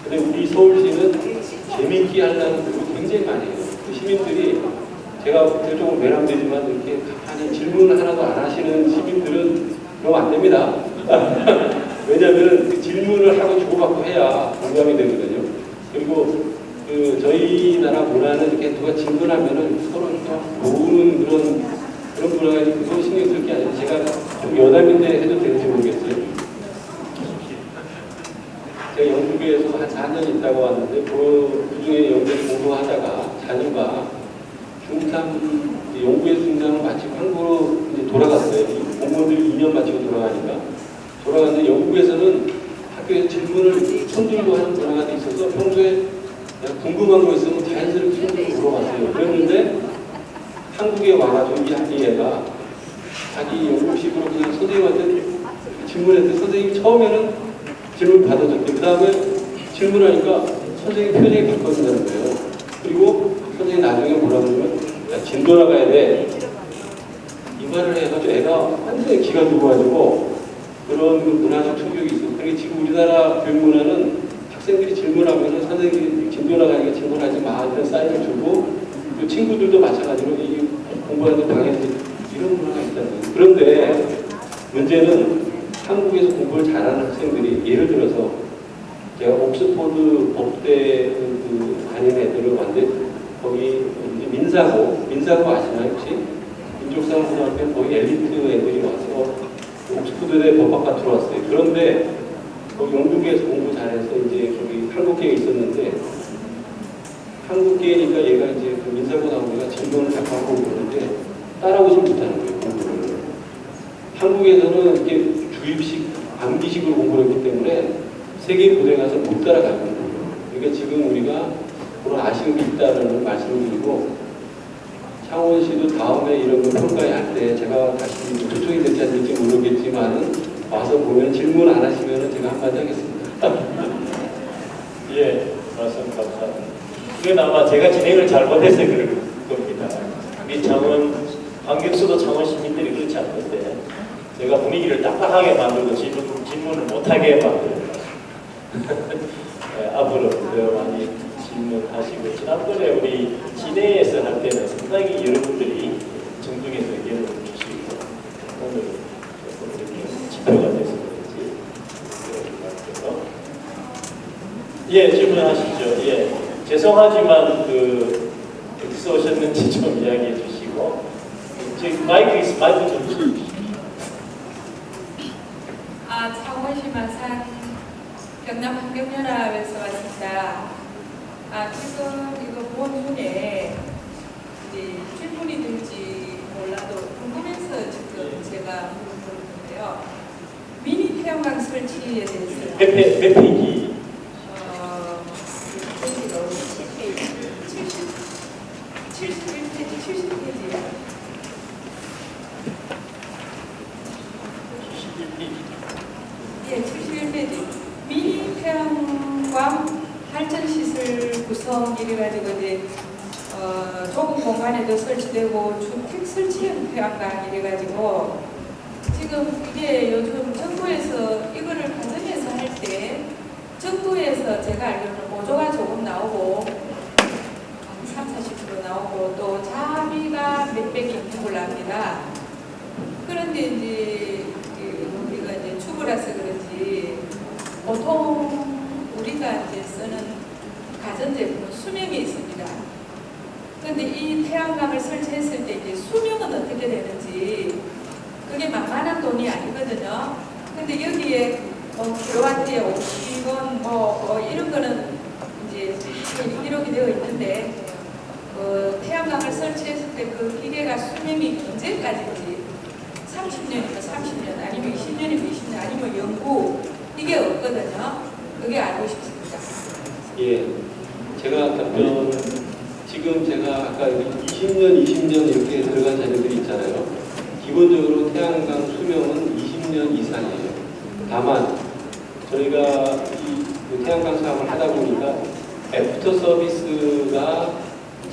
근데 우리 서울시는 재미있게 하려는 노력을 굉장히 많이 해요. 그 시민들이 제가 조금 외람되지만 이렇게 가만히 질문을 하나도 안 하시는 시민들은 그러면 안 됩니다. 왜냐하면 그 질문을 하고 주고받고 해야 공감이 되거든요. 그리고 그 저희 나라 문화는 이렇게 누가 질문하면은 서로 이렇게 모으는 그런 문화가 그거 신경 쓸 게 아니라 제가 좀 여담인데 해도 되는지 모르겠어요. 제가 영국에서 한 4년 있다고 왔는데 그 중에 영국에 공부하다가 자녀가 중3 영국에서 중3을 마치고 한국으로 이제 돌아갔어요. 공무원들이 2년 마치고 돌아가니까 돌아갔는데 영국에서는 학교에서 질문을 손 들고 하는 문화가 돼 있어서 평소에 궁금한 거 있으면 자연스럽게 손 들고 물어봤어요. 그랬는데 한국에 와가지고 이 애가 자기 영국식으로 그냥 선생님한테 질문했는데 선생님이 처음에는 질문 받아줬대. 그 다음에 질문하니까 선생님 표정이 바꿔준다는 거예요. 그리고 선생님이 나중에 뭐라 그러면 야, 진도 나가야 돼. 이 말을 해가지고 애가 완전히 기가 죽어가지고 그런 그 문화적 충격이 있어. 그러니까 지금 우리나라 교육문화는 학생들이 질문하면 선생님이 진도 나가니까 질문하지 마. 이런 사인을 주고 그 친구들도 마찬가지로 이 공부하는 방해는 이런 문화가 있다는 거예요. 그런데 문제는 한국에서 공부를 잘하는 학생들이 예를 들어서 제가 옥스포드 법대 그 다니는 애들을 왔는데 거기 이제 민사고 아시나요 혹시? 민족사고등학교에 거기 엘리트 애들이 와서 옥스포드대 법학과 들어왔어요. 그런데 거기 영국에서 공부 잘해서 이제 거기 한국계에 있었는데 한국계니까 얘가 이제 그 민사고 나오니까 질문을 자꾸 하고 그러는데 따라오지 못하는 거예요 공부를. 한국에서는 이렇게 주입식, 암기식으로 공부를 했기 때문에 세계 무대에 가서 못 따라가는 거예요. 그러니까 지금 우리가 그런 아쉬움이 있다는 말씀을 드리고 창원시도 다음에 이런 거 평가할 때 제가 다시 초청이 될지 안 될지 모르겠지만 와서 보면 질문 안 하시면 제가 한마디 하겠습니다. 예, 말씀 감사합니다. 이건 아마 제가 진행을 잘못해서 그럴 겁니다. 우리 창원, 환경수도 창원 시민들이 그렇지 않는데 제가 분위기를 딱딱하게 만들고 질문을 못하게 만들어요. 네, 앞으로 더 많이 질문하시고 지난번에 우리 진해에서 할 때는 상당히 여러분들이 정중해서 의견을 주시고 오늘 조금 이렇게 지표가 돼서 그런지 예, 질문하시죠. 예, 죄송하지만 어디서 오셨는지 좀 이야기해 주시고 지금 마이크 좀 주시죠. 창원시 마산 경남환경연합에서 왔습니다. 지금 이거 본 중에 질문이 될지 몰라도 궁금해서 지금 제가 물어보는데요. 미니 태양광 설치에 대해서 몇 페이지? 71페이지, 70페이지요. 71페이지. 예, 71페이지. 미니 태양광 발전시설 구성 이래가지고 이제 좁은 공간에도 설치되고 주택 설치형 태양광 이래가지고 지금 이게 요즘 정부에서 이거를 가정에서 할 때 정부에서 제가 알기로는 보조가 조금 나오고 30-40% 나오고 또 자비가 몇백이 있는 걸로 압니다. 그런데 이제 우리가 이제 주부라서 그런지 보통 우리가 이제 쓰는 가전제품은 수명이 있습니다. 그런데 이 태양광을 설치했을 때 이제 수명은 어떻게 되는지 그게 만만한 돈이 아니거든요. 근데 여기에 킬로와트에 50원 이런 거는 이제 기록이 되어 있는데 태양광을 설치했을 때 그 기계가 수명이 언제까지인지 30년이면 30년 아니면 20년이면 20년 아니면 영구 이게 없거든요. 그게 알고 싶습니다. 예, 제가 답변 지금 제가 아까 20년 이렇게 들어간 자료들이 있잖아요. 기본적으로 태양광 수명은 20년 이상이에요. 다만 저희가 이 태양광 사업을 하다 보니까 애프터 서비스가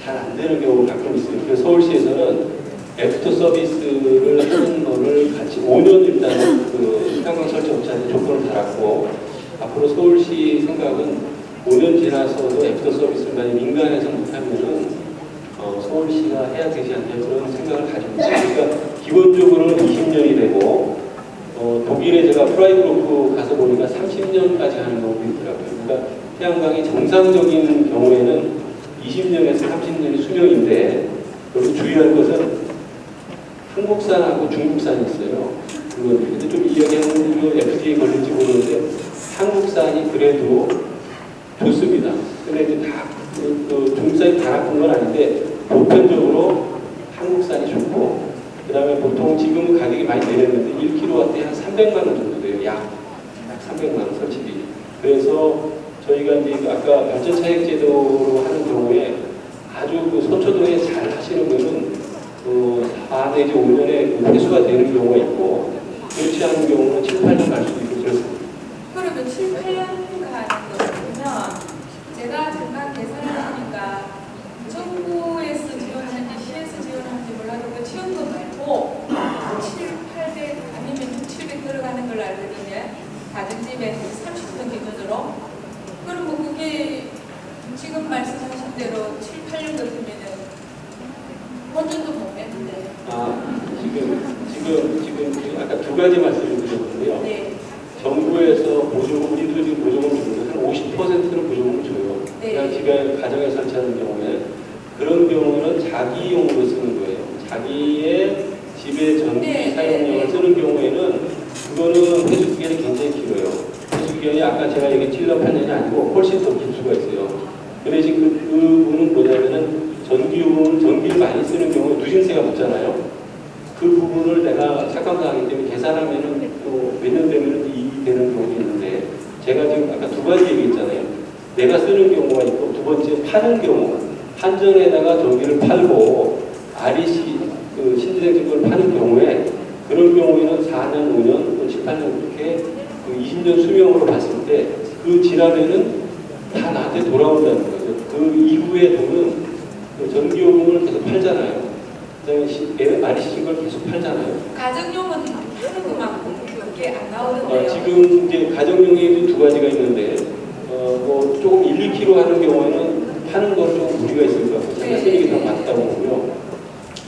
잘 안 되는 경우가 가끔 있어요. 그래서 서울시에서는 애프터 서비스를 하는 거를 같이 5년 일단은 그 태양광 설치 업체한테 조건을 달았고 앞으로 서울시 생각은 5년 지나서도 애프터 서비스를 만약 민간에서 못하면은 서울시가 해야 되지 않냐 그런 생각을 가지고 있어요. 그러니까 기본적으로는 20년이 되고 독일에 제가 프라이그룹 가서 보니까 30년까지 하는 경우도 있더라고요. 그러니까 태양광이 정상적인 경우에는 20년에서 30년이 수명인데 여기 주의할 것은 한국산하고 중국산이 있어요. 근데 좀 이야기하는 거 FTA에 걸릴지 모르는데 한국산이 그래도 좋습니다. 근데 이제 다 중국산이 다 나쁜 건 아닌데 보편적으로 한국산이 좋고 그 다음에 보통 지금 가격이 많이 내렸는데 1kW에 한 300만 원 정도 돼요. 약 300만 원 설치비. 그래서 저희가 이제 아까 발전 차익 제도로 하는 경우에 아주 그 서초동에 잘 하시는 분은 4 내지 5년에 회수가 되는 경우가 있고 그렇지 않은 경우는 7, 8년 갈 수도 있고 그렇습니다. 그러면 7, 8년 가는 거 보면 제가 잠깐 계산을 하니까 정부에서 지원하는지 시에서 지원하는지 몰라도 그 지원금 말고 7, 800 아니면 6, 700 들어가는 걸로 알거든요. 가정집에 30분 기준으로. 그럼 뭐 그게 지금 말씀하신 대로 7, 8년 같으면은 혼전도 못 냈는데. 지금 아까 두 가지 말씀을 드렸는데요. 네. 정부에서 보조금, 우리도 지금 보조금 주는데 한 50%는 보조금을 줘요. 네. 그냥 지가 가정에 설치하는 경우에 그런 경우는 자기용으로 쓰는 거예요. 자기의 집의 전기 네, 사용량을 네. 쓰는 경우에는 그거는 회수 기간이 굉장히 길어요. 회수 기간이 아까 제가 얘기한 7년, 8년이 아니고 훨씬 더 길 수가 있어요. 근데 지금 그 부분은 뭐냐면은 전기를 많이 쓰는 경우에 누진세가 붙잖아요. 그 부분을 내가 착감당하기 때문에 계산하면은 또 몇 년 되면 이익이 되는 경우도 있는데 제가 지금 아까 두 가지 얘기했잖아요. 내가 쓰는 경우가 있고 두 번째 파는 경우 한전에다가 전기를 팔고 REC 그 신재생적을 파는 경우에 그런 경우에는 4년, 5년, 또 7, 8년 이렇게 그 20년 수명으로 봤을 때 그 지나면은 다 나한테 돌아온다는 거죠. 그 이후에 돈은 그 전기요금을 계속 팔잖아요. 그다음에 REC 걸 계속 팔잖아요. 가정용은 하는 것만큼 그게 안 나오는데요. 지금 이제 가정용이 두 가지가 있는데 뭐 조금 1, 2kg 하는 경우에는 파는 건 조금 무리가 있을 것 같고 제가 쓰는 게 더 맞다고 보고요.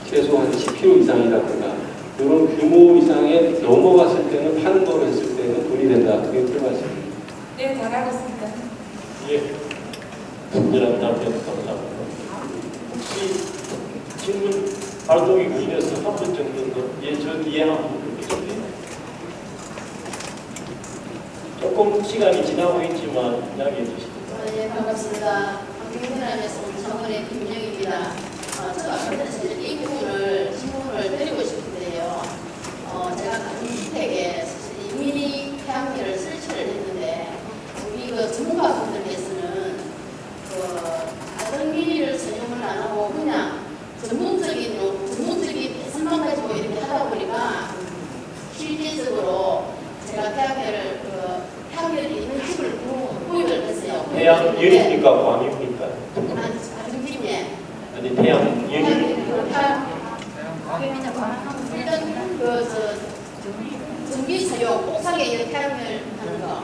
최소 한 10kg 이상이라든가 이런 규모 이상에 넘어갔을 때는 파는 거로 했을 때는 돈이 된다. 그게 들어갔습니다. 네, 잘 알겠습니다. 예. 친절한 답변 감사합니다. 혹시 질문 발동이 길어서 한 분 정도 더, 저 뒤에 한 분 계신데 조금 시간이 지나고 있지만 이야기해 주시죠. 네, 반갑습니다. 환경분야에서 청원의 김정입니다. 제가 사실 이 부분을 질문을 드리고 싶은데요. 제가 가정주택에 사실 미니 태양열을 설치를 했는데 우리 그 전문가분들께서는 가정미니를 사용을 안 하고 그냥 전문적인 배선만 가지고 이렇게 하다 보니까 실질적으로 제가 태양열이 있는 집을 구입을 했어요. 태양열입니까? 광입니까? 가정집에 아니 태양열이 전기 사용 옥상에 이렇게 태양열 하는 거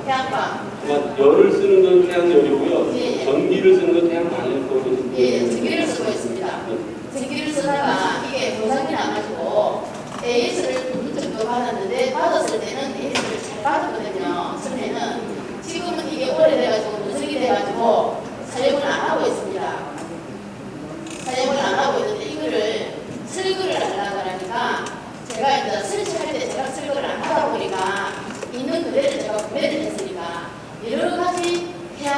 태양광 열을 쓰는 건 태양열이고요. 예. 전기를 쓰는 건 태양광일 거거든요. 예, 전기를 쓰고 있습니다. 전기를 쓰다가 이게 고장이 나가지고 AS를 두 정도 받았는데 받았을 때는 AS를 잘 받았거든요. 처음에는 지금은 이게 오래돼가지고 누적이 돼가지고 사용을 안 하고 있습니다. 사용을 안 하고 있는데 이거를 철거를 하려고 하니까 제가 이제 설치할 때 제가 철거를 안 하다 보니까 있는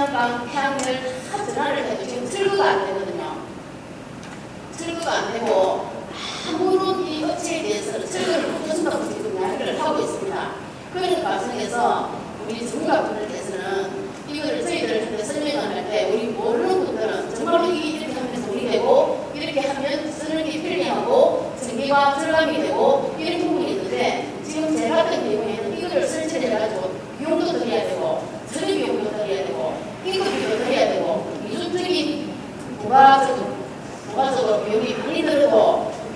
태양광, 태양열 다 전화를 해도 지금 철거가 안 되거든요. 철거가 안 되고 아무런 이 업체에 대해서는 철거를 못해준다고 지금 이야기를 하고 있습니다. 그런 과정에서 우리 전문가분들께서는 이거를 저희들한테 설명을 할 때 우리 모르는 분들은 정말로 이렇게 하면 돈이 되고 이렇게 하면 쓰는 게 편리하고 전기가 절감이 되고 이런 부분이 있는데 지금 제가 같은 경우에는 이거를 설치를 해가지고 비용도 더 해야 되고 처리 비용도 더 해야 되고 인건비도 더 해야 되고 이중적인 부가적으로 비용이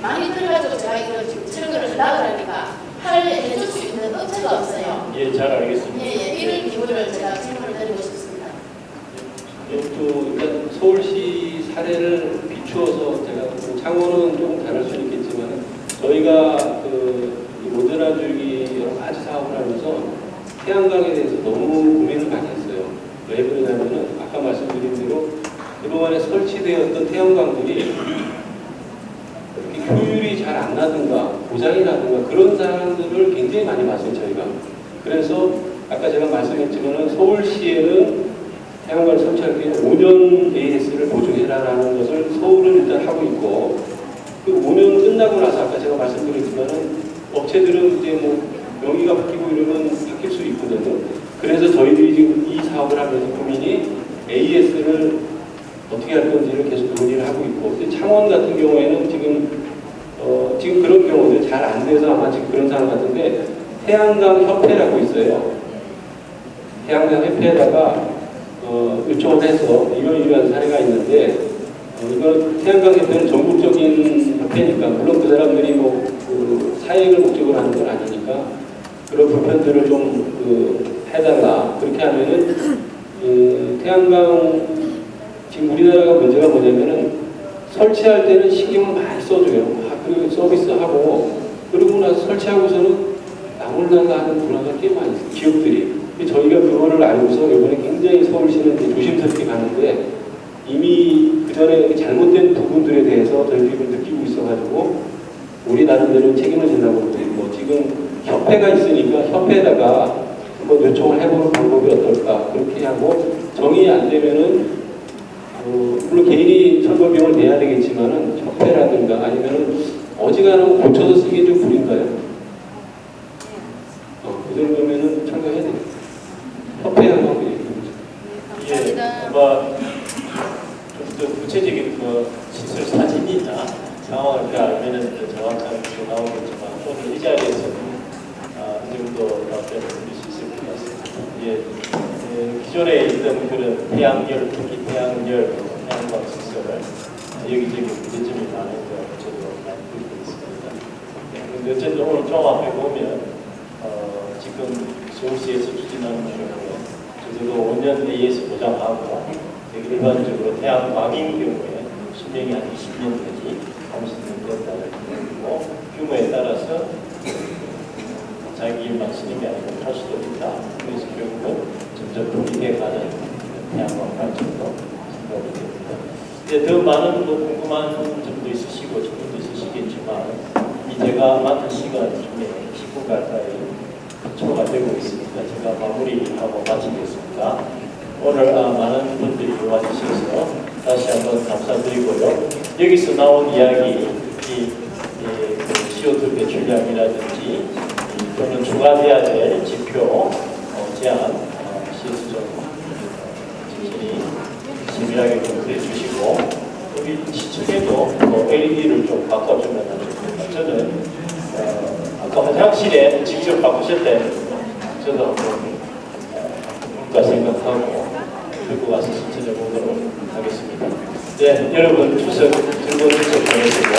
많이 들어가지고 제가 이걸 지금 철거를 하려고 하니까 해줄 수 있는 업체가 없어요. 예, 잘 알겠습니다. 예, 이런 기호를 제가 질문을 드리고 싶습니다. 또 일단 서울시 사례를 비추어서 제가 창원은 조금 다를 수 있겠지만 저희가 이 모더나 주기 여러 가지 사업을 하면서 태양광에 대해서 너무 고민을 많이 했어요. 왜 그러냐면은 아까 말씀드린 대로 그동안에 설치되었던 태양광들이 효율이 잘 안 나든가 고장이 나든가 그런 사람들을 굉장히 많이 봤어요 저희가. 그래서 아까 제가 말씀했지만은 서울시에는 태양광을 설치할 때 5년 AS를 보증해라라는 것을 서울은 일단 하고 있고 그 5년 끝나고 나서 아까 제가 말씀드렸지만은 업체들은 이제 뭐 명의가 바뀌고 이러면 바뀔 수 있거든요. 그래서 저희들이 지금 이 사업을 하면서 고민이 AS를 어떻게 할 건지를 계속 논의를 하고 있고 창원 같은 경우에는 지금 그런 경우들 잘 안 돼서 아마 지금 그런 상황 같은데 태양광 협회라고 있어요. 태양광 협회에다가 요청을 해서 이런 사례가 있는데 이건 태양광 협회는 전국적인 협회니까 물론 그 사람들이 그 사익을 목적으로 하는 건 아니니까 그런 불편들을 좀 해달라. 그렇게 하면은 태양광 지금 우리나라가 문제가 뭐냐면은 설치할 때는 신경을 많이 써줘요. 그리고 서비스하고 그러고 나서 설치하고서는 나몰라라 하는 문화가 꽤 많이 있어요. 기업들이. 저희가 그거를 알고서 이번에 굉장히 서울시는 조심스럽게 가는데 이미 그 전에 잘못된 부분들에 대해서 저희들이 느끼고 있어가지고 우리 나름대로 책임을 지려고 그러고 있고 지금 협회가 있으니까 협회에다가 한번 요청을 해보는 방법이 어떨까 그렇게 하고 정의 안 되면은 물론 개인이 철거 비용을 내야 되겠지만은 협회라든가 아니면은 어지간하면 고쳐서 쓰기에 좀 부린가요? 그 정도면은 철거해야 돼요. 협회하고 예, 아마 좀 더 구체적인 시설 사진이나 상황을 알면은 정확하게 나오겠지만 오늘 이 자리에서는 이 정도 답변을 드릴 수 있을 것 같습니다. 예, 기존에 있던 그런 태양열, 특히 태양열, 태양광 시설을 여기저기 문제점이 많은 걸 저도 많이 느끼고 있습니다. 그런데 어쨌든 오늘 종합해 보면 지금 서울시에서 추진하는 경우에 적어도 5년 AS 보장하고 일반적으로 태양광인 경우에 수명이 한 20년까지 30년 된다는 거고 규모에 따라서 자기만 쓰는 게 아니고 할 수도 있다. 그래서 결국은 점점 분리돼가는 태양광 발전도 생각이 됩니다. 이제 더 많은 궁금한 점도 있으시고 질문도 있으시겠지만 제가 맡은 시간 중에 10분 가까이 초가 되고 있습니다. 제가 마무리하고 마치겠습니다. 오늘 많은 분들이 와주셔서 다시 한번 감사드리고요. 여기서 나온 이야기, CO2 배출량이라든지 또는 추가돼야 될 지표 제안 시에서 좀 세밀하게 좀 해주시고 우리 시청에도 LED를 좀 바꿔주면 좋겠다. 저는 아까 화장실에 직접 바꾸셨다는 저도 한번 뭔가 생각하고 들고 가서 실천해 보도록 하겠습니다. 네, 여러분 추석 즐거운 추석 보내시고